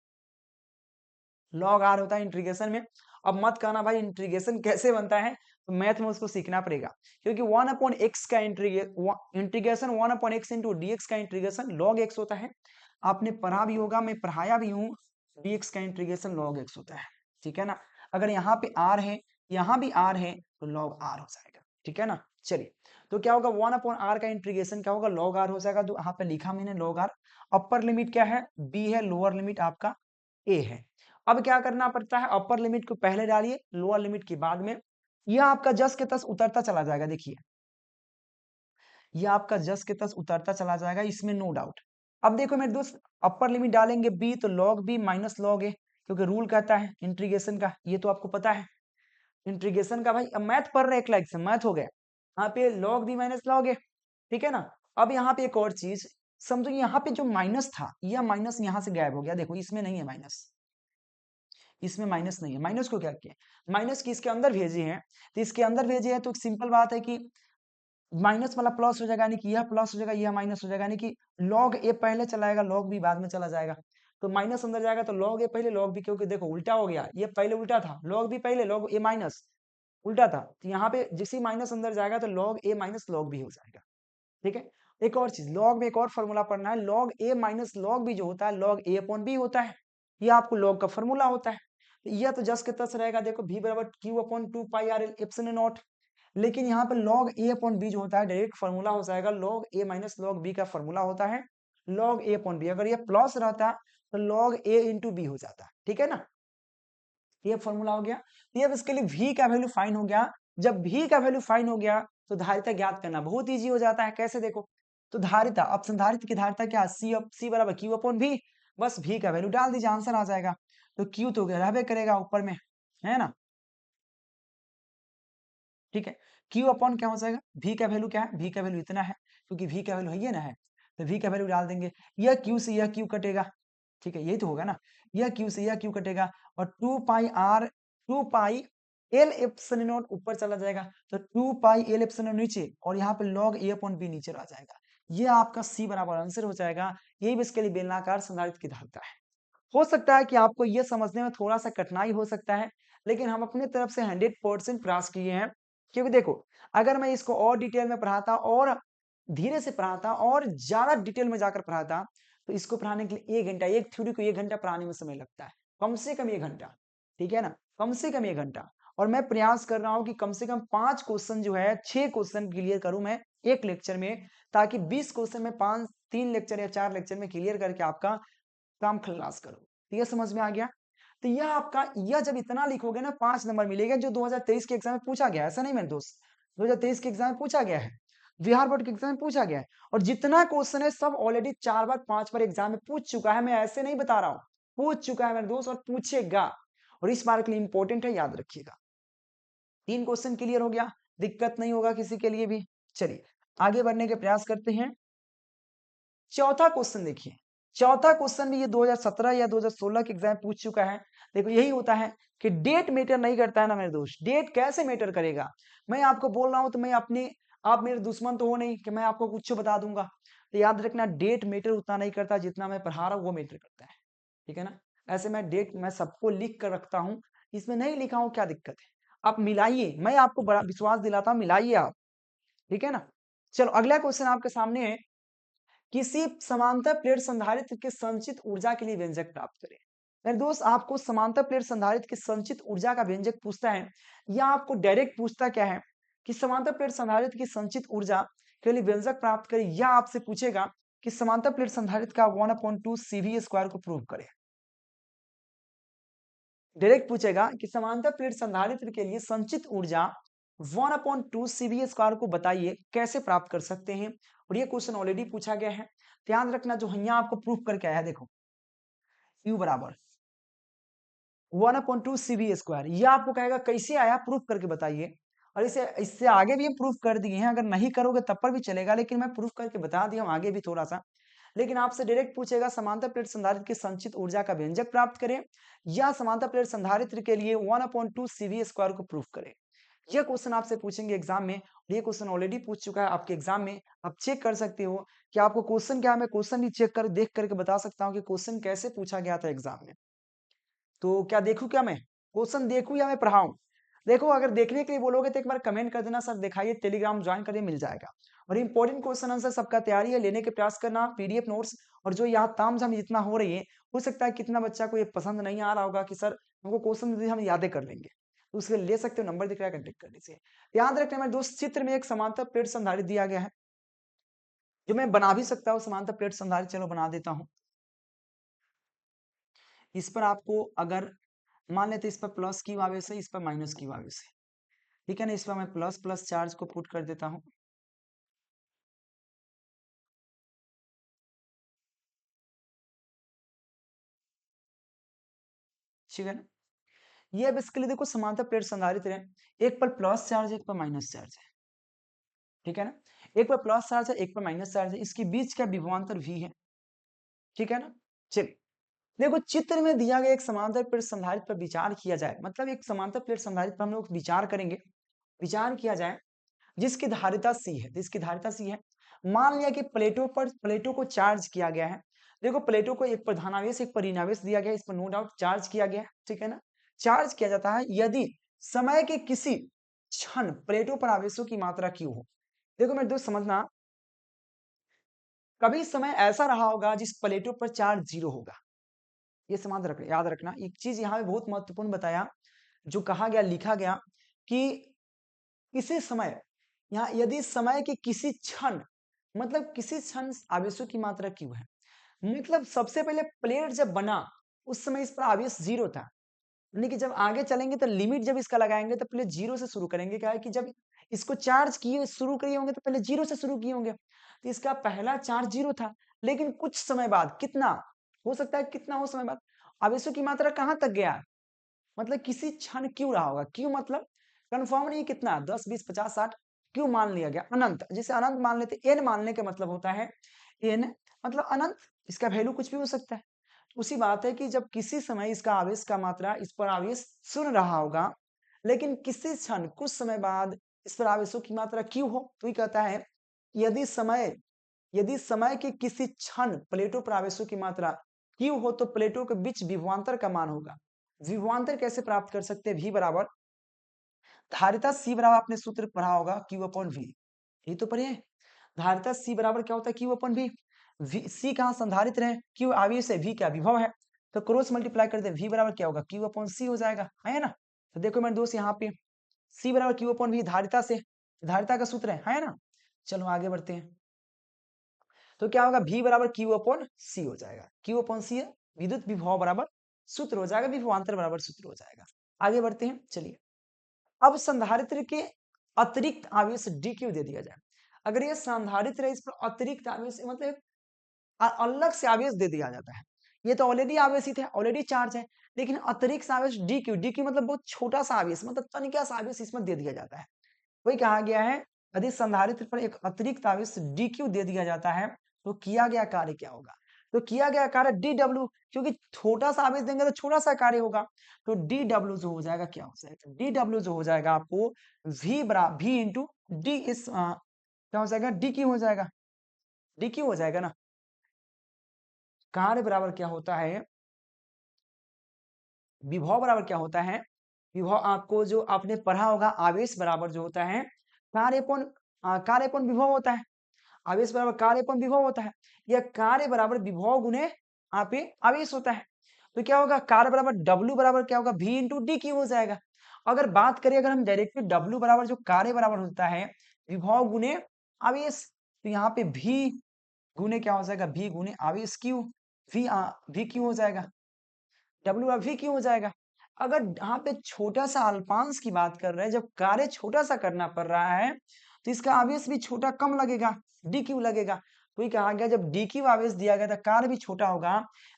लॉग आर होता है इंटीग्रेशन में। अब मत कहना भाई इंटीग्रेशन कैसे बनता है, तो मैथ में उसको सीखना पड़ेगा, क्योंकि 1 अपॉन एक्स का integration 1 upon x into d x का इंटीग्रेशन लॉग एक्स होता है। आपने पढ़ा भी होगा, मैं पढ़ाया भी हूँ, डीएक्स का इंटीग्रेशन लॉग एक्स होता है, ठीक है ना। अगर यहाँ पे आर है, यहाँ भी r है तो log r हो जाएगा, ठीक है ना। चलिए, तो क्या होगा 1/r का इंटीग्रेशन क्या होगा log r हो जाएगा। तो यहाँ पे लिखा मैंने log r। अपर लिमिट क्या है b है, लोअर लिमिट आपका a है। अब क्या करना पड़ता है, अपर लिमिट को पहले डालिए, लोअर लिमिट के बाद में। यह आपका जस के तस उतरता चला जाएगा। देखिए ये आपका जस के तस उतरता चला जाएगा, इसमें नो डाउट। अब देखो मेरे दोस्त, अपर लिमिट डालेंगे b तो log b minus log a, क्योंकि रूल कहता है इंटीग्रेशन का, ये तो आपको पता है इंटीग्रेशन का। भाई अब मैथ पढ़ रहे, एक लाइक से मैथ हो गया। यहाँ पे log b minus log a, ठीक है ना। अब यहाँ पे एक और चीज समझो, यहाँ पे जो माइनस था, यह माइनस यहाँ से गायब हो गया। देखो इसमें नहीं है माइनस, इसमें माइनस नहीं है। माइनस को क्या किया, माइनस की इसके अंदर भेजे हैं, तो इसके अंदर भेजे हैं तो सिंपल बात है कि माइनस वाला प्लस हो जाएगा, यानी कि यह प्लस हो जाएगा, यह माइनस हो जाएगा, यानी कि log a पहले चला जाएगा, log b बाद में चला जाएगा। तो माइनस अंदर जाएगा तो log a पहले log b, क्योंकि देखो उल्टा हो गया, ये पहले उल्टा था, log b पहले log a माइनस उल्टा था। तो यहाँ पे जिस ही माइनस अंदर जाएगा तो log a minus log b हो जाएगा, ठीक है। एक और चीज, log में एक और फॉर्मूला पढ़ना है, log a minus log b जो होता है log a अपॉन b होता है। ये आपको log का फॉर्मूला होता है। तो यह तो जस के तस रहेगा। देखो v बराबर q upon 2 pi r epsilon not. लेकिन यहाँ पे log a अपॉन b जो होता है डायरेक्ट फॉर्मूला हो जाएगा, log a minus log b का फॉर्मूला होता है log a अपॉन b। अगर ये प्लस रहता तो log a इंटू b हो जाता, ठीक है ना। ये फॉर्मूला हो गया। ये अब इसके लिए v का वैल्यू फाइन हो गया। जब v का वैल्यू फाइन हो गया तो धारिता ज्ञात करना बहुत इजी हो जाता है। कैसे देखो, तो धारिता, अब संधारित्र की धारिता क्या, c बराबर q अपॉन v। बस v का वैल्यू डाल दीजिए, आंसर आ जाएगा। तो q तो रहबे करेगा ऊपर में, है ना, ठीक है। q अपॉन क्या हो जाएगा, v का वैल्यू क्या है, v का वैल्यू इतना है, क्योंकि v का वैल्यू है ये ना है, तो v का वैल्यू डाल देंगे। यह q से यह q कटेगा, ठीक है, यही तो होगा ना। यह q से यह q कटेगा और 2 पाई r 2 pi l epsilon not ऊपर चला जाएगा, तो 2 पाई l एप्सिलॉन नीचे, और यहाँ पे log a अपॉन b नीचे आ जाएगा। ये आपका c बराबर आंसर हो जाएगा। यही इसके लिए बेलनाकार संधारित्र की धारिता है। हो सकता है कि आपको ये समझने में थोड़ा सा कठिनाई हो सकता है, लेकिन हम अपनी तरफ से 100% प्रयास किए हैं। क्योंकि देखो, अगर मैं इसको और डिटेल में पढ़ाता और धीरे से पढ़ाता और ज्यादा डिटेल में जाकर पढ़ाता, तो इसको पढ़ाने के लिए 1 घंटा, एक थ्योरी को 1 घंटा पढ़ाने में समय लगता है, कम से कम 1 घंटा, ठीक है ना, कम से कम 1 घंटा। और मैं प्रयास कर रहा हूं कि कम से कम 5 क्वेश्चन जो है, 6 क्वेश्चन क्लियर करूं मैं एक लेक्चर में, ताकि 20 क्वेश्चन में 3 लेक्चर या 4 लेक्चर में क्लियर करके आपका काम खल्लास करो। तो ये समझ में आ गया। तो यह आपका, यह जब इतना लिखोगे ना 5 नंबर मिलेगा, जो 2023 के एग्जाम में पूछा गया है। ऐसा नहीं मेरे दोस्त, 2023 के एग्जाम में पूछा गया है, बिहार बोर्ड के एग्जाम में पूछा गया है। और जितना क्वेश्चन है सब ऑलरेडी 4 बार 5 बार एग्जाम में पूछ चुका है। मैं ऐसे नहीं बता रहा हूं, पूछ चुका है मेरे दोस्त और पूछेगा। और इस बार के लिए इंपॉर्टेंट है, याद रखिएगा। 3 क्वेश्चन क्लियर हो गया, दिक्कत नहीं होगा किसी के लिए भी। चलिए आगे बढ़ने के प्रयास करते हैं। चौथा क्वेश्चन देखिए, चौथा क्वेश्चन भी ये 2017 या 2016 के एग्जाम पूछ चुका है। देखो यही होता है कि डेट मैटर नहीं करता है ना मेरे दोस्त, डेट कैसे मैटर करेगा। मैं आपको बोल रहा हूं तो मैं अपने, आप मेरे दुश्मन तो हो नहीं कि मैं आपको कुछ बता दूंगा। तो याद रखना, डेट मैटर उतना नहीं करता जितना मैं पढ़ा रहा हूँ वो मैटर करता है, ठीक है ना। ऐसे मैं डेट मैं सबको लिख कर रखता हूँ, इसमें नहीं लिखा हूँ, क्या दिक्कत है। आप मिलाइए, मैं आपको बड़ा विश्वास दिलाता हूँ, मिलाइए आप, ठीक है ना। चलो अगला क्वेश्चन आपके सामने है, किसी समांतर प्लेट संधारित्र के संचित ऊर्जा के लिए व्यंजक प्राप्त करें। मेरे दोस्त, आपको समांतर प्लेट संधारित्र की संचित ऊर्जा का व्यंजक पूछता है, या आपको डायरेक्ट पूछता क्या है कि समांतर प्लेट संधारित्र की संचित ऊर्जा के लिए व्यंजक प्राप्त करें, या आपसे पूछेगा कि समांतर प्लेट संधारित्र का 1/2 CV स्क्वायर को प्रूव करें। डायरेक्ट पूछेगा कि समांतर प्लेट संधारित्र के लिए संचित ऊर्जा 1/2 CV स्क्वायर को बताइए कैसे प्राप्त कर सकते हैं। और ये क्वेश्चन ऑलरेडी पूछा गया है, ध्यान रखना। जो यहाँ आपको प्रूफ करके आया है, देखो U बराबर 1/2 CV स्क्वायर, ये आपको कहेगा कैसे आया, प्रूफ करके बताइए। और इसे, इससे आगे भी हम प्रूफ कर दिए हैं, अगर नहीं करोगे तब पर भी चलेगा, लेकिन मैं प्रूफ करके बता दिया हूं आगे भी थोड़ा सा। लेकिन आपसे डायरेक्ट पूछेगा समांतर प्लेट संधारित्र की संचित ऊर्जा का व्यंजक प्राप्त करें, या समांतर प्लेट संधारित्र के लिए 1/2 CV स्क्वायर को प्रूफ करें। यह क्वेश्चन आपसे पूछेंगे एग्जाम में। ये क्वेश्चन ऑलरेडी पूछ चुका है आपके एग्जाम में, आप चेक कर सकते हो कि आपको क्वेश्चन क्या है। मैं क्वेश्चन भी चेक कर देख करके बता सकता हूँ कि क्वेश्चन कैसे पूछा गया था एग्जाम में। तो क्या देखूं, क्या मैं क्वेश्चन देखूं या मैं पढ़ाऊं। देखो, अगर देखने के लिए बोलोगे तो एक बार कमेंट कर देना, सर दिखाइए, टेलीग्राम ज्वाइन करिए, मिल जाएगा। और इंपॉर्टेंट क्वेश्चन आंसर सबका तैयारी है, लेने के प्रयास करना, PDF नोट्स। और जो यहाँ तामझाम जितना हो रही है, हो सकता है कितना बच्चा को ये पसंद नहीं आ रहा होगा कि सर हमको क्वेश्चन दीजिए, हम यादें कर लेंगे। तो उसके ले सकते हो, नंबर दिख रहा है कांटेक्ट करने से। याद रखना मेरे दोस्त, चित्र में एक समांतर प्लेट संधारित्र दिया गया है, जो मैं बना भी सकता हूँ समांतर प्लेट संधारित्र। चलो बना देता हूँ। इस पर आपको अगर मान लेते इस पर प्लस क्यू आवेश है, इस पर माइनस क्यू आवेश है, ठीक है ना। इस पर मैं प्लस प्लस चार्ज को पुट कर देता हूँ, ठीक है ना। ये बेसिकली देखो समांतर प्लेट संधारित्र है, एक पर प्लस चार्ज है, एक पर माइनस चार्ज है, ठीक है ना। एक पर प्लस चार्ज है, एक पर माइनस चार्ज है, इसके बीच का विभवांतर v है, ठीक है ना। चलिए देखो, चित्र में दिया गया एक समांतर प्लेट संधारित्र पर विचार किया जाए, मतलब एक समांतर प्लेट संधारित्र पर हम लोग विचार करेंगे, विचार किया जाए, जिसकी धारिता C है, जिसकी धारिता C है। मान लिया कि प्लेटों को चार्ज किया गया है। देखो प्लेटों को एक पर धनावेश एक पर ऋणावेश दिया गया है, इस पर नो डाउट चार्ज किया गया है, ठीक है ना। चार्ज किया जाता है यदि समय के किसी क्षण प्लेटों पर आवेशों की मात्रा Q हो। देखो मेरे दोस्त समझना, कभी समय ऐसा रहा होगा जिस प्लेटों पर चार्ज 0 होगा। ये समाज रख याद रखना, एक चीज यहाँ पे बहुत महत्वपूर्ण बताया, जो कहा गया लिखा गया कि किसी समय, यहाँ यदि समय के किसी क्षण, मतलब किसी क्षण आवेशों की मात्रा Q है, मतलब सबसे पहले प्लेट जब बना उस समय इस पर आवेश 0 था, यानी कि जब आगे चलेंगे तो लिमिट जब इसका लगाएंगे तो पहले 0 से शुरू करेंगे। क्या है कि जब इसको चार्ज किए शुरू किए होंगे तो पहले 0 से शुरू किए होंगे, तो इसका पहला चार्ज 0 था। लेकिन कुछ समय बाद, कितना हो सकता है, कितना हो समय बाद आवेशों की मात्रा कहां तक गया, मतलब किसी क्षण क्यों रहा होगा। क्यों मतलब कंफर्म नहीं, कितना 10 20 50 60, क्यों मान लिया गया अनंत। जैसे अनंत मान लेते, एन मानने का मतलब होता है एन मतलब अनंत, इसका वैल्यू कुछ भी हो सकता है। उसी बात है कि जब किसी समय इसका आवेश का मात्रा इस पर आवेश सुन रहा होगा, लेकिन किसी क्षण कुछ समय बाद इस पर आवेशों की मात्रा क्यों हो, तो ये कहता है यदि समय के किसी क्षण प्लेटों पर आवेशों की मात्रा क्यों हो, तो प्लेटों के बीच विभवांतर का मान होगा। विभवांतर कैसे प्राप्त कर सकते हैं, v बराबर धारिता C बराबर, आपने सूत्र पढ़ा होगा Q अपॉन V, ये तो पढ़िए। धारिता C बराबर क्या होता है, Q अपॉन V। C कहाँ संधारित्र है, Q आवेश है, V क्या विभव है, तो क्रॉस मल्टीप्लाई कर दे, V बराबर क्या होगा, Q अपॉन C हो जाएगा, है ना। तो देखो मेरे दोस्त यहाँ पे C बराबर Q अपॉन V धारिता से, धारिता का सूत्र है ना। चलो आगे बढ़ते हैं, तो क्या होगा, V बराबर Q अपॉन C हो जाएगा। Q अपॉन C है विद्युत विभव बराबर सूत्र हो जाएगा, विभवांतर बराबर सूत्र हो जाएगा। आगे बढ़ते हैं, चलिए अब संधारित्र के अतिरिक्त आवेश dq दे दिया जाए। अगर ये संधारित्र है, इस पर अतिरिक्त आवेश मतलब अलग से आवेश दे दिया जाता है। ये तो ऑलरेडी आवेशित है, ऑलरेडी चार्ज है, लेकिन अतिरिक्त आवेश dq मतलब बहुत छोटा सा आवेश, मतलब तनिका सा आवेश इसमें दे दिया जाता है। वही कहा गया है, यदि संधारित्र पर एक अतिरिक्त आवेश dq दे दिया जाता है तो किया गया कार्य क्या होगा, तो किया गया कार्य dw, क्योंकि छोटा सा आवेश देंगे तो छोटा सा कार्य होगा, तो dw जो हो जाएगा क्या हो जाएगा, dw जो हो जाएगा आपको v बराबर v इंटू डी, इस क्या हो जाएगा, dq हो जाएगा, dq हो जाएगा ना। कार्य बराबर क्या होता है, विभव बराबर क्या होता है, विभव आपको जो आपने पढ़ा होगा, आवेश बराबर जो होता है कार्य विभव होता है। आवेश बराबर कार्य विभव होता है, या कार्य बराबर विभव गुणे आप आवेश होता है। तो क्या होगा, कार्य बराबर W बराबर क्या होगा, V इंटू डी क्यू हो जाएगा। अगर बात करें, अगर हम डायरेक्टली W बराबर जो कार्य बराबर होता है विभव गुणे आवेश, तो यहाँ पे V गुणे क्या हो जाएगा, V गुणे आवेश Q, V क्यू हो जाएगा, W और V क्यों हो जाएगा। अगर यहाँ पे छोटा सा अल्पांश की बात कर रहे हैं, जब कार्य छोटा सा करना पड़ रहा है तो इसका आवेश भी छोटा कम लगेगा, dq लगेगा। तो ये कहा गया जब dq आवेश दिया गया था, कार्य भी छोटा होगा,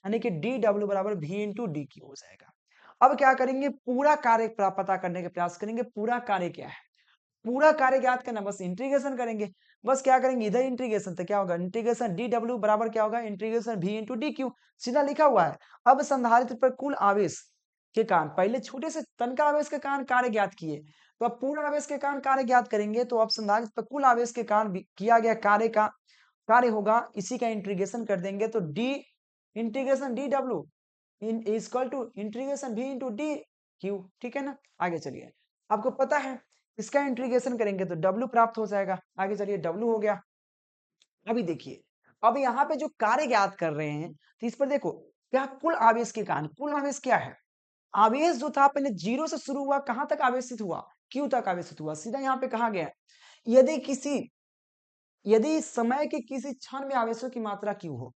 यानी कि dw बराबर v इंटू डी हो जाएगा। अब क्या करेंगे, पूरा कार्य पता करने का प्रयास करेंगे, पूरा कार्य क्या है, पूरा कार्य ज्ञात करना, बस इंटीग्रेशन करेंगे। बस क्या करेंगे, इधर इंटीग्रेशन, तो क्या होगा, इंटीग्रेशन dw बराबर क्या होगा, इंटीग्रेशन v इंटू डी, सीधा लिखा हुआ है। अब संधारित्र पर कुल आवेश के कारण, पहले छोटे से तनका आवेश के कारण कार्य ज्ञात किए, तो अब पूर्ण आवेश के कारण कार्य ज्ञात करेंगे। तो अब संधारित्र पर कुल आवेश के कारण किया गया कार्य का कार्य होगा, इसी का इंटीग्रेशन कर देंगे, तो डी इंटीग्रेशन डी डब्ल्यू equal to integration v into d q, ठीक है ना। आगे चलिए, आपको पता है इसका इंटीग्रेशन करेंगे तो W प्राप्त हो जाएगा। आगे चलिए, W हो गया। अभी देखिए, अब यहाँ पे जो कार्य ज्ञात कर रहे हैं, तो इस पर देखो, क्या कुल आवेश के कारण, कुल आवेश क्या है, आवेश जो था पहले जीरो से शुरू हुआ, कहां तक आवेशित हुआ, क्यू तक आवेशित हुआ। सीधा यहाँ पे कहा गया है यदि समय के किसी क्षण में आवेशों की मात्रा क्यू हो,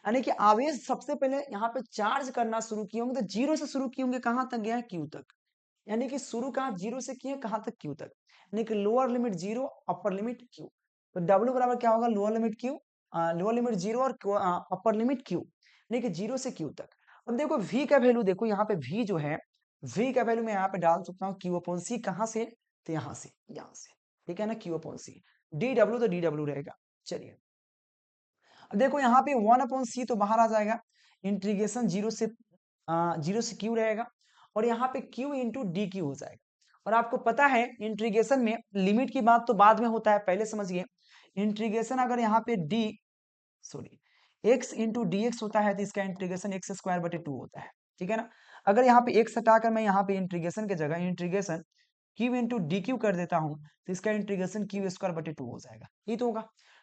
यानी कि आवेश सबसे पहले यहाँ पे चार्ज करना शुरू किए होंगे तो जीरो से शुरू किए होंगे, कहां तक गया है, क्यू तक। यानी कि शुरू कहां, जीरो से किए, कहां तक, क्यू तक। यानी कि lower limit zero, upper limit Q. तो डब्ल्यू बराबर क्या होगा, lower limit Q, lower limit zero और अपर लिमिट क्यू, यानी कि जीरो से क्यू तक। अब देखो v का वैल्यू, देखो यहाँ पे v जो है, v का वैल्यू मैं यहाँ पे डाल सकता हूँ क्यू अपॉन सी, कहां से, तो यहाँ से, ठीक है ना, क्यू अपॉन सी। डी डब्ल्यू तो डी डब्ल्यू रहेगा। चलिए अब देखो यहाँ पे वन अपॉन सी तो बाहर आ जाएगा, इंटीग्रेशन जीरो से क्यू रहेगा, और यहाँ पे क्यू इंटू डी क्यू हो जाएगा। और आपको पता है इंटीग्रेशन में लिमिट की बात तो बाद में होता है, पहले समझिए। इंटीग्रेशन अगर यहाँ पे एक्स इंटू डी एक्स होता है तो इसका इंटीग्रेशन एक्स स्क्वायर बटे टू होता है, ठीक है ना। अगर यहाँ पे एक्स हटाकर मैं यहाँ पे इंटीग्रेशन के जगह integration Q into d Q कर देता हूँ तो इसका इंटीग्रेशन क्यू स्क्वायर बटे टू हो जाएगा, ये तो होगा।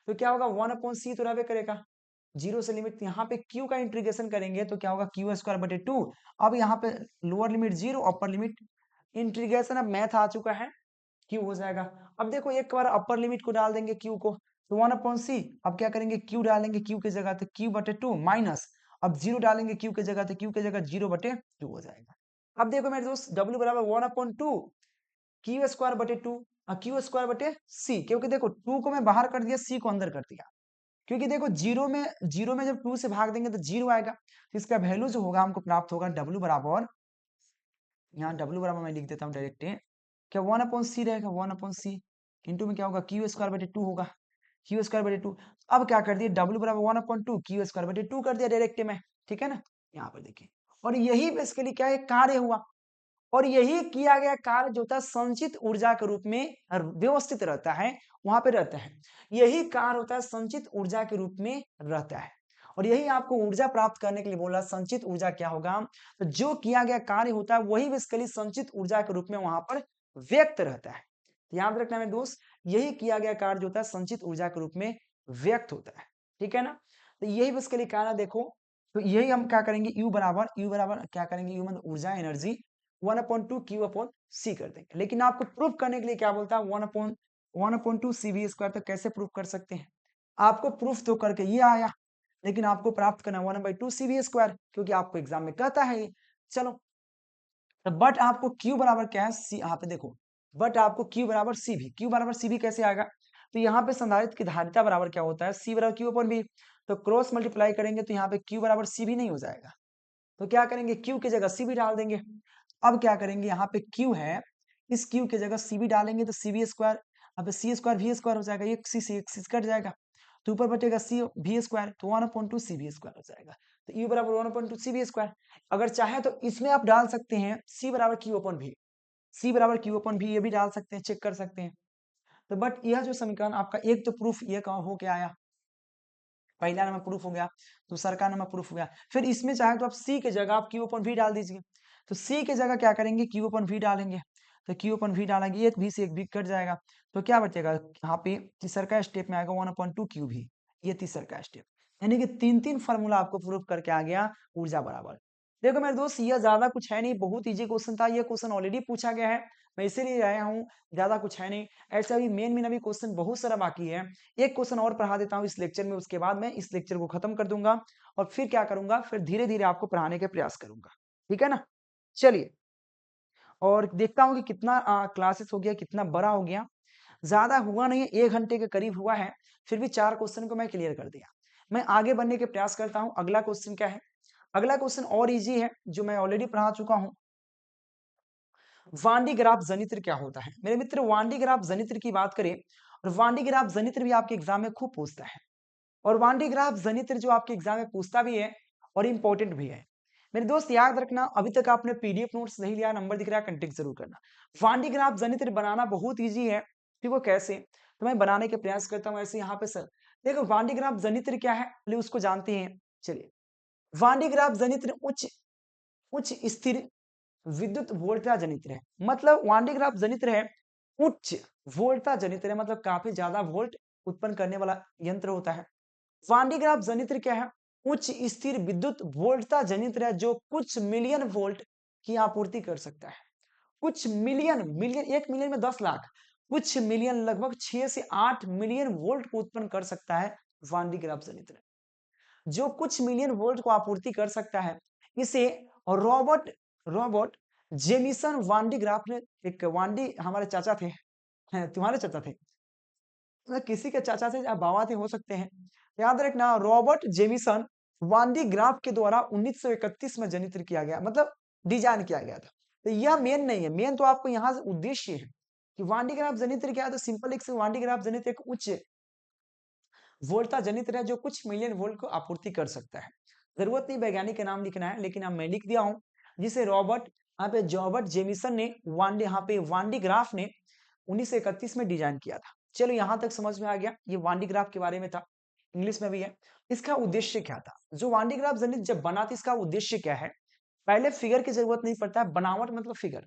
तो क्या होगा, वन अपॉन सी तो रहबे करेगा, जीरो से लिमिट, यहाँ पे क्यू का इंटीग्रेशन करेंगे तो क्या होगा, क्यू स्क्वायर बटे टू। अब यहाँ पे lower limit zero, upper limit, integration अब मैथ आ चुका है, क्यू हो जाएगा। अब देखो एक बार अपर लिमिट को डाल देंगे क्यू को, तो वन अपॉन सी, अब क्या करेंगे, क्यू डालेंगे क्यू की जगह तो क्यू बटे टू माइनस, अब जीरो डालेंगे क्यू की जगह तो क्यू की जगह जीरो बटे टू हो जाएगा। अब देखो मेरे दोस्त, डब्ल्यू बराबर one upon two Q square बटे टू, क्यू स्क्वायर बटे सी, क्योंकि देखो टू को मैं बाहर कर दिया, सी को अंदर कर दिया, क्योंकि देखो जीरो में जब टू से भाग देंगे तो जीरो आएगा, तो इसका वैल्यू जो होगा हमको प्राप्त होगा डब्ल्यू बराबर, यहाँ डब्ल्यू बराबर मैं लिख देता हूँ डायरेक्ट, क्या वन अपॉन सी रहेगा, वन अपॉन सी इंटू में क्या होगा, क्यू स्क्वायर बटे टू होगा, क्यू स्क्वायर बटे टू। अब क्या कर दिया, डब्ल्यू बराबर one upon two Q square बटे टू कर दिया डायरेक्ट में, ठीक है ना। यहाँ पर देखिए, और यही बेसिकली क्या है, कार्य हुआ, और यही किया गया कार्य जो था संचित ऊर्जा के रूप में व्यवस्थित रहता है, वहां पे रहता है, यही कार्य होता है संचित ऊर्जा के रूप में रहता है। और यही आपको ऊर्जा प्राप्त करने के लिए बोला, संचित ऊर्जा क्या होगा, तो जो किया गया कार्य होता है वही बेसिकली संचित ऊर्जा के रूप में वहां पर व्यक्त रहता है। याद रखना मेरे दोस्त, यही किया गया कार्य जो होता है संचित ऊर्जा के रूप में व्यक्त होता है, ठीक है ना। तो यही बेसिकली कार्य देखो, तो यही हम क्या करेंगे, यू बराबर क्या करेंगे, यू मतलब ऊर्जा, energy, one upon two Q upon C कर देंगे। लेकिन आपको प्रूफ करने के लिए क्या बोलता है, one upon two c v square, तो कैसे प्रूफ कर सकते हैं, आपको प्रूफ तो करके ये आया, लेकिन आपको प्राप्त करना one by two c v square, क्योंकि आपको एग्जाम में कहता है ये। चलो, तो बट आपको क्यू बराबर क्या है, सी, यहाँ पे देखो, बट आपको क्यू बराबर सी भी, क्यू बराबर सी भी कैसे आएगा, तो यहाँ पे संधारित्र की धारिता बराबर क्या होता है, सी बराबर क्यू अपॉन बी, तो क्रॉस मल्टीप्लाई करेंगे तो यहाँ पे क्यू बराबर सी भी नहीं हो जाएगा, तो क्या करेंगे, क्यू की जगह सी भी डाल देंगे। अब क्या करेंगे, यहाँ पे क्यू है, इस क्यू की जगह सी भी डालेंगे तो सी बी स्क्वायर, अब सी स्क्वायर भी स्क्वायर हो जाएगा, एक सी से एक सी कट जाएगा, तो ऊपर बचेगा सी भी स्क्वायर, तो one upon two c b square हो जाएगा, तो यू बराबर one upon two c b square. अगर चाहे तो इसमें आप डाल सकते हैं सी बराबर क्यू अपॉन भी, सी बराबर क्यू अपॉन भी, ये भी डाल सकते हैं, चेक कर सकते हैं। तो बट यह जो समीकरण आपका, एक तो प्रूफ ये हो के आया, पहला नंबर प्रूफ हो गया, दूसरा का नंबर प्रूफ हो गया, फिर इसमें चाहे तो आप सी की जगह आप क्यू अपॉन वी डाल दीजिए, तो सी की जगह क्या करेंगे, क्यू अपॉन वी डालेंगे, तो क्यू अपॉन वी डालेंगे, एक भी से एक भी कट जाएगा, तो क्या बचेगा, यहाँ पे तीसरा का स्टेप में आएगा वन अपॉन टू क्यू भी, ये तीसरा का स्टेप, यानी कि तीन तीन फार्मूला आपको प्रूफ करके आ गया ऊर्जा बराबर। देखो मेरे दोस्त, ये ज्यादा कुछ है नहीं, बहुत इजी क्वेश्चन था, ये क्वेश्चन ऑलरेडी पूछा गया है, मैं इसीलिए आया हूँ, ज्यादा कुछ है नहीं। ऐसा भी मेन अभी क्वेश्चन बहुत सारा बाकी है, एक क्वेश्चन और पढ़ा देता हूँ इस लेक्चर में, उसके बाद मैं इस लेक्चर को खत्म कर दूंगा, और फिर क्या करूंगा, फिर धीरे धीरे आपको पढ़ाने के प्रयास करूंगा, ठीक है ना। चलिए, और देखता हूँ कि कितना क्लासेस हो गया, कितना बड़ा हो गया, ज्यादा हुआ नहीं है, 1 घंटे के करीब हुआ है, फिर भी 4 क्वेश्चन को मैं क्लियर कर दिया। मैं आगे बढ़ने के प्रयास करता हूँ, अगला क्वेश्चन क्या है, अगला क्वेश्चन और इजी है, जो मैं ऑलरेडी पढ़ा चुका हूँ। वांडी ग्राफ जनित्र क्या होता है मेरे मित्र, वांडी ग्राफ जनित्र की बात करें, और वांडी ग्राफ जनित्र भी आपके एग्जाम में खूब पूछता है, और वांडी ग्राफ जनित्र जो आपके एग्जाम में पूछता भी है और इंपॉर्टेंट भी है। मेरे दोस्त याद रखना, अभी तक आपने पीडीएफ नोट्स नहीं लिया, नंबर दिख रहा है, कंटेक्ट जरूर करना। वांडी ग्राफ जनित्र बनाना बहुत इजी है, देखो कैसे, तो मैं बनाने के प्रयास करता हूँ ऐसे। यहाँ पे सर देखो, वांडी ग्राफ जनित्र क्या है, पहले उसको जानते हैं। चलिए, वांडी ग्राफ जनित्र उच्च उच्च स्थिर विद्युत वोल्टता जनित्र है, मतलब वांडी ग्राफ जनित्र है उच्च वोल्टता जनित्र है, मतलब काफी ज्यादा वोल्ट उत्पन्न करने वाला यंत्र होता है। वांडी ग्राफ जनित्र क्या है, उच्च स्थिर विद्युत वोल्टता जनित्र है, जो कुछ मिलियन वोल्ट की आपूर्ति कर सकता है। कुछ मिलियन मिलियन 1 मिलियन में 10 लाख, कुछ मिलियन लगभग 6 से 8 मिलियन वोल्ट को उत्पन्न कर सकता है वान डी ग्राफ जनित्र। जो कुछ मिलियन वोल्ट को आपूर्ति कर सकता है, इसे रॉबर्ट रॉबर्ट जेमिसन वान डी ग्राफ ने, एक वान डी हमारे चाचा थे, तुम्हारे चाचा थे, किसी के चाचा थे या बाबा थे हो सकते हैं, याद रखना रॉबर्ट जेमिसन वान डी ग्राफ के द्वारा 1931 में जनित्र किया गया, मतलब डिजाइन किया गया था। तो यह मेन नहीं है, मेन तो आपको यहाँ से उद्देश्य है कि वान डी ग्राफ जनित्र क्या है। तो सिंपल एक वान डी ग्राफ जनित्र एक उच्च वोल्टा जनित्र है जो कुछ मिलियन वोल्ट को आपूर्ति कर सकता है। जरूरत नहीं वैज्ञानिक का नाम लिखना है, लेकिन अब मैं लिख दिया हूं, जिसे रॉबर्ट यहाँ पे जॉबर्ट जेमिसन ने यहाँ पे वान डी ग्राफ ने 1931 में डिजाइन किया था। चलो यहां तक समझ में आ गया, ये वान डी ग्राफ के बारे में था, इंग्लिश में भी है। इसका उद्देश्य क्या था, जो वान डी ग्राफ जनित्र जब बना था, इसका उद्देश्य क्या है। पहले फिगर की जरूरत नहीं पड़ता है, बनावट मतलब फिगर।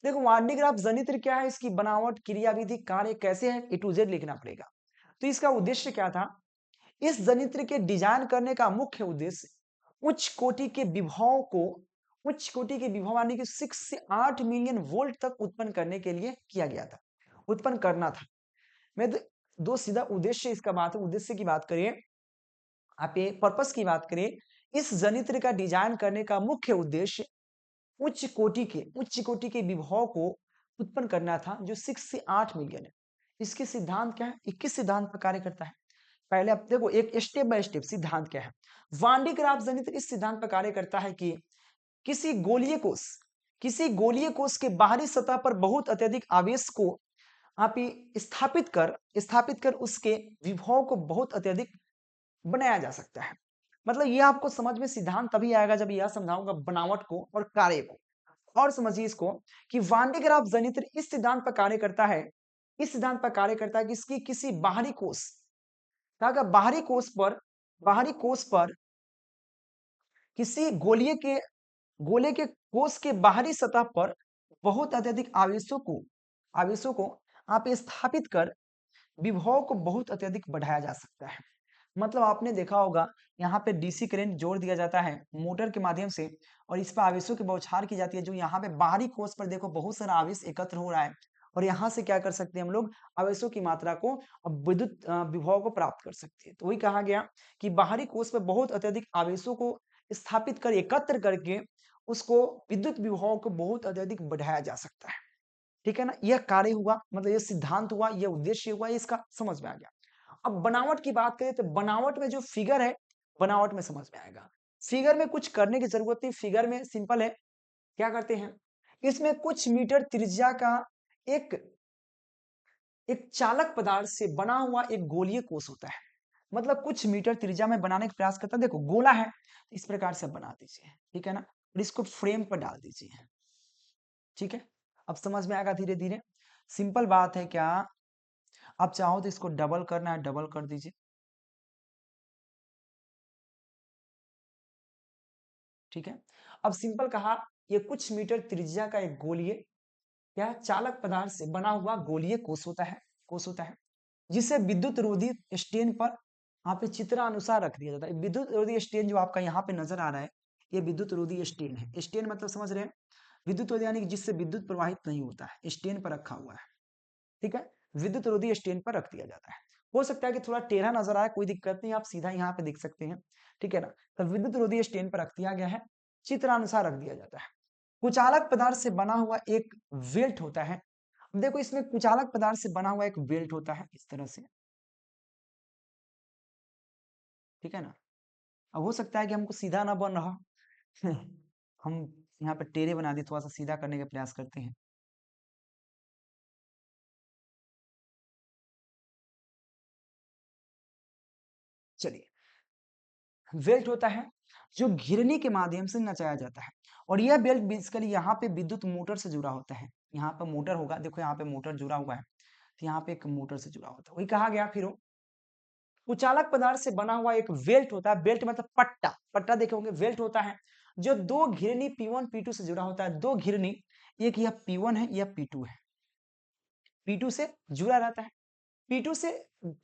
देखो वान डी ग्राफ जनित्र क्या है, इसकी बनावट, क्रियाविधि, कार्य कैसे है, ए टू जेड लिखना पड़ेगा। तो इसका उद्देश्य क्या था, इस जनित्र के डिजाइन करने का मुख्य उद्देश्य उच्च कोटि के विभव को, उच्च कोटि के विभव यानी कि 6 से 8 मिलियन वोल्ट तक उत्पन्न करने के लिए किया गया था, उत्पन्न करना था। मैं दो सीधा उद्देश्य इसका बात है, उद्देश्य की बात करें, आप ये पर्पस की बात करें, इस जनित्र का डिजाइन करने का मुख्य उद्देश्य उच्च कोटि के विभव को उत्पन्न करना था, जो 6 से 8 मिलियन है। इसके सिद्धांत क्या है, 21 सिद्धांत पर कार्य करता है। पहले आप देखो एक स्टेप बाय स्टेप सिद्धांत क्या है। वान डी ग्राफ जनित्र इस सिद्धांत पर कार्य करता है कि किसी गोलीय कोष के बाहरी सतह पर बहुत अत्यधिक आवेश को आप स्थापित कर उसके विभव को बहुत अत्यधिक बनाया जा सकता है। मतलब ये आपको समझ में सिद्धांत तभी आएगा जब यह समझाऊंगा बनावट को और कार्य को। और समझिए इसको कि वान डी ग्राफ जनित्र इस सिद्धांत पर कार्य करता है, कि इसकी किसी बाहरी कोष, बाहरी कोष पर किसी गोले के कोष के बाहरी सतह पर बहुत अत्यधिक आवेशों को आप स्थापित कर विभव को बहुत अत्यधिक बढ़ाया जा सकता है। मतलब आपने देखा होगा यहाँ पे डीसी करंट जोड़ दिया जाता है मोटर के माध्यम से, और इस पर आवेशों की बौछार की जाती है, जो यहाँ पे बाहरी कोष पर देखो बहुत सारा आवेश एकत्र हो रहा है, और यहाँ से क्या कर सकते हैं हम लोग, आवेशों की मात्रा को विद्युत विभव को प्राप्त कर सकते हैं। तो वही कहा गया कि बाहरी कोष पर बहुत अत्यधिक आवेशों को स्थापित कर एकत्र करके उसको विद्युत विभव को बहुत अत्यधिक बढ़ाया जा सकता है। ठीक है ना, यह कार्य हुआ, मतलब यह सिद्धांत हुआ, यह उद्देश्य हुआ, इसका समझ में आ गया। अब बनावट की बात करें तो बनावट में जो फिगर है, बनावट में समझ में आएगा। फिगर में कुछ करने की जरूरत नहीं, फिगर में सिंपल है, क्या करते हैं, इसमें कुछ मीटर त्रिज्या का एक एक चालक पदार्थ से बना हुआ एक गोलीय कोष होता है। मतलब कुछ मीटर त्रिज्या में बनाने का प्रयास करता है। देखो गोला है, इस प्रकार से बना दीजिए, ठीक है ना, और इसको फ्रेम पर डाल दीजिए, ठीक है। अब समझ में आएगा धीरे धीरे, सिंपल बात है। क्या आप चाहो तो इसको डबल करना है, डबल कर दीजिए, ठीक है। अब सिंपल कहा, ये कुछ मीटर त्रिज्या का एक गोलीय क्या चालक पदार्थ से बना हुआ गोलीय कोष होता है, जिसे विद्युत रोधी स्टेन पर यहाँ पे चित्रानुसार रख दिया जाता है। विद्युत रोधी स्टेन जो आपका यहाँ पे नजर आ रहा है, ये विद्युत रोधी स्टेन है। स्टेन मतलब समझ रहे हैं, विद्युत रोधी यानी कि जिससे विद्युत प्रवाहित नहीं होता है, स्टेन पर रखा हुआ है, ठीक है। विद्युत रोधी स्टेन पर रख दिया जाता है। हो सकता है कि थोड़ा टेढ़ा नजर आए, कोई दिक्कत नहीं, आप सीधा यहाँ पे देख सकते हैं, ठीक है ना। तो विद्युत रोधी स्टेन पर रख दिया गया है, चित्रानुसार रख दिया जाता है। कुचालक पदार्थ से बना हुआ एक बेल्ट होता है। देखो इसमें कुचालक पदार्थ से बना हुआ एक बेल्ट होता है इस तरह से, ठीक है ना। अब हो सकता है कि हमको सीधा ना बन रहा हम यहाँ पे टेढ़े बना दिए, थोड़ा सा सीधा करने का प्रयास करते हैं। चलिए, बेल्ट होता है जो घिरनी के माध्यम से नचाया जाता है, और यह बेल्ट बेसिकली यहाँ पे विद्युत मोटर से जुड़ा होता है। यहाँ पे मोटर होगा, देखो यहाँ पे मोटर जुड़ा हुआ है, तो यहाँ पे एक मोटर से जुड़ा होता है। वही कहा गया फिर कुचालक पदार्थ से बना हुआ एक बेल्ट होता है। बेल्ट मतलब पट्टा, पट्टा देखे होंगे, बेल्ट होता है जो दो घिरनी P1 P2 से जुड़ा होता है। दो घिरनी, एक यह P1 है, यह P2 है, P2 से जुड़ा रहता है, P2 से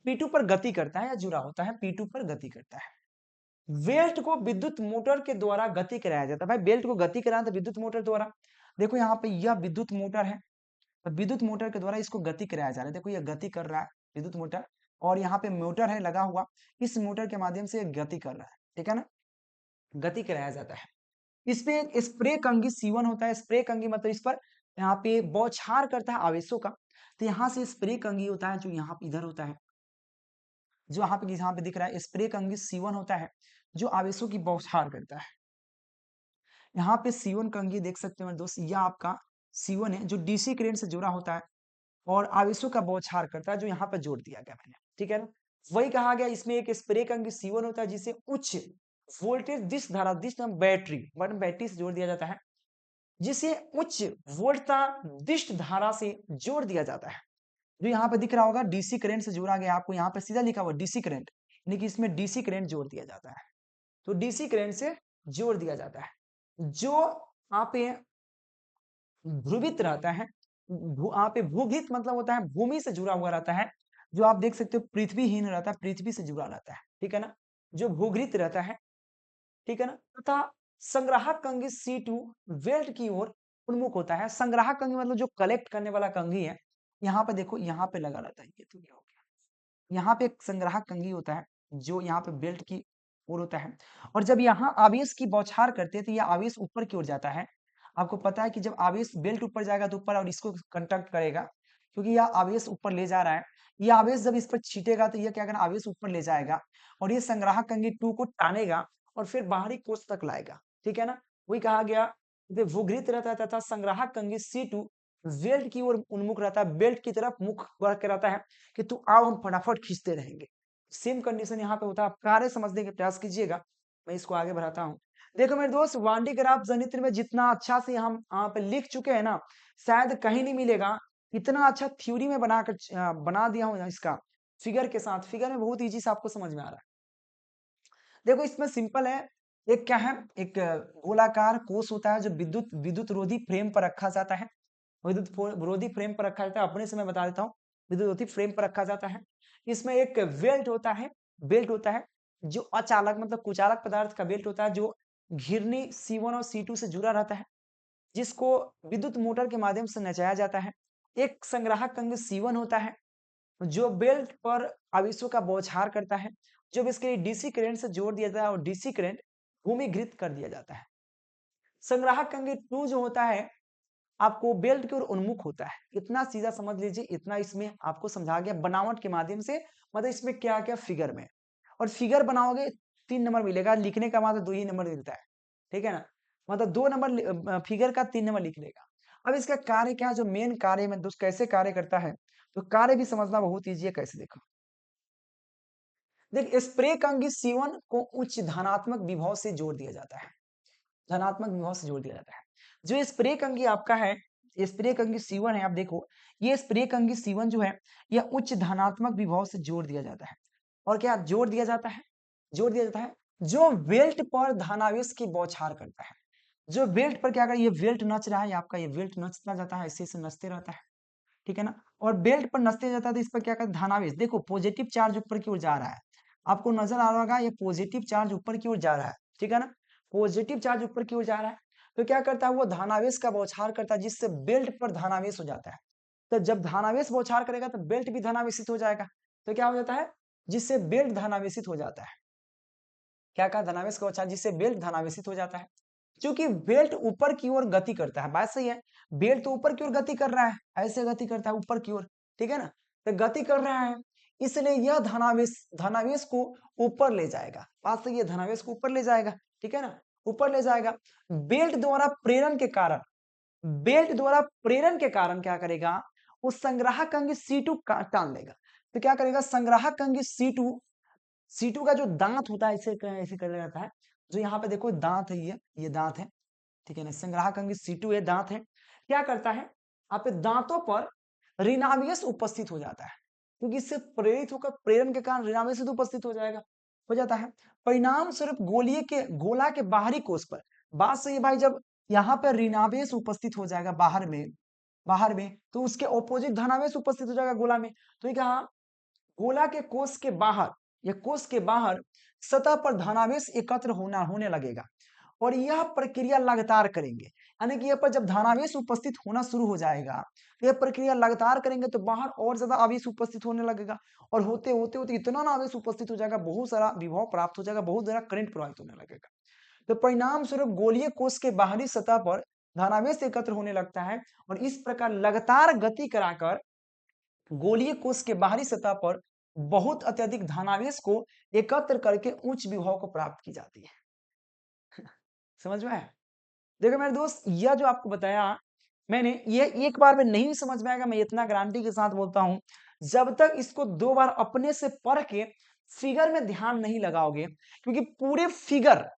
P2 पर गति करता है या जुड़ा होता है, P2 पर गति करता है। बेल्ट को विद्युत मोटर के द्वारा गति कराया जाता है। भाई बेल्ट को गति कराना तो विद्युत मोटर द्वारा। देखो यहाँ पे यह विद्युत मोटर है, तो विद्युत मोटर के द्वारा इसको गति कराया जा रहा है। देखो यह गति कर रहा है विद्युत मोटर, और यहाँ पे मोटर है लगा हुआ, इस मोटर के माध्यम से गति कर रहा है, ठीक है ना, गति कराया जाता है। इसमें एक स्प्रे कंघी C1 होता है। स्प्रे कंघी मतलब इस पर यहाँ पे बौछार करता है आवेशों का, तो यहाँ से स्प्रे कंघी होता है जो यहाँ पे इधर होता है, जो यहाँ पे दिख रहा है स्प्रे कंघी C1 होता है जो आवेशों की बौछार करता है। यहाँ पे C1 कंघी देख सकते हो मेरे दोस्त, यह आपका C1 है जो डीसी करंट से जुड़ा होता है और आवेशों का बौछार करता है, जो यहाँ पे जोड़ दिया गया मैंने, ठीक है ना। वही कहा गया इसमें एक स्प्रे कंघी C1 होता है जिसे उच्च वोल्टेज दिश धारा, दिश बैटरी से जोड़ दिया जाता है, जिसे उच्च वोल्टता दिष्ट धारा से जोड़ दिया जाता है। जो यहाँ पे दिख रहा होगा डीसी करंट से जोड़ा गया, आपको यहाँ पे सीधा लिखा हुआ डीसी करंट, यानी कि इसमें डीसी करंट जोड़ दिया जाता है, तो डीसी करंट से जोड़ दिया जाता है। जो आप ध्रुवित रहता है, आप भूभित मतलब होता है भूमि से जुड़ा हुआ रहता है, जो आप देख सकते हो पृथ्वीहीन रहता है, पृथ्वी से जुड़ा रहता है, ठीक है ना, जो भूघृत रहता है, ठीक है ना, तथा संग्राहक कंघी C2 वेल्ट की ओर उन्मुख होता है। संग्राहक कंघी मतलब जो कलेक्ट करने वाला कंघी है, यहाँ पे देखो यहाँ पे लगा रहता है, ये तो क्या हो गया, यहाँ पे एक संग्राहक कंघी होता है जो यहाँ पे बेल्ट की ओर होता है, और जब यहाँ आवेश की बौछार करते हैं तो यह आवेश ऊपर की ओर जाता है। आपको पता है कि जब आवेश बेल्ट ऊपर जाएगा तो ऊपर और इसको कंडक्ट करेगा, क्योंकि यह आवेश ऊपर ले जा रहा है, यह आवेश जब इस पर छीटेगा तो यह क्या करना, आवेश ऊपर ले जाएगा और ये संग्राहक कंघी 2 को टानेगा और फिर बाहरी कोष तक लाएगा, ठीक है ना। वही कहा गया वे भूघृत रहता है तथा संग्राहक कंघी C2 बेल्ट की ओर उन्मुख रहता है, बेल्ट की तरफ मुख करके रहता है कि तू आओ हम फटाफट खींचते रहेंगे। सेम कंडीशन यहाँ पे होता है, आप कार्य समझने के प्रयास कीजिएगा। मैं इसको आगे बढ़ाता हूँ। देखो मेरे दोस्त, वान डी ग्राफ गणित में जितना अच्छा से हम यहाँ पे लिख चुके हैं ना, शायद कहीं नहीं मिलेगा। इतना अच्छा थ्योरी में बना दिया हूँ इसका फिगर के साथ। फिगर में बहुत इजी से आपको समझ में आ रहा है। देखो इसमें सिंपल है, एक क्या है, एक गोलाकार कोष होता है जो विद्युत विद्युत रोधी फ्रेम पर रखा जाता है। विद्युत विरोधी फ्रेम पर रखा जाता है, अपने से मैं बता देता हूँ, विद्युत रोधी फ्रेम पर रखा जाता है। इसमें एक बेल्ट होता है, बेल्ट होता है जो अचालक मतलब कुचालक पदार्थ का बेल्ट होता है, जो घिरनी C1 और C2 से जुड़ा रहता है, जिसको विद्युत मोटर के माध्यम से नचाया जाता है। एक संग्राहक कंघी C1 होता है जो बेल्ट पर आवेशों का बौछार करता है, जब इसके डीसी करंट से जोड़ दिया जाता है और डीसी करंट भूमिगृत कर दिया जाता है। संग्राहक कंघी 2 जो होता है आपको बेल्ट की ओर उन्मुख होता है। इतना सीधा समझ लीजिए, इतना इसमें आपको समझा गया बनावट के माध्यम से, मतलब इसमें क्या क्या फिगर में, और फिगर बनाओगे 3 नंबर मिलेगा, लिखने का मतलब 2 ही नंबर मिलता है, ठीक है ना, मतलब 2 नंबर फिगर का 3 नंबर लिख लेगा। अब इसका कार्य क्या है, जो मेन कार्य में दोस्त कैसे कार्य करता है, तो कार्य भी समझना बहुत ईजी है। कैसे देखो, देख स्प्रे कंघी C1 को उच्च धनात्मक विभव से जोड़ दिया जाता है, धनात्मक विभव से जोड़ दिया जाता है। जो स्प्रे कंघी आपका है, स्प्रे कंघी C1 है, आप देखो ये स्प्रे कंघी C1 जो है यह उच्च धनात्मक विभव से जोड़ दिया जाता है। और क्या जोड़ दिया जाता है, जोड़ दिया जाता है जो बेल्ट पर धनावेश की बौछार करता है। जो बेल्ट पर क्या कर, ये बेल्ट नच रहा है आपका, ये बेल्ट नचता जाता है, ऐसे ऐसे नचते रहता है, ठीक है ना, और बेल्ट पर नचते जाता है तो इस पर क्या कर, धनावेश, देखो पॉजिटिव चार्ज ऊपर की ओर जा रहा है, आपको नजर आ रहा होगा ये पॉजिटिव चार्ज ऊपर की ओर जा रहा है, ठीक है ना, पॉजिटिव चार्ज ऊपर की ओर जा रहा है, तो क्या करता है वो धनावेश का बौछार करता है, जिससे बेल्ट पर धनावेश हो जाता है। तो जब धनावेश बौछार करेगा तो बेल्ट भी धनावेशित हो जाएगा, तो क्या हो जाता है, जिससे बेल्ट धनावेशित हो जाता है। क्या कहा, धनावेश का बौछार जिससे बेल्ट धनावेशित हो जाता है। क्योंकि बेल्ट ऊपर की ओर गति करता है, बात सही है, बेल्ट तो ऊपर की ओर गति कर रहा है, ऐसे गति करता है ऊपर की ओर, ठीक है ना, तो गति कर रहा है, इसलिए यह धनावेश धनावेश को ऊपर ले जाएगा, बात सही है, धनावेश को ऊपर ले जाएगा, ठीक है ना, ऊपर ले जाएगा। बेल्ट द्वारा प्रेरण के कारण, बेल्ट द्वारा प्रेरण के कारण क्या करेगा, उस संग्राहक कंघी C2 टान लेगा। तो क्या करेगा, संग्राहक कंघी C2 का जो दांत होता है, ऐसे कर जाता है, जो यहाँ पे देखो दांत है, ये दांत है, ठीक है ना, संग्राहक अंग C2 ये दांत है, क्या करता है, आप दांतों पर ऋणावेश उपस्थित हो जाता है, क्योंकि इससे प्रेरित होकर प्रेरण के कारण ऋणावेश उपस्थित हो जाएगा, हो जाता है। परिणाम स्वरूप गोला के बाहरी कोष पर, बात सही है भाई, जब यहाँ पर ऋणावेश उपस्थित हो जाएगा बाहर में तो उसके ऑपोजिट धनावेश उपस्थित हो जाएगा गोला में, तो ये कहा गोला के कोष के बाहर, या कोष के बाहर सतह पर धनावेश एकत्र होने लगेगा और यह प्रक्रिया लगातार करेंगे, यानी कि यहाँ पर जब धनावेश उपस्थित होना शुरू हो जाएगा, यह प्रक्रिया लगातार करेंगे तो बाहर और ज्यादा आवेश उपस्थित होने लगेगा और होते होते होते इतना ना आवेश उपस्थित हो जाएगा, बहुत सारा विभव प्राप्त हो जाएगा, बहुत ज्यादा करंट प्रवाहित होने लगेगा। तो परिणाम स्वरूप गोलीय कोष के बाहरी सतह पर धनावेश एकत्र होने लगता है और इस प्रकार लगातार गति कराकर गोलीय कोष के बाहरी सतह पर बहुत अत्यधिक धनावेश को एकत्र करके उच्च विभव को प्राप्त की जाती है। समझ में आया? देखो मेरे दोस्त, यह जो आपको बताया मैंने, ये एक बार में नहीं समझ में आएगा, मैं इतना गारंटी के साथ बोलता हूं। जब तक इसको 2 बार अपने से पढ़ के फिगर में ध्यान नहीं लगाओगे, क्योंकि पूरे फिगर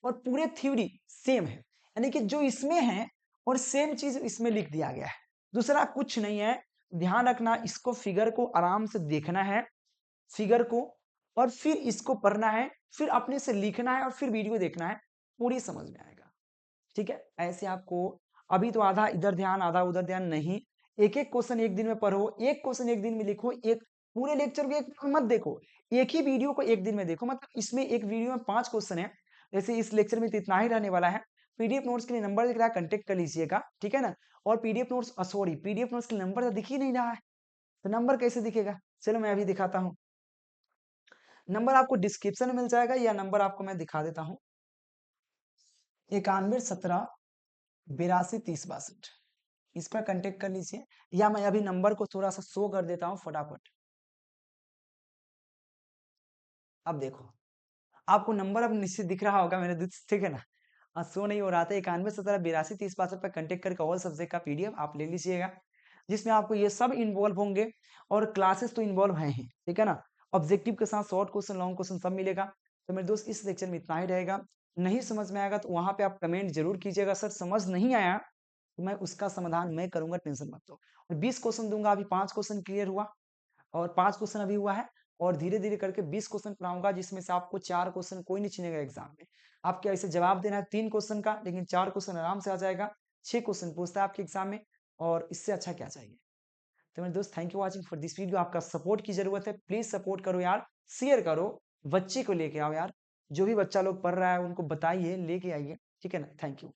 और पूरे थ्योरी सेम है, यानी कि जो इसमें है और सेम चीज इसमें लिख दिया गया है, दूसरा कुछ नहीं है। ध्यान रखना, इसको फिगर को आराम से देखना है, फिगर को, और फिर इसको पढ़ना है, फिर अपने से लिखना है और फिर वीडियो देखना है, पूरी समझ में आएगा। ठीक है, ऐसे आपको अभी तो आधा इधर ध्यान आधा उधर ध्यान नहीं, एक एक क्वेश्चन एक दिन में पढ़ो, एक क्वेश्चन एक दिन में लिखो, एक पूरे लेक्चर को एक दिन में मत देखो, एक ही वीडियो को एक दिन में देखो। मतलब इसमें एक वीडियो में 5 क्वेश्चन है, जैसे इस लेक्चर में तो इतना ही रहने वाला है। पीडीएफ नोट्स के लिए नंबर दिख रहा है, कांटेक्ट कर लीजिएगा, ठीक है ना। और PDF notes, sorry, PDF notes के लिए नंबर तो दिख ही नहीं रहा है, तो नंबर कैसे दिखेगा? चलो मैं अभी दिखाता हूँ। नंबर आपको डिस्क्रिप्शन में मिल जाएगा, या नंबर आपको मैं दिखा देता हूँ, 9117823062। इस पर कांटेक्ट कर लीजिए, या मैं अभी नंबर को थोड़ा सा शो कर देता हूँ फटाफट। अब देखो, आपको नंबर अब निश्चित दिख रहा होगा मेरे दोस्त, ठीक है ना। शो नहीं हो रहा था, 9117823062 पर कांटेक्ट करके ऑल सब्जेक्ट का पीडीएफ आप ले लीजिएगा, जिसमें आपको ये सब इन्वॉल्व होंगे और क्लासेस तो इन्वॉल्व हैं ही, ठीक है ना। ऑब्जेक्टिव के साथ शॉर्ट क्वेश्चन, लॉन्ग क्वेश्चन सब मिलेगा। तो मेरे दोस्त, इस लेक्चर में इतना ही रहेगा। नहीं समझ में आएगा तो वहां पे आप कमेंट जरूर कीजिएगा, सर समझ नहीं आया, तो मैं उसका समाधान मैं करूंगा, टेंशन मत लो। और 20 क्वेश्चन दूंगा, अभी 5 क्वेश्चन क्लियर हुआ और 5 क्वेश्चन अभी हुआ है, और धीरे धीरे करके 20 क्वेश्चन पढ़ाऊंगा, जिसमें से आपको 4 क्वेश्चन कोई नहीं छीनेगा एग्जाम में। आपके ऐसे जवाब देना है 3 क्वेश्चन का, लेकिन 4 क्वेश्चन आराम से आ जाएगा। 6 क्वेश्चन पूछता है आपके एग्जाम में, और इससे अच्छा क्या चाहिए। तो मेरे दोस्त, thank you watching for this video. आपका सपोर्ट की जरूरत है, प्लीज सपोर्ट करो यार, शेयर करो, बच्चे को लेके आओ यार, जो भी बच्चा लोग पढ़ रहा है उनको बताइए, लेके आइए, ठीक है ना। Thank you.